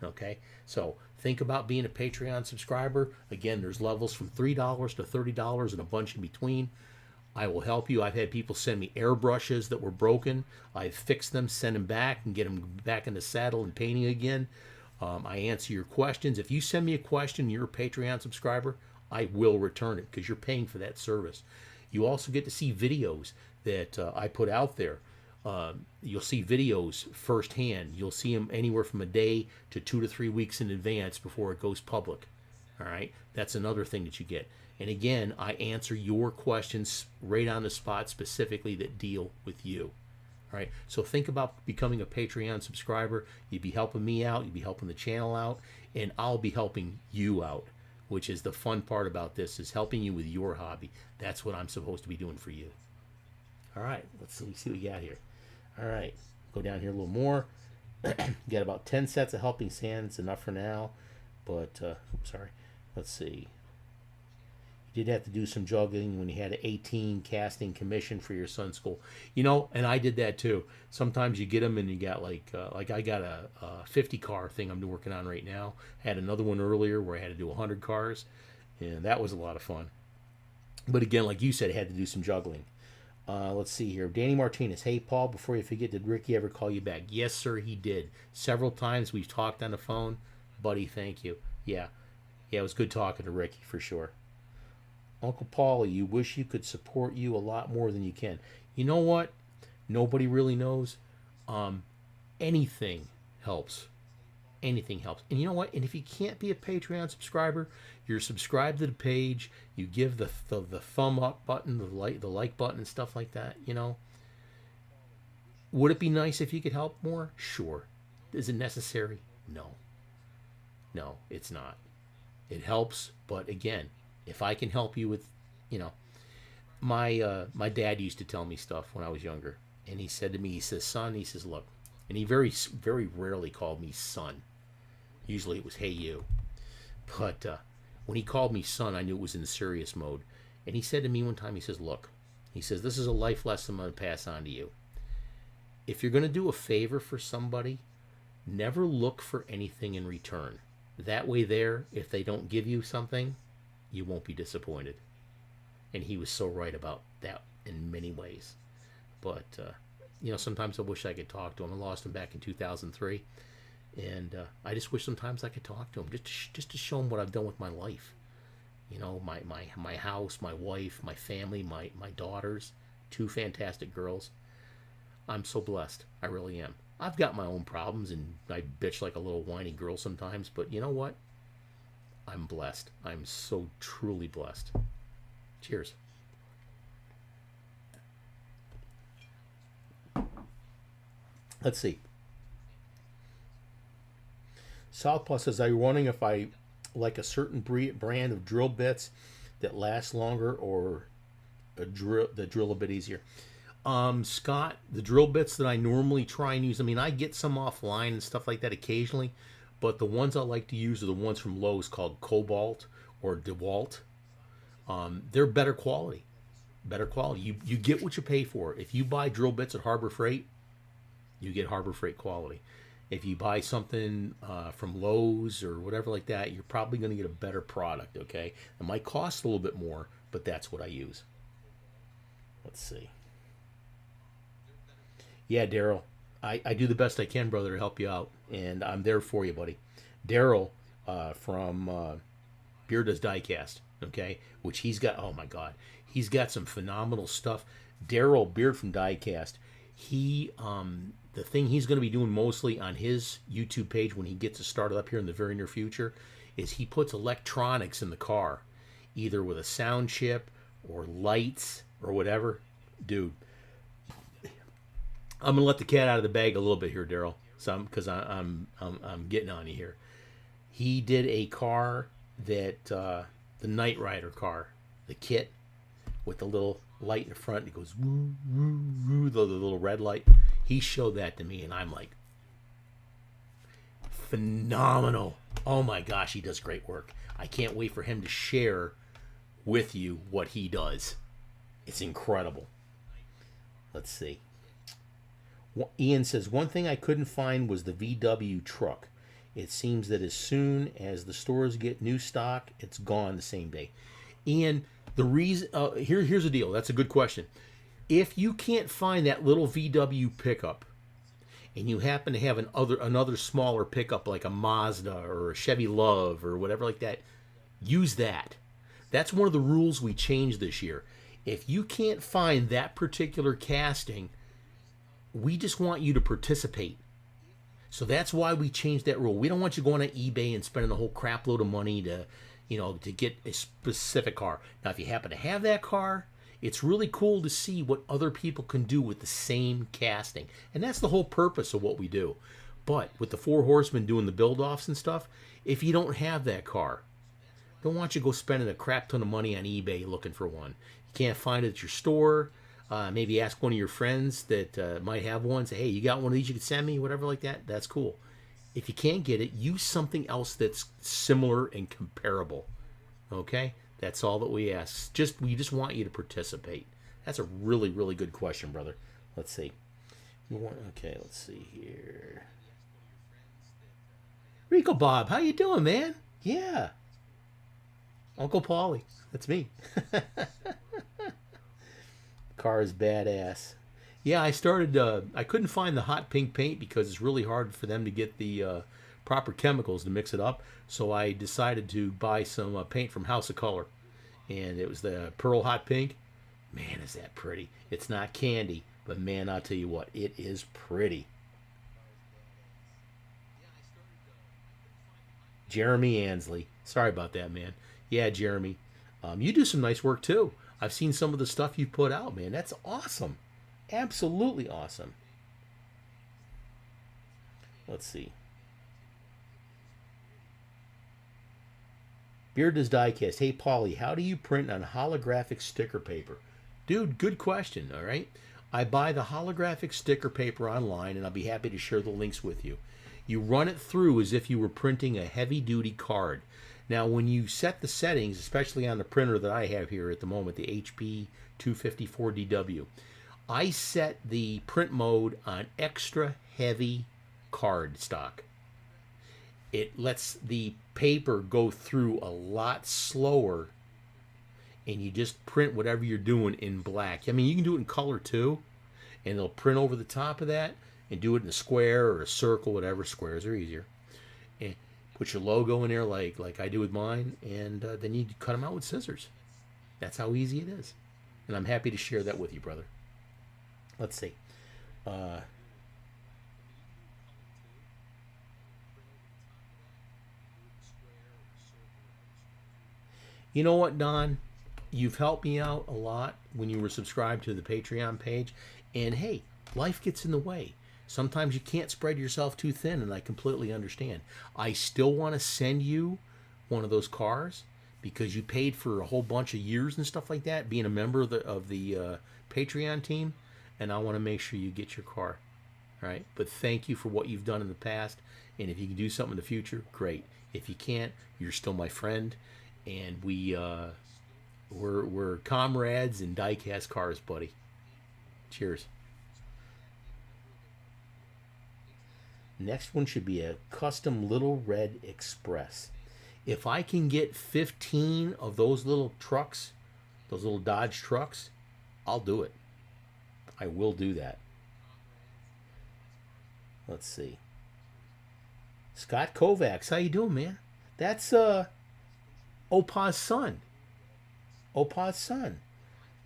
Okay, so think about being a Patreon subscriber. Again, there's levels from $3 to $30 and a bunch in between. I will help you. I've had people send me airbrushes that were broken. I've fixed them, send them back, and get them back in the saddle and painting again. I answer your questions. If you send me a question, you're a Patreon subscriber, I will return it because you're paying for that service. You also get to see videos that I put out there. You'll see videos firsthand. You'll see them anywhere from a day to 2 to 3 weeks in advance before it goes public. All right, that's another thing that you get. And again, I answer your questions right on the spot specifically that deal with you. All right, so think about becoming a Patreon subscriber. You'd be helping me out, you'd be helping the channel out, and I'll be helping you out, which is the fun part about this, is helping you with your hobby. That's what I'm supposed to be doing for you. All right, let's see what we got here. All right, go down here a little more. Got about 10 sets of helping sands, enough for now. But, sorry, let's see. You did have to do some juggling when you had an 18 casting commission for your son's school. You know, and I did that too. Sometimes you get them and you got like I got a 50 car thing I'm working on right now. Had another one earlier where I had to do 100 cars. And that was a lot of fun. But again, like you said, I had to do some juggling. Let's see here. Danny Martinez. Hey, Paul, before you forget, did Ricky ever call you back? Yes, sir, he did. Several times we've talked on the phone. Buddy, thank you. Yeah, it was good talking to Ricky for sure. Uncle Paulie, you wish you could support you a lot more than you can. You know what? Nobody really knows. Anything helps. Anything helps. And you know what? And if you can't be a Patreon subscriber, you're subscribed to the page. You give the thumb up button, the like button, and stuff like that. You know. Would it be nice if you could help more? Sure. Is it necessary? No. No, it's not. It helps, but again, if I can help you with, you know, my dad used to tell me stuff when I was younger, and he said to me, he says, son, he says, look, and he very rarely called me son. Usually it was, hey, you. But when he called me son, I knew it was in serious mode. And he said to me one time, he says, look, he says, this is a life lesson I'm going to pass on to you. If you're going to do a favor for somebody, never look for anything in return. That way there, if they don't give you something, you won't be disappointed. And he was so right about that in many ways. But, you know, sometimes I wish I could talk to him. I lost him back in 2003. And I just wish sometimes I could talk to him just to show him what I've done with my life. You know, my house, my wife, my family, my daughters, 2 fantastic girls. I'm so blessed. I really am. I've got my own problems, and I bitch like a little whiny girl sometimes, but you know what? I'm blessed. I'm so truly blessed. Cheers. Let's see. Southpaw says, I'm wondering if I like a certain brand of drill bits that last longer or that drill a bit easier. Scott, the drill bits that I normally try and use, I mean, I get some offline and stuff like that occasionally, but the ones I like to use are the ones from Lowe's called Cobalt or DeWalt. They're better quality. Better quality. You get what you pay for. If you buy drill bits at Harbor Freight, you get Harbor Freight quality. If you buy something from Lowe's or whatever like that, you're probably going to get a better product, okay? It might cost a little bit more, but that's what I use. Let's see. Yeah, Daryl, I do the best I can, brother, to help you out, and I'm there for you, buddy. Daryl from Beer Does Diecast, okay, which he's got, oh my God, he's got some phenomenal stuff. Daryl Beard from Diecast, he, the thing he's going to be doing mostly on his YouTube page when he gets it started up here in the very near future is he puts electronics in the car, either with a sound chip or lights or whatever. Dude, I'm gonna let the cat out of the bag a little bit here, Daryl, because I'm getting on you here. He did a car that the Knight Rider car, the kit with the little light in the front. It goes woo woo woo, the little red light. He showed that to me, and I'm like, phenomenal. Oh my gosh, he does great work. I can't wait for him to share with you what he does. It's incredible. Let's see. Ian says, one thing I couldn't find was the VW truck. It seems that as soon as the stores get new stock, it's gone the same day. Ian, the reason, here's the deal. That's a good question. If you can't find that little VW pickup, and you happen to have another smaller pickup like a Mazda or a Chevy Love or whatever like that, use that. That's one of the rules we changed this year. If you can't find that particular casting, we just want you to participate. So that's why we changed that rule. We don't want you going on eBay and spending a whole crap load of money to get a specific car. Now, if you happen to have that car, it's really cool to see what other people can do with the same casting. And that's the whole purpose of what we do. But with the Four Horsemen doing the build-offs and stuff, if you don't have that car, don't want you to go spending a crap ton of money on eBay looking for one. You can't find it at your store. Maybe ask one of your friends that might have one. Say, hey, you got one of these you could send me? Whatever like that. That's cool. If you can't get it, use something else that's similar and comparable. Okay? That's all that we ask. We just want you to participate. That's a really, really good question, brother. Let's see. Okay, let's see here. Rico Bob, how you doing, man? Yeah. Uncle Paulie. That's me. Car is badass. Yeah, I started, I couldn't find the hot pink paint because it's really hard for them to get the proper chemicals to mix it up. So I decided to buy some paint from House of Color. And it was the Pearl Hot Pink. Man, is that pretty. It's not candy, but man, I'll tell you what, it is pretty. Jeremy Ansley. Sorry about that, man. Yeah, Jeremy. You do some nice work, too. I've seen some of the stuff you put out, man. That's awesome. Absolutely awesome. Let's see. Beard Does Diecast. Hey, Paulie, how do you print on holographic sticker paper? Dude, good question, all right? I buy the holographic sticker paper online, and I'll be happy to share the links with you. You run it through as if you were printing a heavy-duty card. Now, when you set the settings, especially on the printer that I have here at the moment, the HP 254DW, I set the print mode on extra heavy card stock. It lets the paper go through a lot slower, and you just print whatever you're doing in black. I mean, you can do it in color too, and it'll print over the top of that and do it in a square or a circle, whatever. Squares are easier. And put your logo in there like I do with mine, and then you cut them out with scissors. That's how easy it is. And I'm happy to share that with you, brother. Let's see. You know what, Don? You've helped me out a lot when you were subscribed to the Patreon page. And hey, life gets in the way. Sometimes you can't spread yourself too thin, and I completely understand. I still want to send you one of those cars because you paid for a whole bunch of years and stuff like that, being a member of the Patreon team. and I want to make sure you get your car. All right, but thank you for what you've done in the past, and if you can do something in the future, great. If you can't, you're still my friend, and we're comrades in diecast cars, buddy. Cheers. Next one should be a custom Little Red Express. If I can get 15 of those little trucks, those little Dodge trucks, I'll do it. I will do that. Let's see. Scott Kovacs, how you doing, man? That's Opa's son. Opa's son.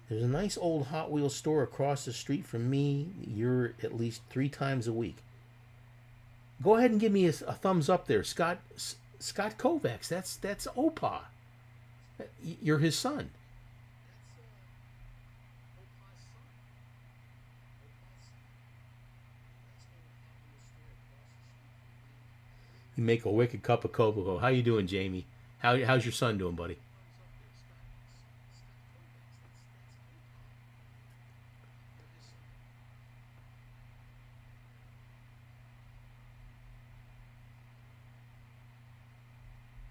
There's a nice old Hot Wheels store across the street from me. You're at least 3 times a week. Go ahead and give me a thumbs up there, Scott Kovacs. That's Opa. You're his son. You make a wicked cup of cocoa. How you doing, Jamie? How's your son doing, buddy?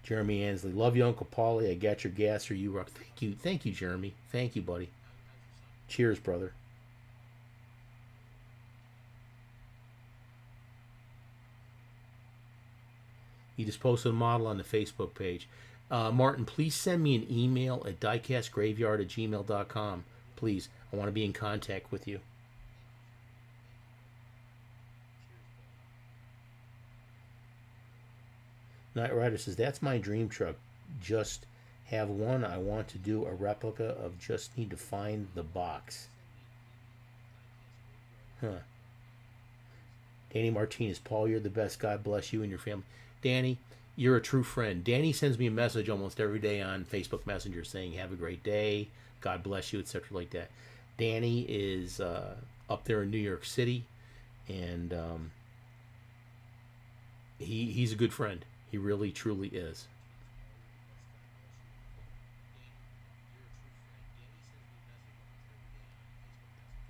Jeremy Ansley, love you, Uncle Paulie. I got your gas or you rock. Thank you, Jeremy. Thank you, buddy. Cheers, brother. He just posted a model on the Facebook page. Martin, please send me an email at diecastgraveyard@gmail.com. Please, I want to be in contact with you. Knight Rider says, that's my dream truck. Just have one. I want to do a replica of, just need to find the box. Huh. Danny Martinez, Paul, you're the best. God bless you and your family. Danny, you're a true friend. Danny sends me a message almost every day on Facebook Messenger saying, have a great day, God bless you, etc. like that. Danny is up there in New York City, and he's a good friend. He really, truly is.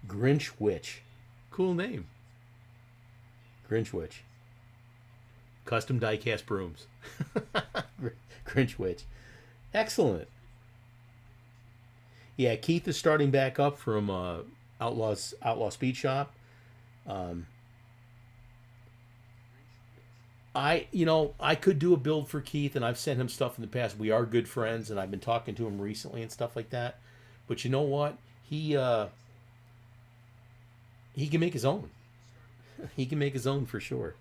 Grinch Witch. Cool name. Grinch Witch. Custom diecast brooms. Grinch Witch. Excellent. Yeah, Keith is starting back up from Outlaw Speed Shop. I could do a build for Keith, and I've sent him stuff in the past. We are good friends, and I've been talking to him recently and stuff like that. But you know what? He can make his own. He can make his own for sure.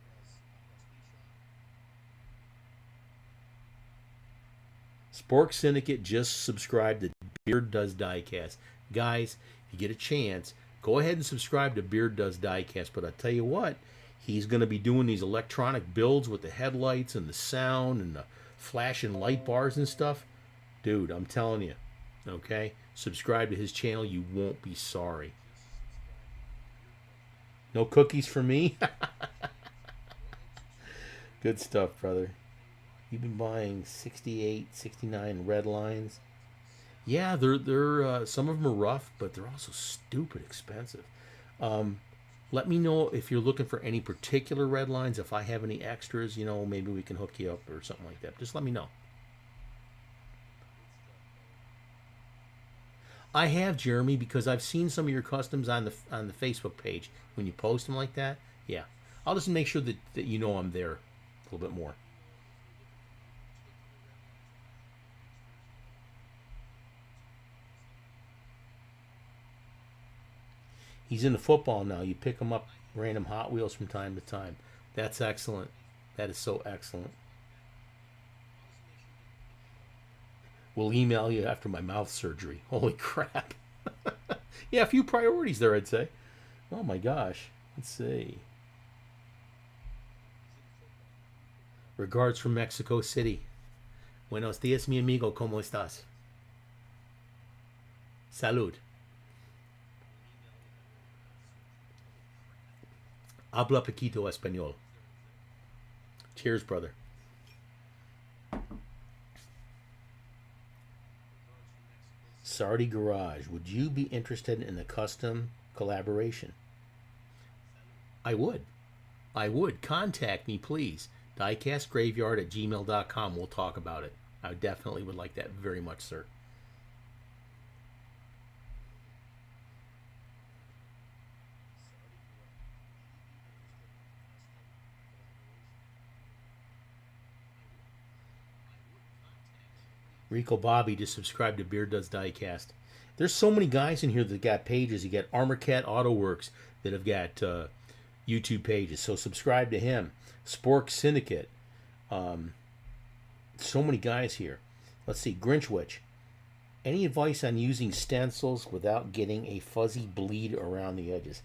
Spork Syndicate just subscribed to Beard Does Diecast. Guys, if you get a chance, go ahead and subscribe to Beard Does Diecast. But I tell you what, he's going to be doing these electronic builds with the headlights and the sound and the flashing light bars and stuff. Dude, I'm telling you, okay? Subscribe to his channel. You won't be sorry. No cookies for me? Good stuff, brother. You've been buying 68, 69 red lines. Yeah, they're some of them are rough, but they're also stupid expensive. Let me know if you're looking for any particular red lines. If I have any extras, maybe we can hook you up or something like that. Just let me know. I have, Jeremy, because I've seen some of your customs on the Facebook page when you post them like that. Yeah, I'll just make sure that you know I'm there a little bit more. He's into football now. You pick him up random Hot Wheels from time to time. That's excellent. That is so excellent. We'll email you after my mouth surgery. Holy crap. Yeah, a few priorities there, I'd say. Oh my gosh. Let's see. Regards from Mexico City. Buenos días, mi amigo. ¿Cómo estás? Salud. Habla poquito español. Cheers, brother. Sardi Garage. Would you be interested in a custom collaboration. I would. I would. Contact me, please. Diecastgraveyard@gmail.com. We'll talk about it. I definitely would like that very much, sir. Rico Bobby just subscribed to Beard Does Diecast. There's so many guys in here that got pages. You got Armor Cat Auto Works that have got YouTube pages. So subscribe to him. Spork Syndicate. So many guys here. Let's see. Grinchwitch. Any advice on using stencils without getting a fuzzy bleed around the edges?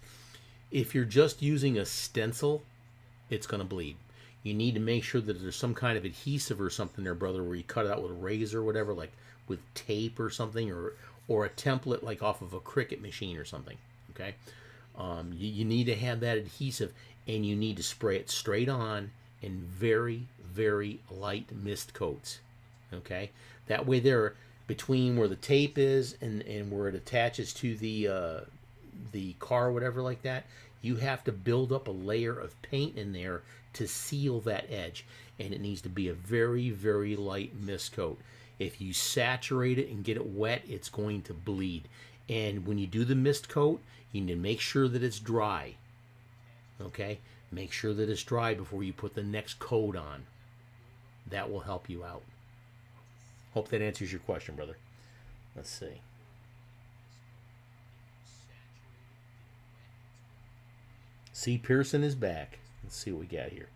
If you're just using a stencil, it's going to bleed. You need to make sure that there's some kind of adhesive or something there, brother, where you cut it out with a razor or whatever, like with tape or something, or a template like off of a Cricut machine or something, okay? You need to have that adhesive, and you need to spray it straight on in very, very light mist coats, okay? That way there, between where the tape is and where it attaches to the car or whatever like that, you have to build up a layer of paint in there to seal that edge, and it needs to be a very, very light mist coat. If you saturate it and get it wet, it's going to bleed. And when you do the mist coat, you need to make sure that it's dry. Okay? Make sure that it's dry before you put the next coat on. That will help you out. Hope that answers your question, brother. Let's see. C. Pearson is back. Let's see what we got here.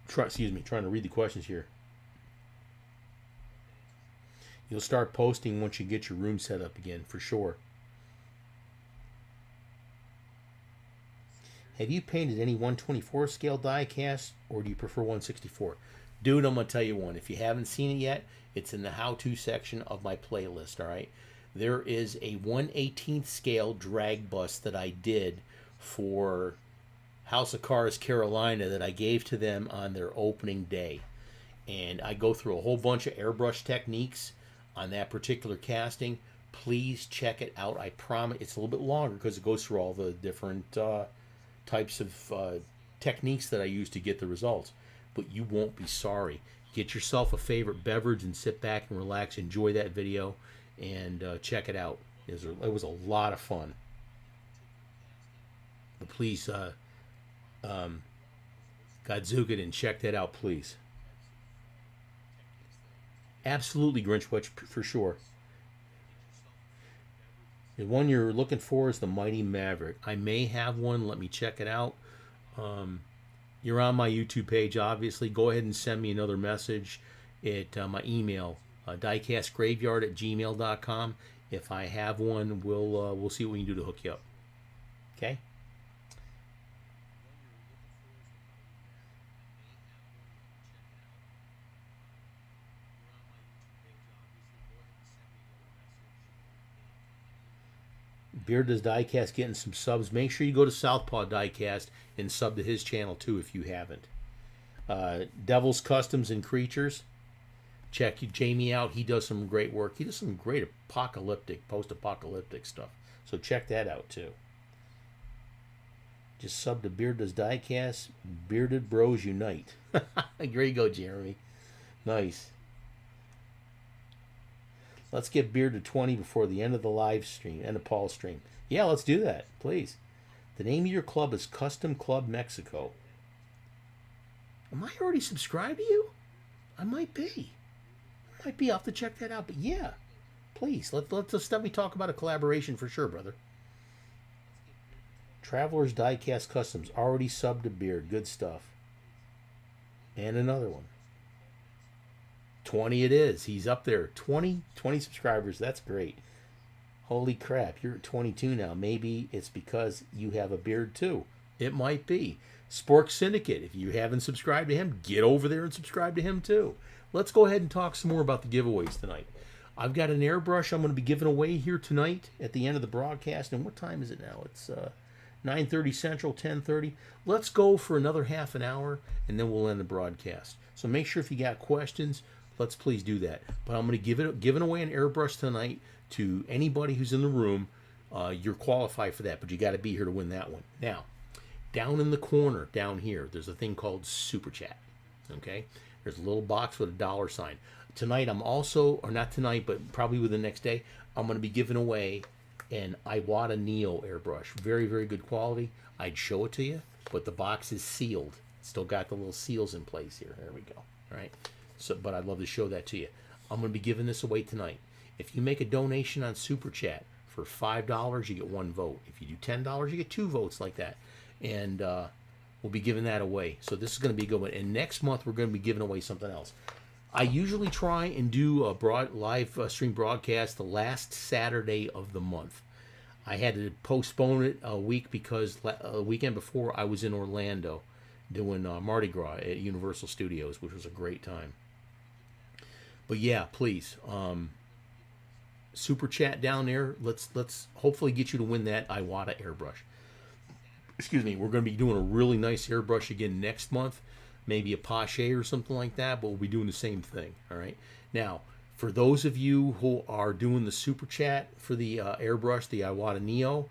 Trying to read the questions here. You'll start posting once you get your room set up again, for sure. Have you painted any 124 scale die cast, or do you prefer 164? Dude, I'm going to tell you one. If you haven't seen it yet, it's in the how-to section of my playlist, all right? There is a 1/18th scale drag bus that I did for House of Cars Carolina that I gave to them on their opening day. And I go through a whole bunch of airbrush techniques on that particular casting. Please check it out. I promise it's a little bit longer because it goes through all the different types of techniques that I use to get the results. But you won't be sorry. Get yourself a favorite beverage and sit back and relax. Enjoy that video and check it out. It was a lot of fun. But please, Godzuka, and check that out, please. Absolutely, Grinchwitch, for sure. The one you're looking for is the Mighty Maverick. I may have one. Let me check it out. You're on my YouTube page, obviously. Go ahead and send me another message at my email, diecastgraveyard@gmail.com. If I have one, we'll see what we can do to hook you up. Okay? Beard Does Diecast getting some subs. Make sure you go to Southpaw Diecast and sub to his channel too if you haven't. Devil's Customs and Creatures. Check Jamie out. He does some great work. He does some great post-apocalyptic stuff. So check that out too. Just sub to Beard Does Diecast. Bearded Bros Unite. There you go, Jeremy. Nice. Let's get Beard to 20 before the end of the live stream, end of Paul's stream. Yeah, let's do that, please. The name of your club is Custom Club Mexico. Am I already subscribed to you? I might be. I'll have to check that out. But yeah, please, let me talk about a collaboration for sure, brother. Travelers Diecast Customs, already subbed to Beard. Good stuff. And another one. 20 it is. He's up there. 20 subscribers. That's great. Holy crap. You're at 22 now. Maybe it's because you have a beard too. It might be. Spork Syndicate. If you haven't subscribed to him, get over there and subscribe to him too. Let's go ahead and talk some more about the giveaways tonight. I've got an airbrush I'm going to be giving away here tonight at the end of the broadcast. And what time is it now? It's 9:30 Central, 10:30. Let's go for another half an hour, and then we'll end the broadcast. So make sure if you got questions, let's please do that. But I'm going to giving away an airbrush tonight to anybody who's in the room. You're qualified for that, but you got to be here to win that one. Now, down in the corner, down here, there's a thing called Super Chat. Okay? There's a little box with a dollar sign. Tonight, I'm also, or not tonight, but probably within the next day, I'm going to be giving away an Iwata Neo airbrush. Very, very good quality. I'd show it to you, but the box is sealed. Still got the little seals in place here. There we go. All right? So, but I'd love to show that to you. I'm going to be giving this away tonight. If you make a donation on Super Chat for $5, you get 1 vote. If you do $10, you get 2 votes like that. And we'll be giving that away. So this is going to be a good one. And next month, we're going to be giving away something else. I usually try and do a live stream broadcast the last Saturday of the month. I had to postpone it a week because a weekend before I was in Orlando doing Mardi Gras at Universal Studios, which was a great time. But yeah, please, Super Chat down there. Let's hopefully get you to win that Iwata airbrush. Excuse me. We're going to be doing a really nice airbrush again next month, maybe a Pache or something like that. But we'll be doing the same thing. All right. Now, for those of you who are doing the Super Chat for the airbrush, the Iwata Neo,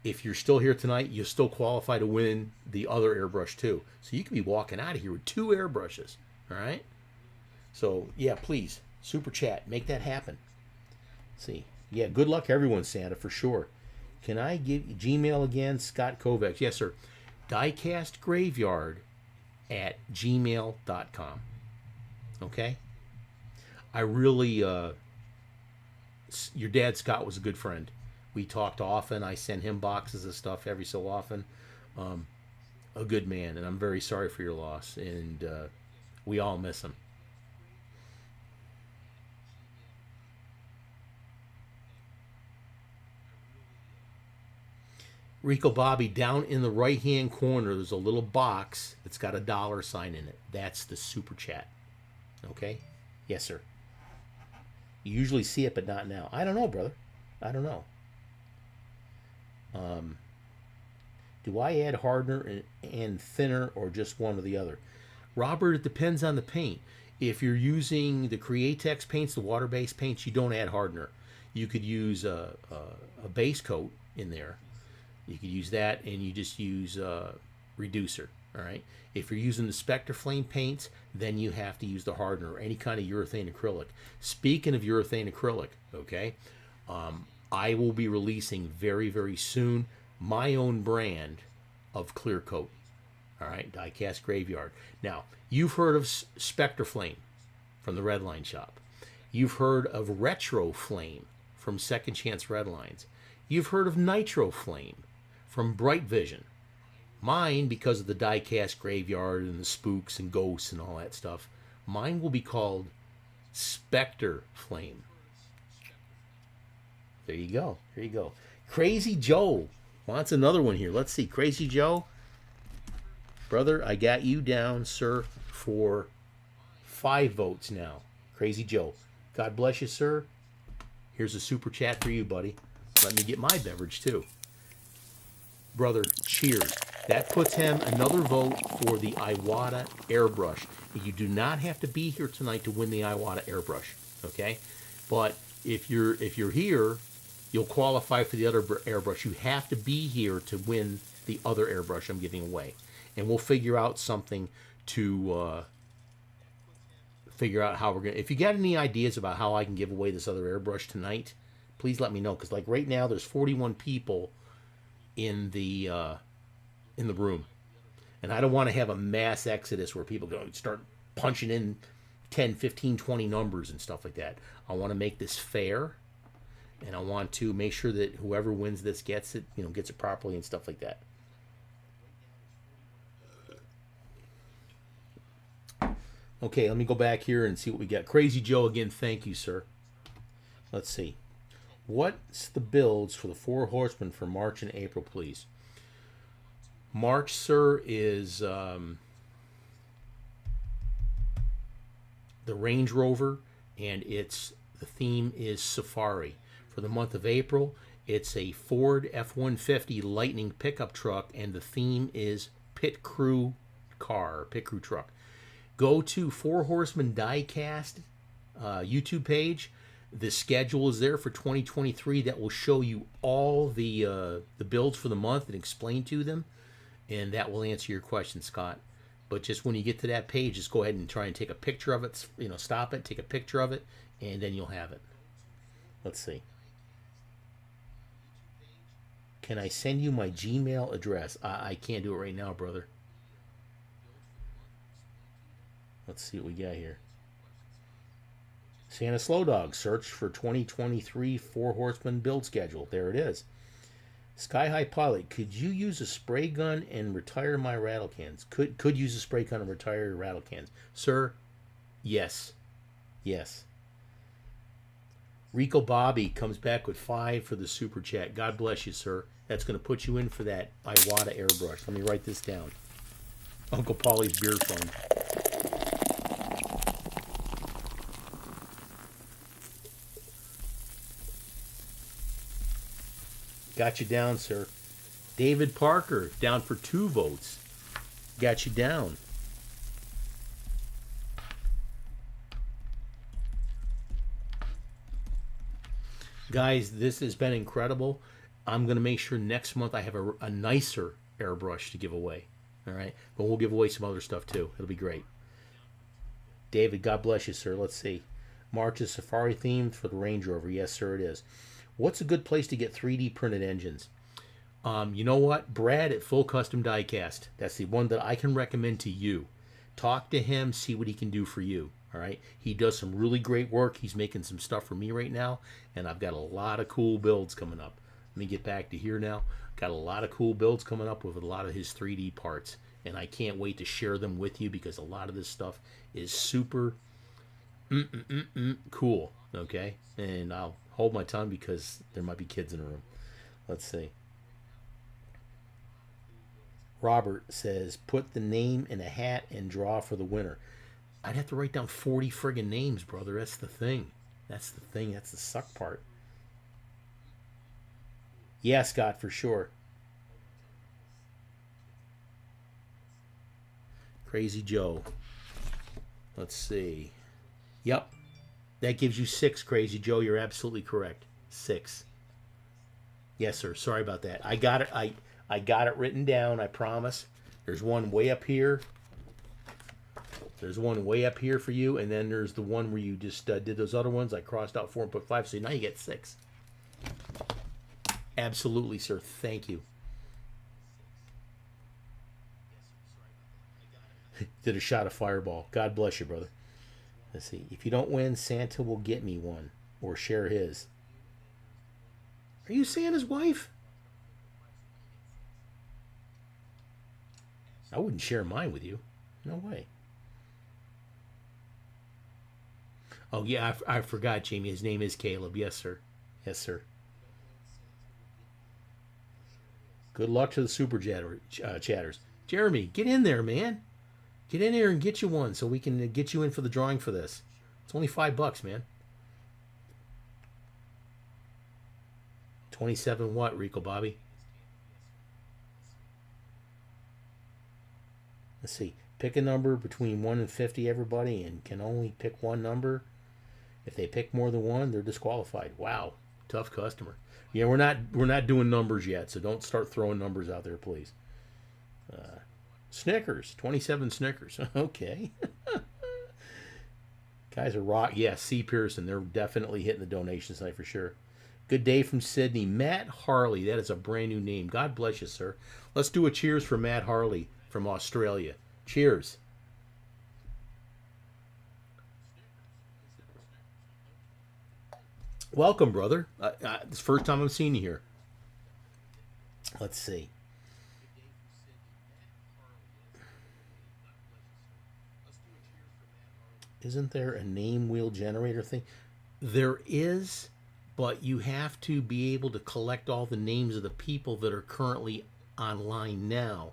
if you're still here tonight, you'll still qualify to win the other airbrush too. So you could be walking out of here with 2 airbrushes. All right. So yeah, please Super Chat, make that happen. See, yeah, good luck everyone, Santa, for sure. Can I give Gmail again? Scott Kovacs, yes sir. diecastgraveyard@gmail.com. Okay. I really, your dad Scott was a good friend. We talked often. I send him boxes of stuff every so often. A good man, and I'm very sorry for your loss. And we all miss him. Rico Bobby, down in the right-hand corner, there's a little box that's got a dollar sign in it. That's the Super Chat. Okay? Yes, sir. You usually see it, but not now. I don't know, brother. I don't know. Do I add hardener and thinner or just one or the other? Robert, it depends on the paint. If you're using the Createx paints, the water-based paints, you don't add hardener. You could use a base coat in there. You could use that, and you just use reducer. All right. If you're using the Spectre Flame paints, then you have to use the hardener or any kind of urethane acrylic. Speaking of urethane acrylic, okay, I will be releasing very, very soon my own brand of clear coat. All right, Diecast Graveyard. Now, you've heard of Spectre Flame from the Redline shop. You've heard of Retro Flame from Second Chance Redlines. You've heard of Nitro Flame from Bright Vision. Mine, because of the Diecast Graveyard and the spooks and ghosts and all that stuff, mine will be called Spectre Flame. There you go. There you go. Crazy Joe wants another one here. Let's see. Crazy Joe. Brother, I got you down, sir, for 5 votes now. Crazy Joe. God bless you, sir. Here's a Super Chat for you, buddy. Let me get my beverage, too. Brother, cheers. That puts him another vote for the Iwata airbrush. You do not have to be here tonight to win the Iwata airbrush, okay? But if you're here, you'll qualify for the other airbrush. You have to be here to win the other airbrush I'm giving away. And we'll figure out something to figure out how we're going to... If you got any ideas about how I can give away this other airbrush tonight, please let me know. Because like right now, there's 41 people in the room. And I don't want to have a mass exodus where people go start punching in 10, 15, 20 numbers and stuff like that. I want to make this fair. And I want to make sure that whoever wins this gets it, gets it properly and stuff like that. Okay, let me go back here and see what we got. Crazy Joe, again, thank you, sir. Let's see. What's the builds for the 4 Horsemen for March and April, please? March, sir, is the Range Rover, and the theme is Safari. For the month of April, it's a Ford F-150 Lightning pickup truck, and the theme is Pit Crew truck. Go to 4 Horsemen Diecast YouTube page. The schedule is there for 2023 that will show you all the builds for the month and explain to them, and that will answer your question, Scott. But just when you get to that page, just go ahead and try and take a picture of it. Stop it, take a picture of it, and then you'll have it. Let's see. Can I send you my Gmail address? I can't do it right now, brother. Let's see what we got here. Santa Slow Dog, search for 2023 Four Horsemen build schedule. There it is. Sky High Pilot, could you use a spray gun and retire my rattle cans? Could use a spray gun and retire your rattle cans. Sir, yes. Yes. Rico Bobby comes back with 5 for the super chat. God bless you, sir. That's going to put you in for that Iwata airbrush. Let me write this down. Uncle Paulie's Beer Fund. Got you down, sir. David Parker, down for 2 votes. Got you down. Guys, this has been incredible. I'm going to make sure next month I have a nicer airbrush to give away. All right? But we'll give away some other stuff too. It'll be great. David, God bless you, sir. Let's see. March is safari themed for the Range Rover. Yes, sir, it is. What's a good place to get 3D printed engines? You know what? Brad at Full Custom Diecast. That's the one that I can recommend to you. Talk to him, see what he can do for you. All right? He does some really great work. He's making some stuff for me right now, and I've got a lot of cool builds coming up. Let me get back to here now. Got a lot of cool builds coming up with a lot of his 3D parts, and I can't wait to share them with you because a lot of this stuff is super cool. Okay? And I'll hold my tongue because there might be kids in the room. Let's see. Robert says, put the name in a hat and draw for the winner. I'd have to write down 40 friggin' names, brother. That's the thing. That's the thing. That's the suck part. Yeah, Scott, for sure. Crazy Joe. Let's see. Yep. That gives you 6, Crazy Joe. You're absolutely correct. 6. Yes, sir. Sorry about that. I got it. I got it written down. I promise. There's one way up here. There's one way up here for you, and then there's the one where you just did those other ones. I crossed out 4 and put 5, so now you get 6. Absolutely, sir. Thank you. Did a shot of Fireball. God bless you, brother. Let's see. If you don't win, Santa will get me one or share his. Are you Santa's wife? I wouldn't share mine with you. No way. Oh, yeah, I forgot, Jamie. His name is Caleb. Yes, sir. Yes, sir. Good luck to the super chatters. Jeremy, get in there, man. Get in there and get you one so we can get you in for the drawing for this. It's only $5, man. 27 what, Rico Bobby? Let's see. Pick a number between 1 and 50, everybody, and can only pick one number. If they pick more than one, they're disqualified. Wow, tough customer. Yeah, we're not doing numbers yet, so don't start throwing numbers out there, please. Snickers, 27 Snickers. Okay. Guys are rock. Yeah, C. Pearson. They're definitely hitting the donation site for sure. Good day from Sydney. Matt Harley. That is a brand new name. God bless you, sir. Let's do a cheers for Matt Harley from Australia. Cheers. Welcome, brother. It's the first time I'm seeing you here. Let's see. Isn't there a name wheel generator thing? There is, but you have to be able to collect all the names of the people that are currently online now.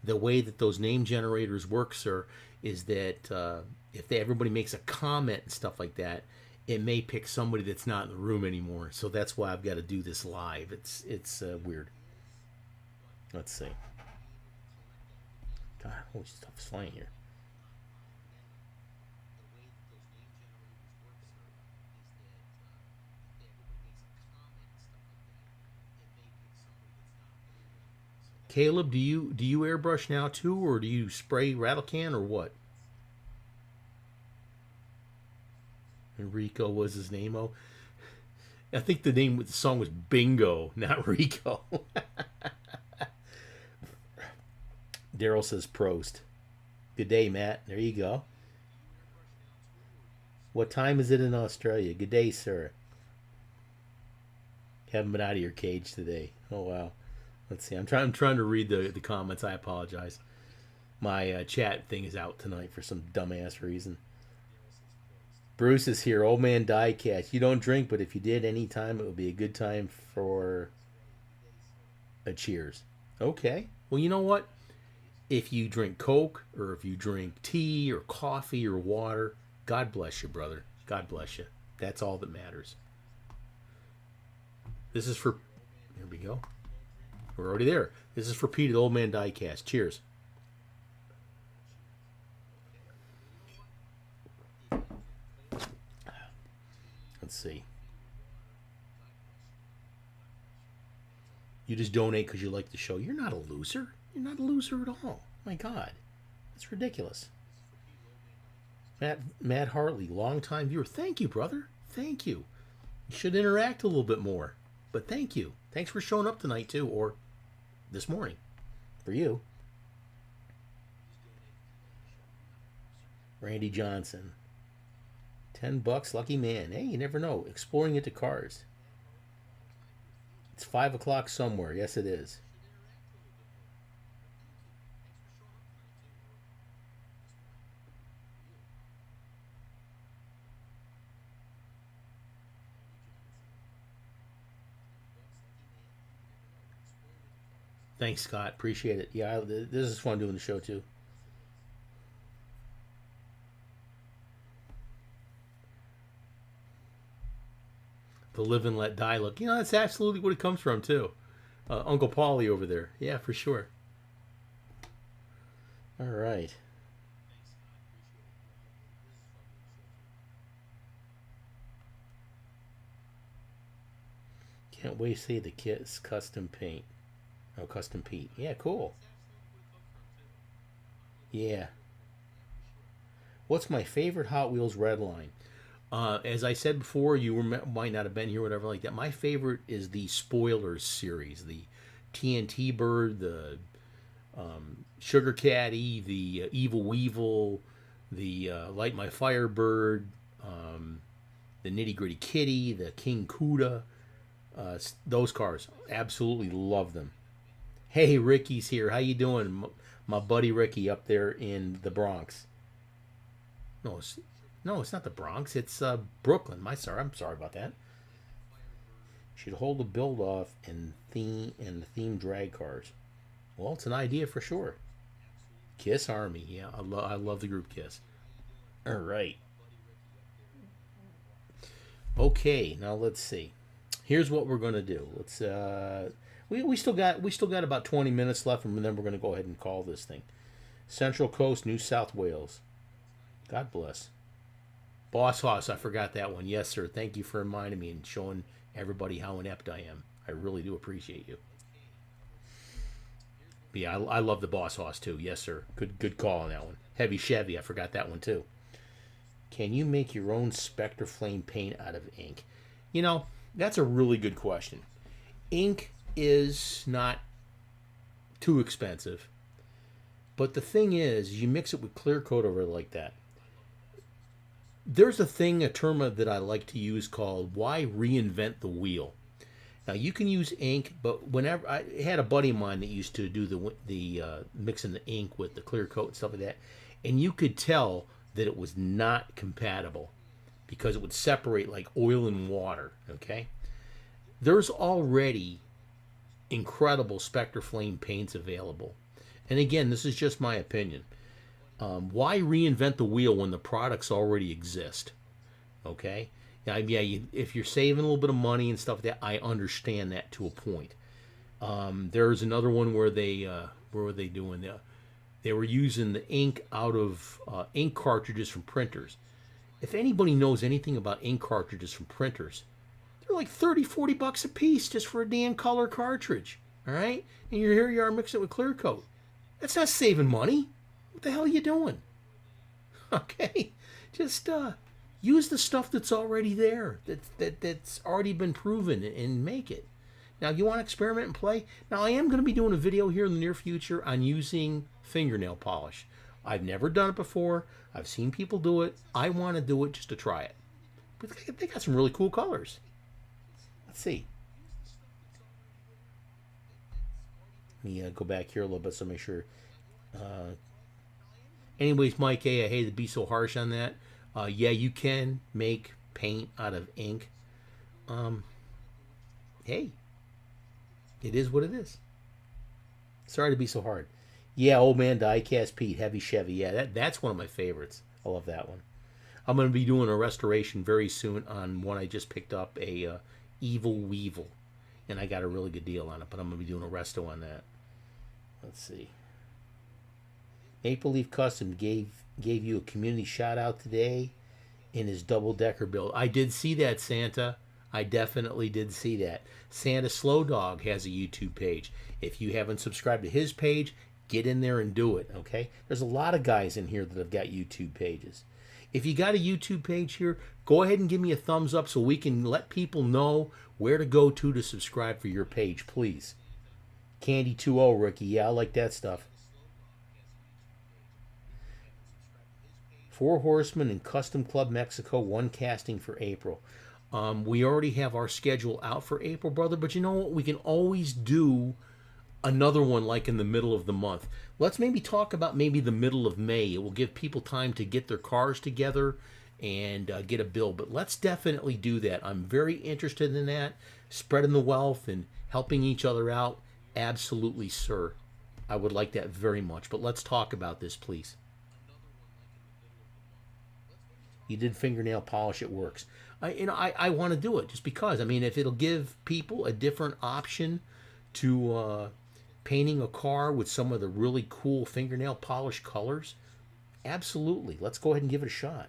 The way that those name generators work, sir, is that if everybody makes a comment and stuff like that, it may pick somebody that's not in the room anymore. So that's why I've got to do this live. It's weird. Let's see. God, holy stuff is flying here. Caleb, do you airbrush now too, or do you spray rattle can, or what? Enrico was his name. Oh, I think the name of the song was Bingo, not Rico. Daryl says Prost. Good day, Matt. There you go. What time is it in Australia? Good day, sir. Haven't been out of your cage today. Oh wow. Let's see. I'm trying to read the comments. I apologize. My chat thing is out tonight for some dumbass reason. Bruce is here. Old man Diecast. You don't drink, but if you did any time, it would be a good time for a cheers. Okay. Well, you know what? If you drink Coke or if you drink tea or coffee or water, God bless you, brother. God bless you. That's all that matters. This is for... Here we go. We're already there. This is for Pete at Old Man Diecast. Cheers. Let's see. You just donate because you like the show. You're not a loser. You're not a loser at all. My God. That's ridiculous. Matt Hartley, longtime viewer. Thank you, brother. Thank you. You should interact a little bit more. But thank you. Thanks for showing up tonight, too. Or this morning. For you. Randy Johnson. $10, lucky man. Hey, you never know. Exploring into cars. It's 5 o'clock somewhere. Yes, it is. Thanks, Scott. Appreciate it. Yeah, this is fun doing the show, too. The live and let die look. You know, that's absolutely what it comes from, too. Uncle Paulie over there. Yeah, for sure. All right. Can't wait to see the kit's custom paint. Oh, custom Pete. Yeah, cool. Yeah. What's my favorite Hot Wheels red line? As I said before, might not have been here, whatever like that. My favorite is the Spoilers series, the TNT Bird, the Sugar Caddy, the Evil Weevil, the Light My Fire Bird, the Nitty Gritty Kitty, the King Cuda. Those cars, absolutely love them. Hey, Ricky's here. How you doing, my buddy Ricky up there in the Bronx? No, it's not the Bronx. It's Brooklyn. I'm sorry about that. Should hold the build off and the theme drag cars. Well, it's an idea for sure. Kiss Army. Yeah, I love the group Kiss. All right. Okay, now let's see. Here's what we're gonna do. Let's we still got about 20 minutes left, and then we're gonna go ahead and call this thing. Central Coast, New South Wales. God bless. Boss Hoss, I forgot that one. Yes, sir. Thank you for reminding me and showing everybody how inept I am. I really do appreciate you. But yeah, I love the Boss Hoss too. Yes, sir. Good call on that one. Heavy Chevy, I forgot that one too. Can you make your own Spectre Flame paint out of ink? You know, that's a really good question. Ink is not too expensive. But the thing is, you mix it with clear coat over it like that. There's a term that I like to use called why reinvent the wheel. Now you can use ink, but whenever I had a buddy of mine that used to do the mixing the ink with the clear coat and stuff like that, and you could tell that it was not compatible because it would separate like oil and water. Okay, there's already incredible Spectre Flame paints available, and again, this is just my opinion. Why reinvent the wheel when the products already exist? Okay, if you're saving a little bit of money and stuff like that, I understand that to a point. There's another one where where were they doing that? They were using the ink out of ink cartridges from printers. If anybody knows anything about ink cartridges from printers, they're like $30-40 a piece just for a damn color cartridge. All right? And here you are mixing it with clear coat. That's not saving money. What the hell are you doing? Okay? Just use the stuff that's already there, that's already been proven, and make it. Now, you want to experiment and play? Now, I am going to be doing a video here in the near future on using fingernail polish. I've never done it before. I've seen people do it. I want to do it just to try it. But they got some really cool colors. Let's see. Let me go back here a little bit so make sure. Anyways, Mike A, I hate to be so harsh on that. Yeah, you can make paint out of ink. Hey, it is what it is. Sorry to be so hard. Yeah, Old Man Diecast Pete, Heavy Chevy. Yeah, that's one of my favorites. I love that one. I'm going to be doing a restoration very soon on one I just picked up, a Evil Weevil. And I got a really good deal on it, but I'm going to be doing a resto on that. Let's see. Maple Leaf Custom gave you a community shout out today in his double-decker build. I did see that, Santa. I definitely did see that. Santa Slow Dog has a YouTube page. If you haven't subscribed to his page, get in there and do it, okay? There's a lot of guys in here that have got YouTube pages. If you got a YouTube page here, go ahead and give me a thumbs up so we can let people know where to go to subscribe for your page, please. Candy 2.0, Ricky. Yeah, I like that stuff. Four Horsemen and Custom Club Mexico, one casting for April. We already have our schedule out for April, brother, but you know what? We can always do another one like in the middle of the month. Let's maybe talk about maybe the middle of May. It will give people time to get their cars together and get a bill. But let's definitely do that. I'm very interested in that. Spreading the wealth and helping each other out. Absolutely, sir. I would like that very much. But let's talk about this, please. You did fingernail polish, it works. I want to do it just because. I mean, if it'll give people a different option to painting a car with some of the really cool fingernail polish colors, absolutely. Let's go ahead and give it a shot.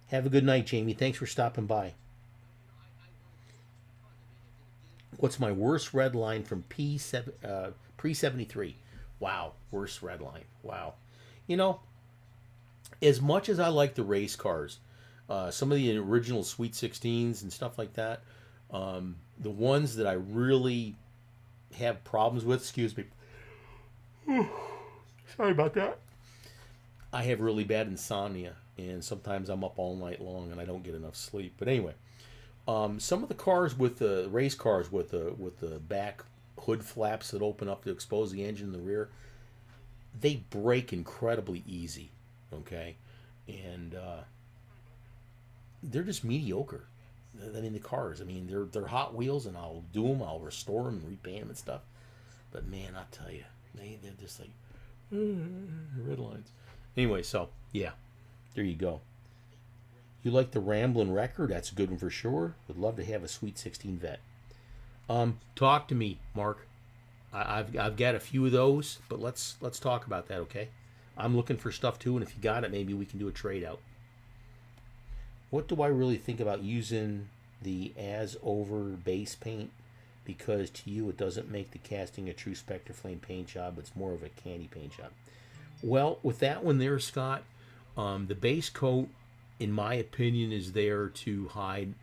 Have a good night, Jamie. Thanks for stopping by. What's my worst red line from pre-73? Wow, worst red line. Wow. You know, as much as I like the race cars, some of the original Sweet 16s and stuff like that, the ones that I really have problems with, excuse me. Sorry about that. I have really bad insomnia, and sometimes I'm up all night long and I don't get enough sleep. But anyway, some of the cars with the race cars with the back hood flaps that open up to expose the engine in the rear, they break incredibly easy, okay? And they're just mediocre. I mean, the cars, I mean, they're Hot Wheels, and I'll do them, I'll restore them and repaint them and stuff. But man, I'll tell you, they're just like red lines. Anyway, so yeah, there you go. You like the Ramblin' Wrecker? That's a good one for sure. Would love to have a Sweet 16 vet. Talk to me, Mark. I've got a few of those, but let's talk about that, okay? I'm looking for stuff too, and if you got it, maybe we can do a trade out. What do I really think about using the as over base paint? Because to you, it doesn't make the casting a true Spectre Flame paint job. It's more of a candy paint job. Well, with that one there, Scott, the base coat, in my opinion, is there to hide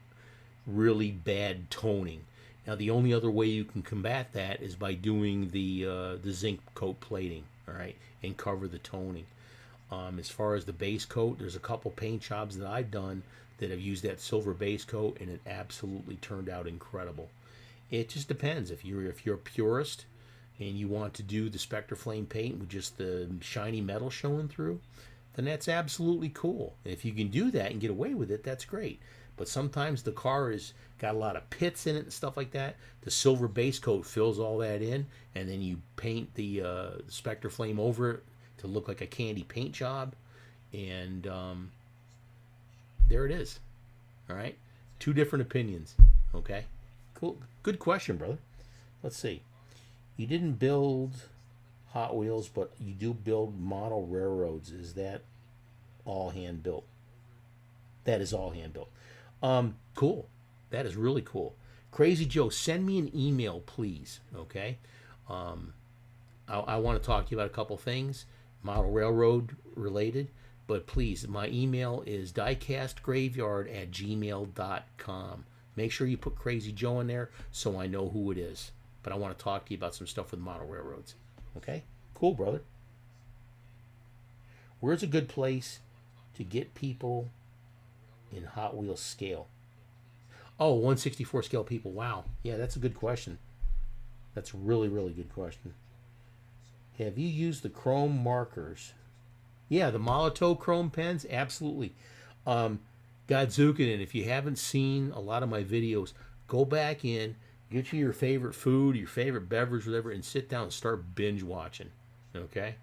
really bad toning. Now, the only other way you can combat that is by doing the zinc coat plating, all right, and cover the toning. As far as the base coat, there's a couple paint jobs that I've done that have used that silver base coat, and it absolutely turned out incredible. It just depends. If you're a purist and you want to do the Spectre Flame paint with just the shiny metal showing through, then that's absolutely cool. If you can do that and get away with it, that's great. But sometimes the car has got a lot of pits in it and stuff like that. The silver base coat fills all that in, and then you paint the Spectre Flame over it to look like a candy paint job, and there it is. All right, two different opinions. Okay, cool. Good question, brother. Let's see. You didn't build Hot Wheels, but you do build model railroads. Is that all hand built? That is all hand built. Cool. That is really cool. Crazy Joe, send me an email, please. Okay. I want to talk to you about a couple things, model railroad related, but please, my email is diecastgraveyard@gmail.com. Make sure you put Crazy Joe in there so I know who it is. But I want to talk to you about some stuff with model railroads. Okay? Cool, brother. Where's a good place to get people in Hot Wheels scale? Oh, 1/64 scale people. Wow. Yeah, that's a good question. That's a really, really good question. Have you used the chrome markers? Yeah, the Molotov chrome pens? Absolutely. Godzukin, if you haven't seen a lot of my videos, go back in, get you your favorite food, your favorite beverage, whatever, and sit down and start binge watching. Okay?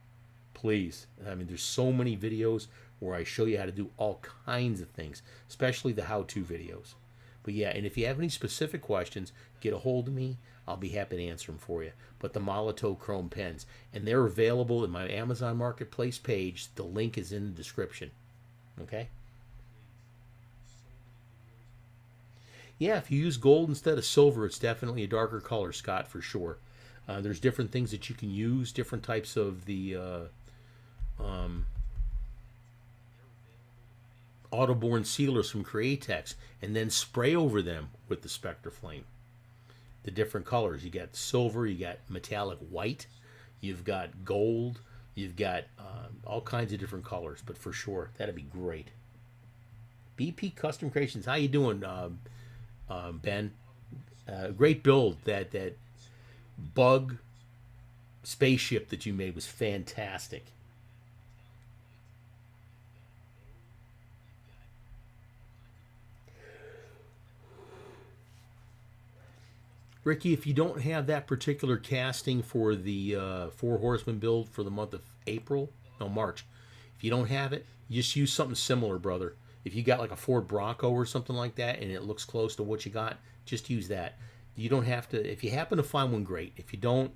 Please. I mean, there's so many videos where I show you how to do all kinds of things, especially the how-to videos. But yeah, and if you have any specific questions, get a hold of me. I'll be happy to answer them for you. But the Molotov Chrome pens, and they're available in my Amazon Marketplace page. The link is in the description. Okay? Yeah, if you use gold instead of silver, it's definitely a darker color, Scott, for sure. There's different things that you can use, different types of the Autoborn sealers from Createx, and then spray over them with the Spectre Flame. The different colors. You got silver, you got metallic white, you've got gold, you've got all kinds of different colors. But for sure, that'd be great. BP Custom Creations, how you doing, Ben? Great build. That bug spaceship that you made was fantastic. Ricky, if you don't have that particular casting for the Four Horsemen build for the month of March, if you don't have it, just use something similar, brother. If you got like a Ford Bronco or something like that and it looks close to what you got, just use that. You don't have to, if you happen to find one, great. If you don't,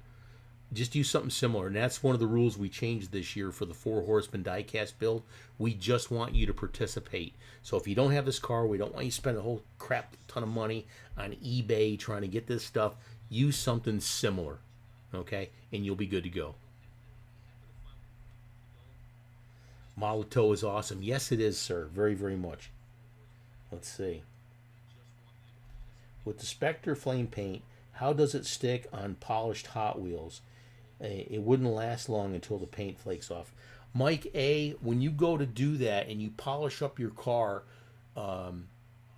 just use something similar. And that's one of the rules we changed this year for the Four Horsemen diecast build. We just want you to participate. So if you don't have this car, we don't want you to spend a whole crap ton of money on eBay trying to get this stuff. Use something similar, okay? And you'll be good to go. Molotov is awesome. Yes, it is, sir. Very, very much. Let's see. With the Spectre Flame paint, how does it stick on polished Hot Wheels? It wouldn't last long until the paint flakes off. Mike A., when you go to do that and you polish up your car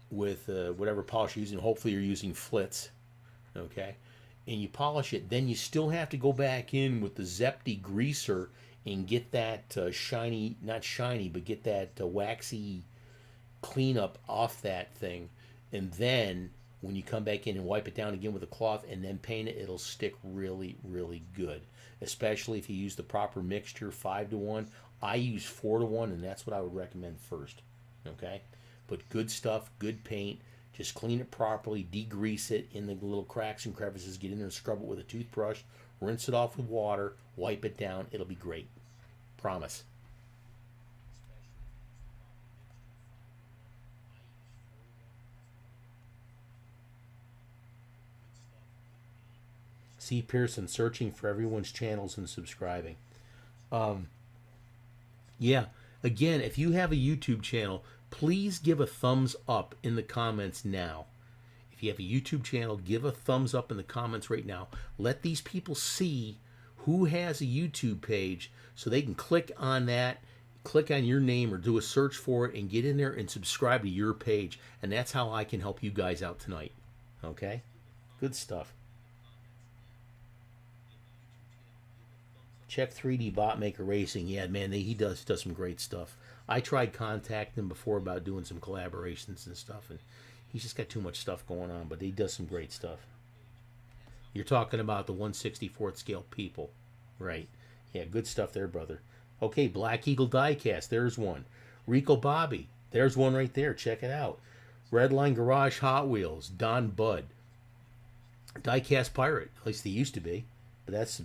with whatever polish you're using, hopefully you're using Flitz, okay, and you polish it, then you still have to go back in with the Zep degreaser and get that shiny, not shiny, but get that waxy cleanup off that thing. And then when you come back in and wipe it down again with a cloth and then paint it, it'll stick really, really good. Especially if you use the proper mixture, 5-to-1. I use 4-to-1, and that's what I would recommend first. Okay? But good stuff, good paint. Just clean it properly, degrease it in the little cracks and crevices. Get in there and scrub it with a toothbrush. Rinse it off with water. Wipe it down. It'll be great. Promise. C. Pearson, searching for everyone's channels and subscribing. Yeah, again, if you have a YouTube channel, please give a thumbs up in the comments now. If you have a YouTube channel, give a thumbs up in the comments right now. Let these people see who has a YouTube page so they can click on that, click on your name or do a search for it and get in there and subscribe to your page. And that's how I can help you guys out tonight. Okay? Good stuff. Check 3D Bot Maker Racing. Yeah, man, he does some great stuff. I tried contacting him before about doing some collaborations and stuff, and he's just got too much stuff going on, but he does some great stuff. You're talking about the 1/64th scale people. Right. Yeah, good stuff there, brother. Okay, Black Eagle Diecast. There's one. Rico Bobby. There's one right there. Check it out. Redline Garage Hot Wheels. Don Budd. Diecast Pirate. At least they used to be. But that's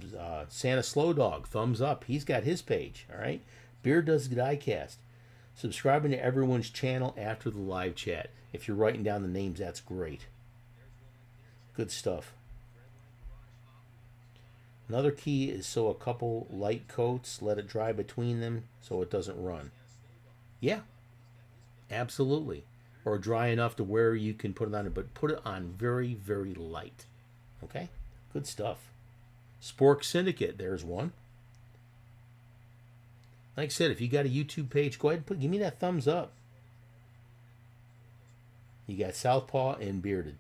Santa Slow Dog. Thumbs up. He's got his page. All right. Beer Does Diecast. Subscribing to everyone's channel after the live chat. If you're writing down the names, that's great. Good stuff. Another key is so a couple light coats, let it dry between them so it doesn't run. Yeah, absolutely. Or dry enough to where you can put it on, but put it on very, very light. Okay? Good stuff. Spork Syndicate, there's one. Like I said, if you got a YouTube page, go ahead and give me that thumbs up. You got Southpaw and Bearded.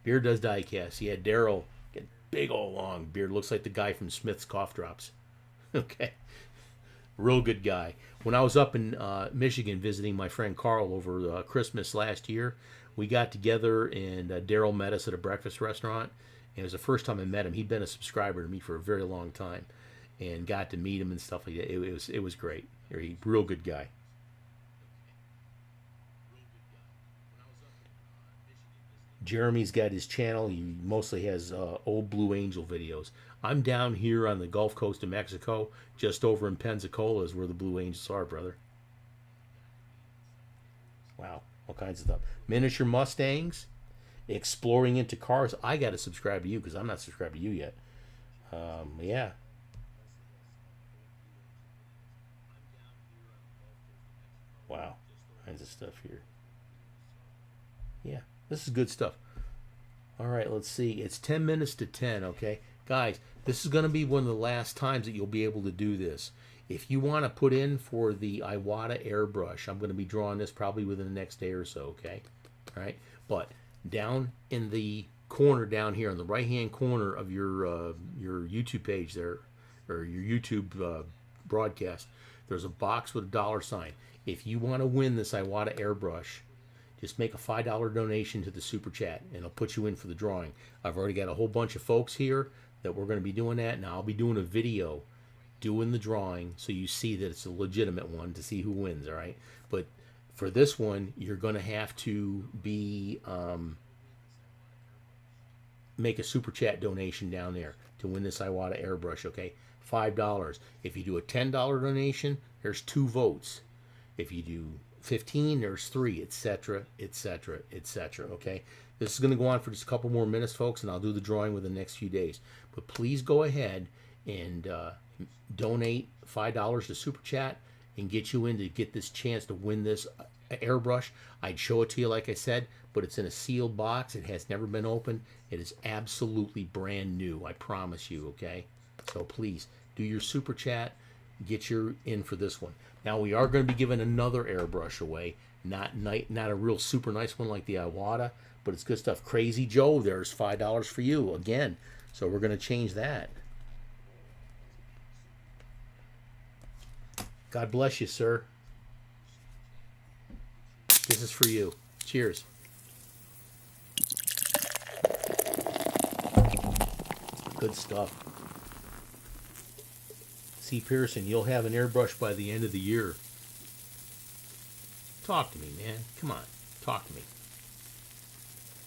Beard does diecast. Yeah, Daryl, get big old long beard. Looks like the guy from Smith's Cough Drops. Okay. Real good guy. When I was up in Michigan visiting my friend Carl over Christmas last year, we got together and Daryl met us at a breakfast restaurant. And it was the first time I met him. He'd been a subscriber to me for a very long time, and got to meet him and stuff like that. It was great. Real good guy. Jeremy's got his channel. He mostly has old Blue Angel videos. I'm down here on the Gulf Coast of Mexico, just over in Pensacola is where the Blue Angels are, brother. Wow, all kinds of stuff. Miniature Mustangs, exploring into cars. I got to subscribe to you because I'm not subscribed to you yet. Yeah. Wow, all kinds of stuff here. Yeah, this is good stuff. All right, let's see. It's 10 minutes to 10, okay? Guys, this is going to be one of the last times that you'll be able to do this. If you want to put in for the Iwata airbrush, I'm going to be drawing this probably within the next day or so, okay? All right, but down in the corner down here on the right-hand corner of your YouTube page there, or your YouTube broadcast, there's a box with a $sign. If you want to win this Iwata airbrush, just make a $5 donation to the Super Chat, and it'll put you in for the drawing. I've already got a whole bunch of folks here that we're going to be doing that. Now, I'll be doing a video doing the drawing so you see that it's a legitimate one to see who wins, all right? But for this one, you're going to have to be make a Super Chat donation down there to win this Iwata airbrush, okay? $5. If you do a $10 donation, there's 2 votes. If you do 15, there's 3, etc., etc., etc., okay? This is going to go on for just a couple more minutes, folks, and I'll do the drawing within the next few days. But please go ahead and donate $5 to Super Chat and get you in to get this chance to win this airbrush. I'd show it to you, like I said, but it's in a sealed box. It has never been opened. It is absolutely brand new, I promise you, okay? So please, do your Super Chat. Get your in for this one. Now, we are going to be giving another airbrush away. Not a real super nice one like the Iwata, but it's good stuff. Crazy Joe, there's $5 for you again. So we're going to change that. God bless you, sir. This is for you. Cheers. Good stuff. C. Pearson, you'll have an airbrush by the end of the year. Talk to me, man. Come on. Talk to me.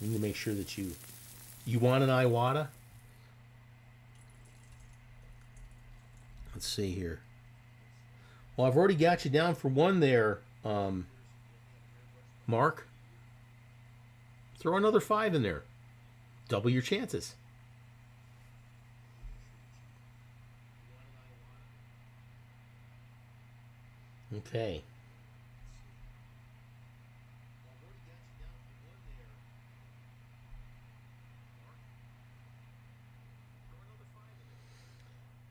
You need to make sure that you want an Iwata? Let's see here. Well, I've already got you down for one there, Mark. Throw another 5 in there. Double your chances. Okay.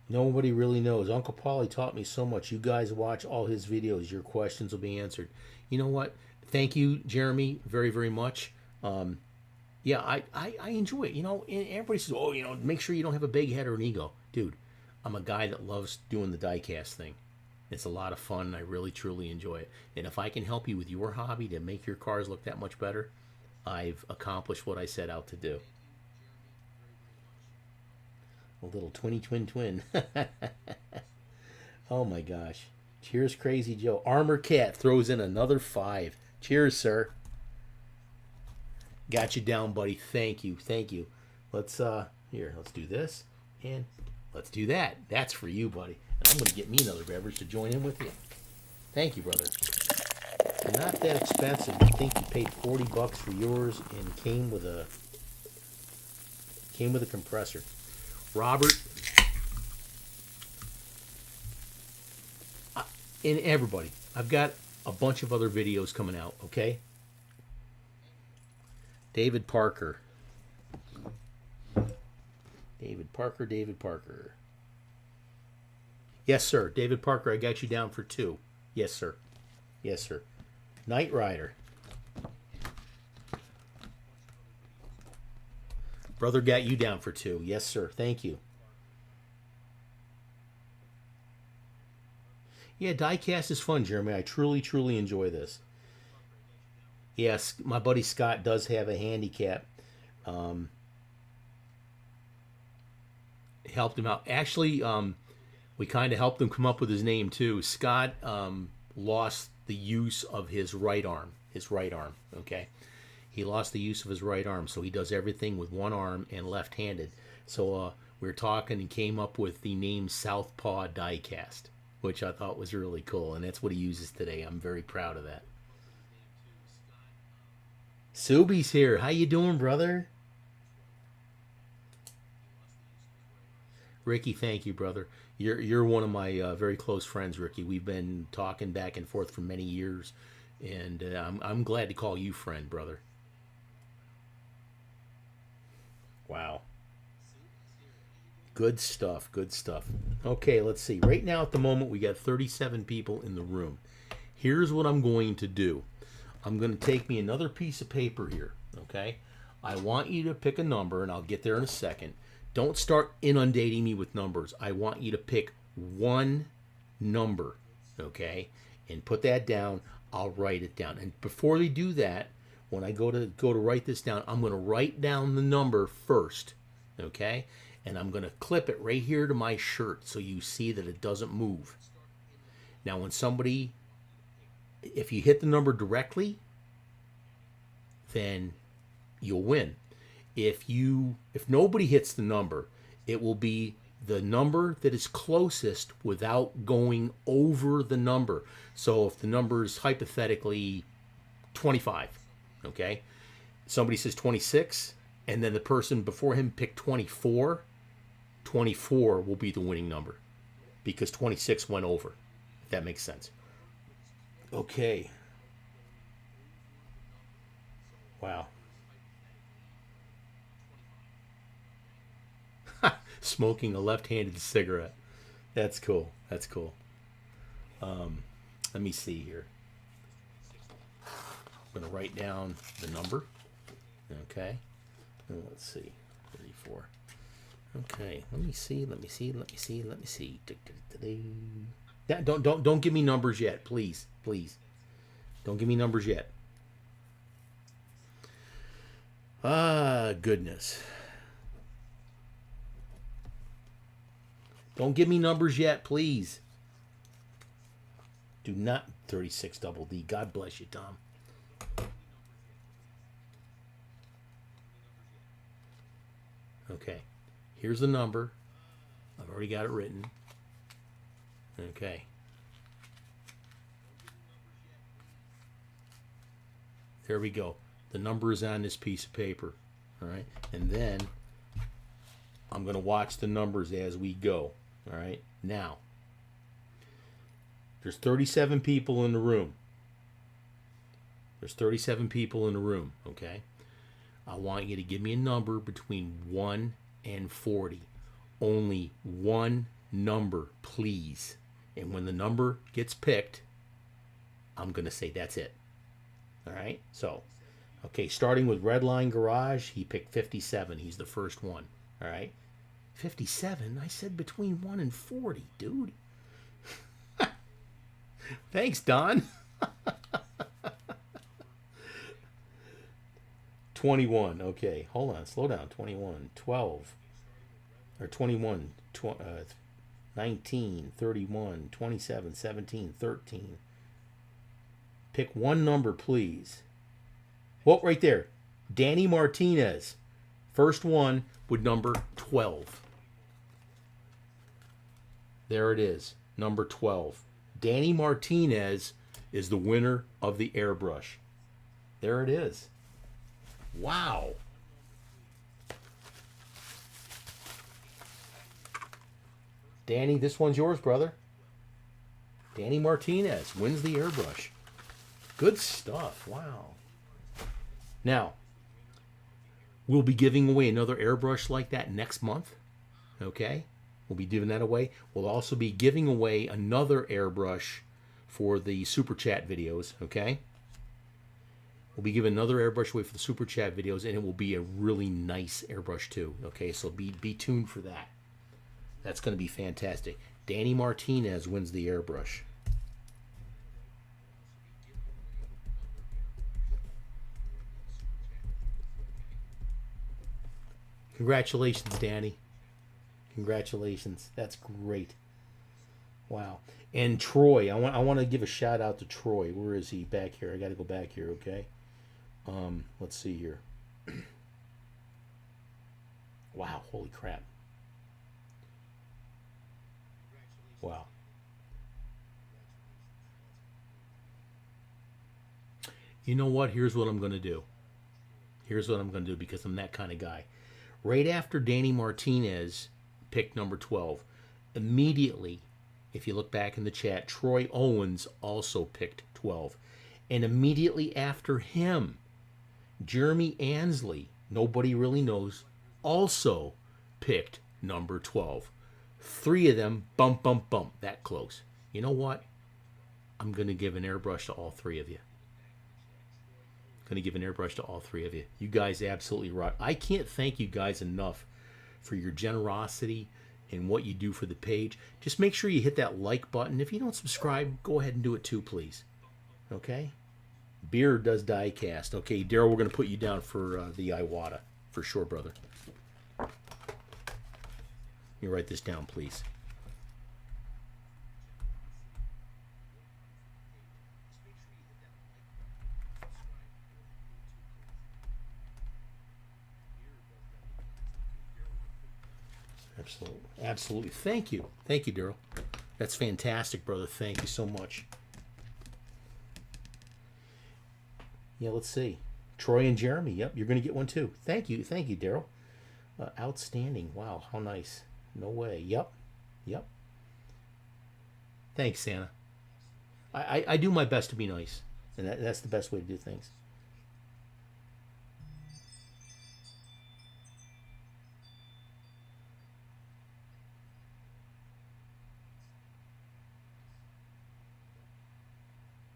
Nobody really knows. Uncle Paulie taught me so much. You guys watch all his videos. Your questions will be answered. You know what? Thank you, Jeremy, very, very much. Yeah, I enjoy it. You know, and everybody says, oh, you know, make sure you don't have a big head or an ego. Dude, I'm a guy that loves doing the diecast thing. It's a lot of fun. I really, truly enjoy it. And if I can help you with your hobby to make your cars look that much better, I've accomplished what I set out to do. A little twin. Oh my gosh. Cheers, Crazy Joe. Armor Cat throws in another 5. Cheers, sir. Got you down, buddy. Thank you. Let's do this and let's do that. That's for you, buddy. And I'm going to get me another beverage to join in with you. Thank you, brother. not that expensive. I think you paid $40 for yours and came with a compressor. Robert, and everybody, I've got a bunch of other videos coming out, okay? David Parker. David Parker. Yes, sir. David Parker, I got you down for 2. Yes, sir. Yes, sir. Knight Rider. Brother got you down for 2. Yes, sir. Thank you. Yeah, Diecast is fun, Jeremy. I truly, truly enjoy this. Yes, my buddy Scott does have a handicap. Helped him out. Actually, we kind of helped him come up with his name, too. Scott lost the use of his right arm. Okay? He lost the use of his right arm, so he does everything with one arm and left-handed. So we were talking and came up with the name Southpaw Diecast, which I thought was really cool, and that's what he uses today. I'm very proud of that. Subi's here. How you doing, brother? Ricky, thank you, brother. You're one of my very close friends, Ricky. We've been talking back and forth for many years, and I'm glad to call you friend, brother. Wow. Good stuff, good stuff. Okay, let's see. Right now at the moment we got 37 people in the room. Here's what I'm going to do. I'm going to take me another piece of paper here, okay? I want you to pick a number, and I'll get there in a second. Don't start inundating me with numbers. I want you to pick one number, okay? And put that down. I'll write it down. And before we do that, when I go to write this down, I'm going to write down the number first, okay? And I'm going to clip it right here to my shirt so you see that it doesn't move. Now, when somebody, if you hit the number directly, then you'll win. If nobody hits the number, it will be the number that is closest without going over the number. So if the number is hypothetically 25, okay? Somebody says 26, and then the person before him picked 24. 24 will be the winning number because 26 went over, if that makes sense. Okay. Wow. Smoking a left-handed cigarette. That's cool. That's cool. Let me see here. I'm going to write down the number. Okay. And let's see. 34. Okay. Let me see. Don't give me numbers yet, please. Don't give me numbers yet. Ah, goodness. Don't give me numbers yet, please. Do not 36 double D. God bless you, Tom. Okay. Here's the number. I've already got it written. Okay. There we go. The number is on this piece of paper. All right. And then I'm going to watch the numbers as we go. All right. Now, there's 37 people in the room. Okay. I want you to give me a number between 1 and 40. Only one number, please. And when the number gets picked, I'm going to say that's it. All right? So, okay, starting with Redline Garage, he picked 57. He's the first one. All right? 57? I said between 1 and 40, dude. Thanks, Don. 21. Okay, hold on. Slow down. 21. 12. Or 21. 19. 31. 27. 17. 13. Pick one number, please. Well, right there. Danny Martinez. First one with number 12. There it is. Number 12. Danny Martinez is the winner of the airbrush. There it is. Wow. Danny, this one's yours, brother. Danny Martinez wins the airbrush. Good stuff. Wow. Now, we'll be giving away another airbrush like that next month. Okay? We'll be giving that away. We'll also be giving away another airbrush for the Super Chat videos. Okay? We'll be giving another airbrush away for the Super Chat videos, and it will be a really nice airbrush too. Okay? So be tuned for that. That's going to be fantastic. Danny Martinez wins the airbrush. Congratulations, Danny. Congratulations. That's great. Wow. And Troy, I want to give a shout out to Troy. Where is he? Back here. I got to go back here, okay? Let's see here. Wow, holy crap. Wow. You know what? Here's what I'm going to do. Here's what I'm going to do because I'm that kind of guy. Right after Danny Martinez picked number 12, immediately, if you look back in the chat, Troy Owens also picked 12. And immediately after him, Jeremy Ansley, nobody really knows, also picked number 12. 3 of them, bump, bump, bump, that close. You know what? I'm going to give an airbrush to all 3 of you. Going to give an airbrush to all 3 of you. You guys absolutely rock. I can't thank you guys enough for your generosity and what you do for the page. Just make sure you hit that like button. If you don't subscribe, go ahead and do it too, please. Okay? Beer does Diecast. Okay, Daryl, we're going to put you down for the Iwata. For sure, brother. You write this down, please. Absolutely. Absolutely. Thank you. Thank you, Daryl. That's fantastic, brother. Thank you so much. Yeah, let's see. Troy and Jeremy. Yep, you're going to get one too. Thank you. Thank you, Daryl. Outstanding. Wow, how nice. No way. Yep. Yep. Thanks, Santa. I do my best to be nice. And that's the best way to do things.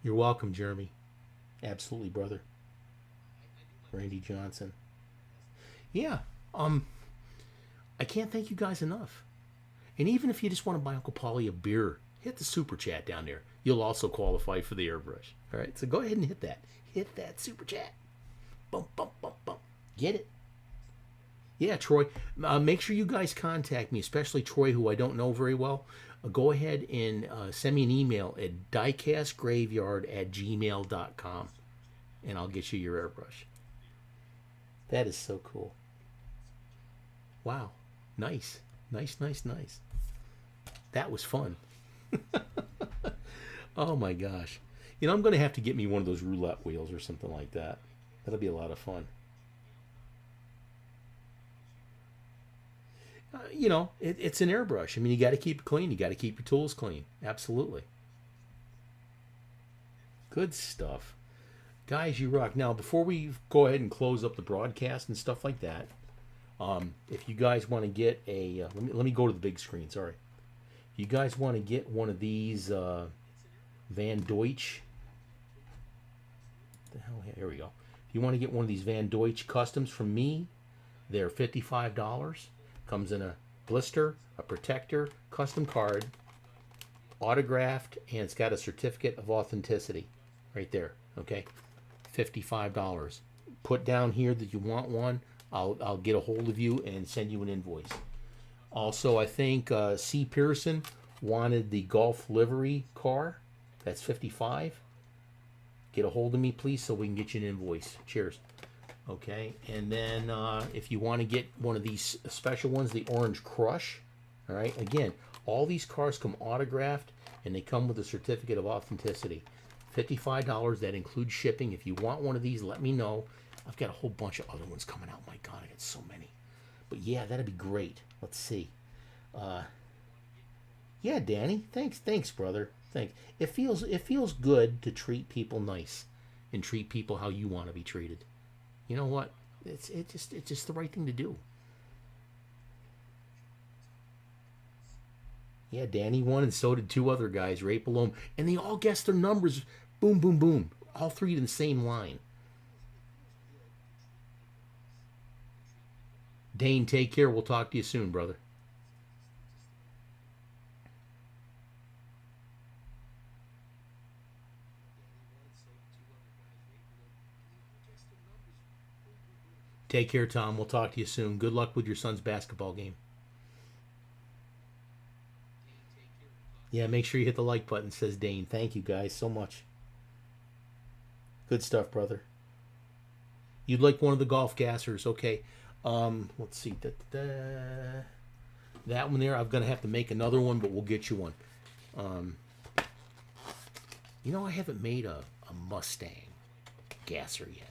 You're welcome, Jeremy. Absolutely, brother. Randy Johnson. Yeah. I can't thank you guys enough. And even if you just want to buy Uncle Paulie a beer, hit the super chat down there. You'll also qualify for the airbrush. All right, so go ahead and hit that. Hit that super chat. Bump, bump, bump, bump. Get it? Yeah, Troy. Make sure you guys contact me, especially Troy, who I don't know very well. Go ahead and send me an email at diecastgraveyard@gmail.com, and I'll get you your airbrush. That is so cool. Wow. Nice. Nice, nice, nice. That was fun. Oh, my gosh. You know, I'm going to have to get me one of those roulette wheels or something like that. That'll be a lot of fun. You know, it's an airbrush. I mean, you got to keep it clean. You got to keep your tools clean. Absolutely. Good stuff. Guys, you rock. Now, before we go ahead and close up the broadcast and stuff like that, if you guys want to get a... let me go to the big screen, sorry. If you guys want to get one of these Van Deutsch... What the hell? Here we go. If you want to get one of these Van Deutsch customs from me, they're $55. Comes in a blister, a protector, custom card, autographed, and it's got a certificate of authenticity right there. Okay, $55. Put down here that you want one. I'll get a hold of you and send you an invoice. Also, I think C. Pearson wanted the golf livery car. That's $55. Get a hold of me, please, so we can get you an invoice. Cheers. Okay, and then if you want to get one of these special ones, the Orange Crush, all right, again, all these cars come autographed, and they come with a certificate of authenticity. $55. That includes shipping. If you want one of these, let me know. I've got a whole bunch of other ones coming out. My God, I got so many. But yeah, that'd be great. Let's see. Yeah, Danny. Thanks, brother. Thanks. It feels good to treat people nice and treat people how you want to be treated. You know what? It's just the right thing to do. Yeah, Danny won, and so did two other guys right below him, and they all guessed their numbers. Boom, boom, boom. All three in the same line. Dane, take care. We'll talk to you soon, brother. Take care, Tom. We'll talk to you soon. Good luck with your son's basketball game. Yeah, make sure you hit the like button, says Dane. Thank you guys so much. Good stuff, brother. You'd like one of the golf gassers. Okay. Let's see. That one there, I'm going to have to make another one, but we'll get you one. You know, I haven't made a Mustang gasser yet.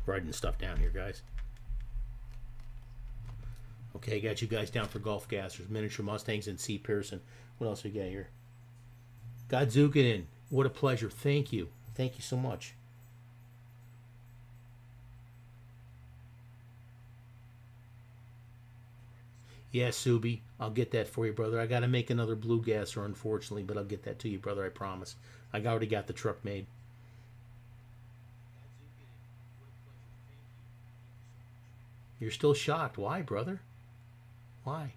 Writing stuff down here, guys. Okay, got you guys down for golf gassers, miniature Mustangs, and C. Pearson. What else we got here? Godzukanin, what a pleasure. Thank you. Thank you so much. Yeah, Subi, I'll get that for you, brother. I got to make another blue gasser, unfortunately, but I'll get that to you, brother, I promise. I already got the truck made. You're still shocked. Why, brother? Why?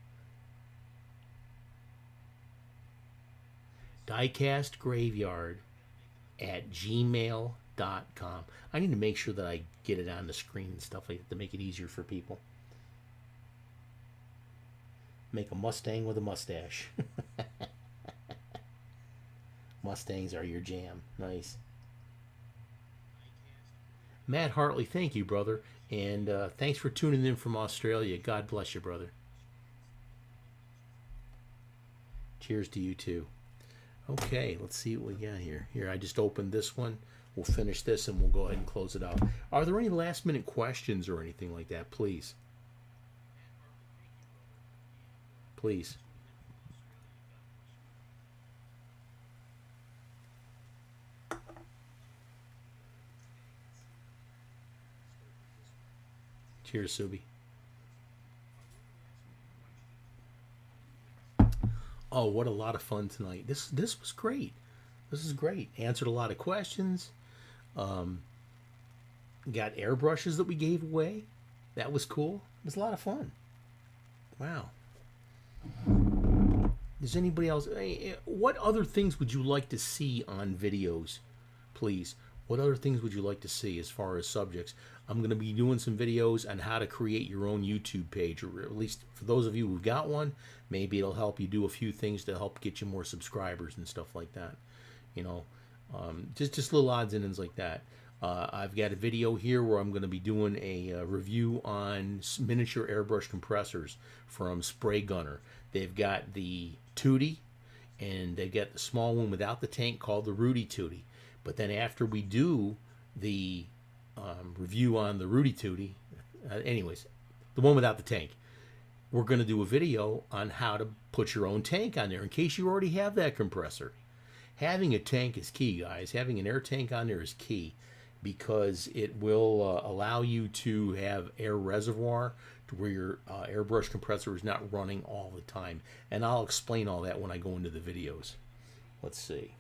diecastgraveyard@gmail.com. I need to make sure that I get it on the screen and stuff like that to make it easier for people. Make a Mustang with a mustache. Mustangs are your jam. Nice. Matt Hartley, thank you, brother. And thanks for tuning in from Australia. God bless you, brother. Cheers to you, too. Okay, let's see what we got here. Here, I just opened this one. We'll finish this and we'll go ahead and close it out. Are there any last-minute questions or anything like that? Please. Please. Cheers, Subi. Oh, what a lot of fun tonight. This was great. This is great. Answered a lot of questions. Got airbrushes that we gave away. That was cool. It was a lot of fun. Wow. Does anybody else... What other things would you like to see on videos, please? What other things would you like to see as far as subjects? I'm going to be doing some videos on how to create your own YouTube page, or at least for those of you who've got one, maybe it'll help you do a few things to help get you more subscribers and stuff like that. You know, just little odds and ends like that. I've got a video here where I'm going to be doing a review on miniature airbrush compressors from Spray Gunner. They've got the Tootie, and they've got the small one without the tank called the Rudy Tootie. But then after we do the review on the Rudy Tootie, anyways, the one without the tank, we're going to do a video on how to put your own tank on there in case you already have that compressor. Having a tank is key, guys. Having an air tank on there is key because it will allow you to have air reservoir to where your airbrush compressor is not running all the time. And I'll explain all that when I go into the videos. Let's see.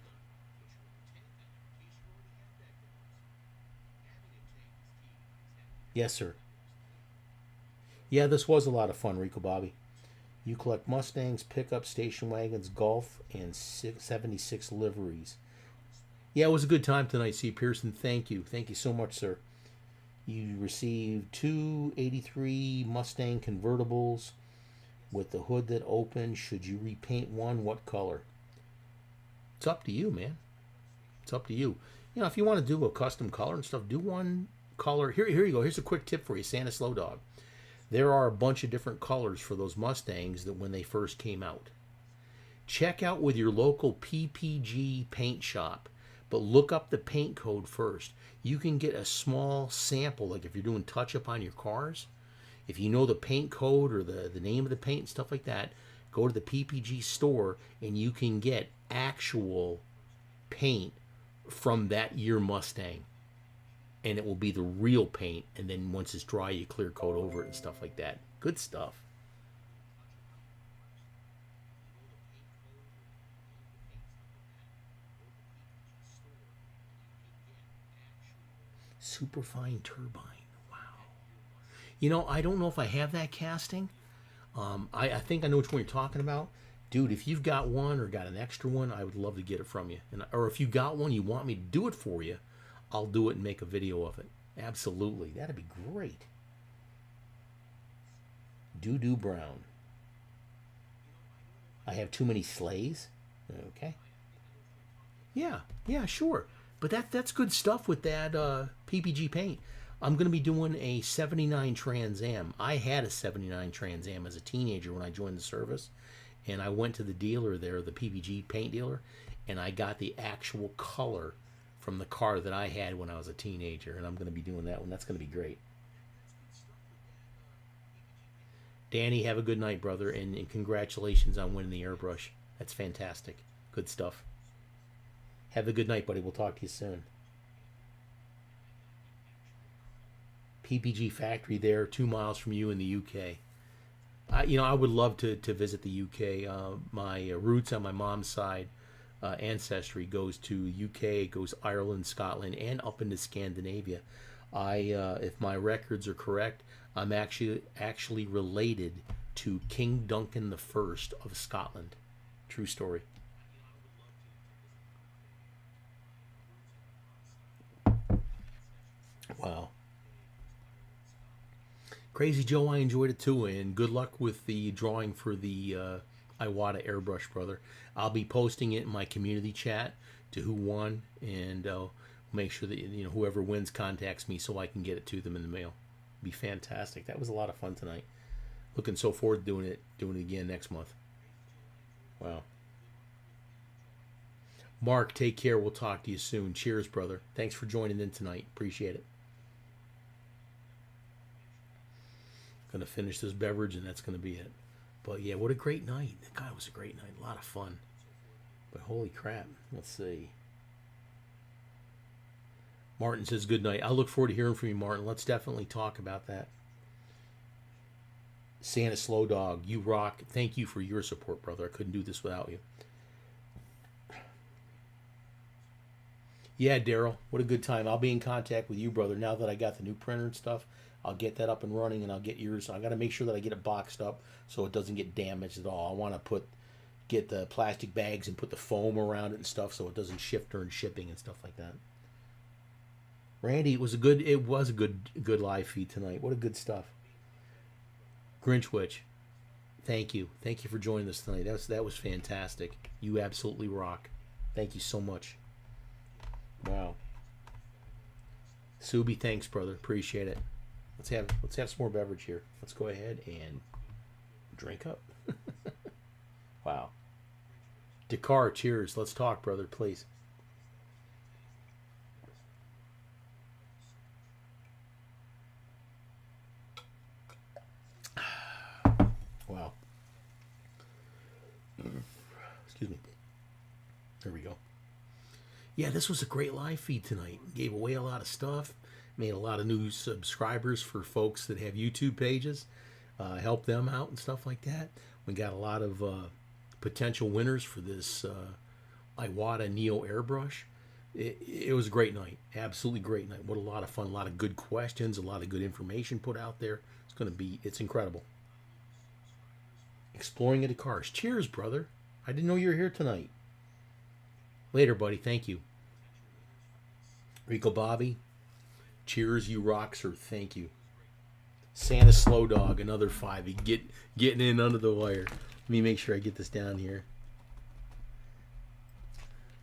Yes, sir. Yeah, this was a lot of fun, Rico Bobby. You collect Mustangs, pickups, station wagons, golf, and 76 liveries. Yeah, it was a good time tonight, C. Pearson. Thank you. Thank you so much, sir. You received 2 83 Mustang convertibles, with the hood that opens. Should you repaint one? What color? It's up to you, man. It's up to you. You know, if you want to do a custom color and stuff, do one color. Here you go. Here's a quick tip for you, Santa Slow Dog. There are a bunch of different colors for those Mustangs that when they first came out. Check out with your local PPG paint shop, but look up the paint code first. You can get a small sample, like if you're doing touch-up on your cars. If you know the paint code or the name of the paint and stuff like that, go to the PPG store and you can get actual paint from that year Mustang. And it will be the real paint, and then once it's dry, you clear coat over it and stuff like that. Good stuff. Superfine turbine. Wow. You know, I don't know if I have that casting. I think I know which one you're talking about. Dude, if you've got one or got an extra one, I would love to get it from you. Or if you got one, you want me to do it for you, I'll do it and make a video of it. Absolutely. That'd be great. Doo-doo brown. I have too many sleighs. Okay. Yeah, sure. But that's good stuff with that PPG paint. I'm going to be doing a 79 Trans Am. I had a 79 Trans Am as a teenager when I joined the service. And I went to the dealer there, the PPG paint dealer, and I got the actual color from the car that I had when I was a teenager. And I'm going to be doing that one. That's going to be great. Danny, have a good night, brother. And congratulations on winning the airbrush. That's fantastic. Good stuff. Have a good night, buddy. We'll talk to you soon. PPG factory there, 2 miles from you in the UK. I would love to visit the UK. My roots on my mom's side, ancestry goes to UK, goes Ireland, Scotland, and up into Scandinavia. If my records are correct, I'm actually related to King Duncan the First of Scotland. True story. Wow. Crazy Joe, I enjoyed it too, and good luck with the drawing for the Iwata airbrush, brother. I'll be posting it in my community chat to who won, and make sure that whoever wins contacts me so I can get it to them in the mail. It'd be fantastic. That was a lot of fun tonight. Looking so forward to doing it again next month. Wow. Mark, take care. We'll talk to you soon. Cheers, brother. Thanks for joining in tonight. Appreciate it. Gonna finish this beverage and that's gonna be it. But yeah, what a great night. God, it was a great night. A lot of fun. But holy crap. Let's see. Martin says good night. I look forward to hearing from you, Martin. Let's definitely talk about that. Santa Slow Dog, you rock. Thank you for your support, brother. I couldn't do this without you. Yeah, Daryl, what a good time. I'll be in contact with you, brother. Now that I got the new printer and stuff, I'll get that up and running, and I'll get yours. I got to make sure that I get it boxed up so it doesn't get damaged at all. I want to get the plastic bags and put the foam around it and stuff so it doesn't shift during shipping and stuff like that. Randy, it was a good live feed tonight. What a good stuff. Grinch Witch, thank you for joining us tonight. That was fantastic. You absolutely rock. Thank you so much. Wow. Subi, thanks, brother. Appreciate it. Let's have some more beverage here. Let's go ahead and drink up. Wow. Dakar, cheers. Let's talk, brother, please. Wow. Excuse me. There we go. Yeah, this was a great live feed tonight. Gave away a lot of stuff. Made a lot of new subscribers for folks that have YouTube pages. Help them out and stuff like that. We got a lot of potential winners for this Iwata Neo airbrush. It was a great night. Absolutely great night. What a lot of fun. A lot of good questions. A lot of good information put out there. It's incredible. Exploring into cars. Cheers, brother. I didn't know you were here tonight. Later, buddy. Thank you. Rico Bobby. Cheers, you rock, sir. Thank you. Santa Slow Dog, another 5. Getting in under the wire. Let me make sure I get this down here.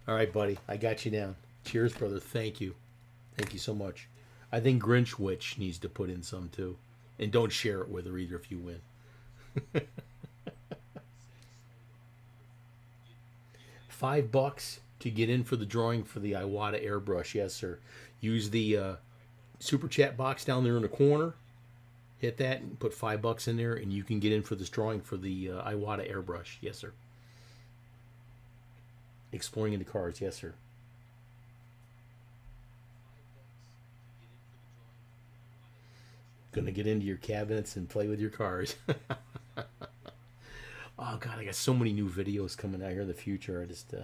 All right, buddy. I got you down. Cheers, brother. Thank you. Thank you so much. I think Grinch Witch needs to put in some too. And don't share it with her either if you win. $5 to get in for the drawing for the Iwata airbrush. Yes, sir. Use the super chat box down there in the corner. Hit that and put $5 in there, and you can get in for this drawing for the Iwata airbrush. Yes, sir. Exploring into cars. Yes, sir. Gonna get into your cabinets and play with your cars. Oh God, I got so many new videos coming out here in the future. I just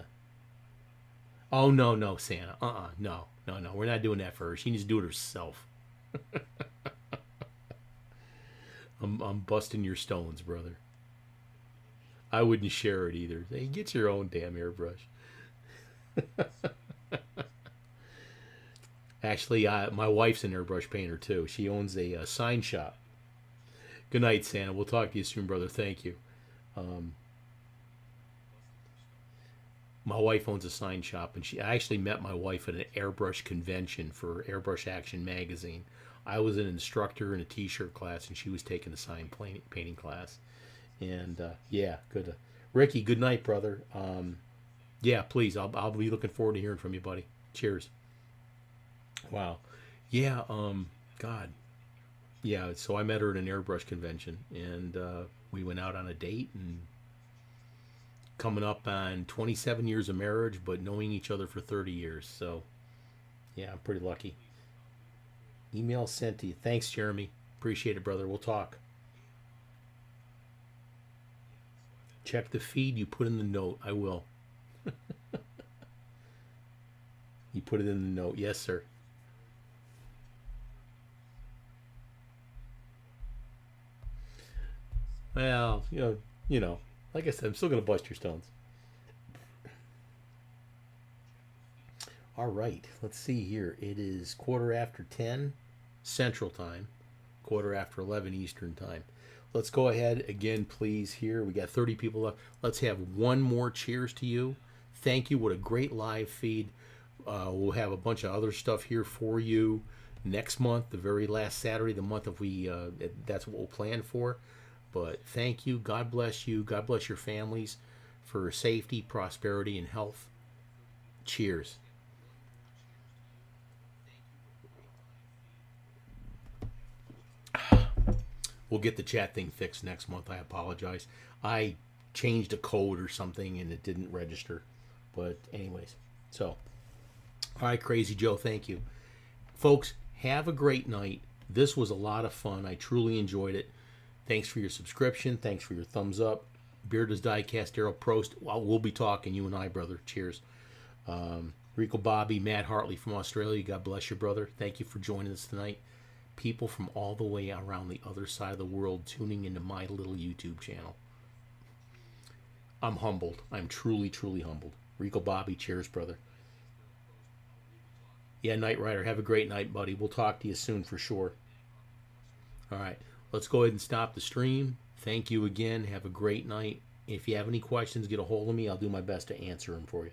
Oh no, Santa. No. We're not doing that for her. She needs to do it herself. I'm busting your stones, brother. I wouldn't share it either. Hey, get your own damn airbrush. Actually, my wife's an airbrush painter too. She owns a sign shop. Good night, Santa. We'll talk to you soon, brother. Thank you. My wife owns a sign shop, and I actually met my wife at an airbrush convention for Airbrush Action magazine. I was an instructor in a t-shirt class, and she was taking a sign painting class. And yeah, good. Ricky, good night, brother. Yeah, please. I'll be looking forward to hearing from you, buddy. Cheers. Wow. Yeah. God. Yeah. So I met her at an airbrush convention, and we went out on a date, and coming up on 27 years of marriage, but knowing each other for 30 years. So, yeah, I'm pretty lucky. Email sent to you. Thanks, Jeremy. Appreciate it, brother. We'll talk. Check the feed you put in the note. I will. You put it in the note. Yes, sir. Well, like I said, I'm still going to bust your stones. All right, let's see here. It is 10:15 Central Time, 11:15 Eastern Time. Let's go ahead again, please, here. We got 30 people left. Let's have one more cheers to you. Thank you. What a great live feed. We'll have a bunch of other stuff here for you next month, the very last Saturday of the month, if we that's what we'll plan for. But thank you. God bless you. God bless your families for safety, prosperity, and health. Cheers. We'll get the chat thing fixed next month. I apologize. I changed a code or something and it didn't register. But anyways, so. All right, Crazy Joe, thank you. Folks, have a great night. This was a lot of fun. I truly enjoyed it. Thanks for your subscription. Thanks for your thumbs up. Beer does Diecast, Daryl Prost. Well, we'll be talking, you and I, brother. Cheers. Rico Bobby, Matt Hartley from Australia. God bless you, brother. Thank you for joining us tonight. People from all the way around the other side of the world tuning into my little YouTube channel. I'm humbled. I'm truly, truly humbled. Rico Bobby, cheers, brother. Yeah, Knight Rider, have a great night, buddy. We'll talk to you soon for sure. All right, let's go ahead and stop the stream. Thank you again. Have a great night. If you have any questions, get a hold of me. I'll do my best to answer them for you.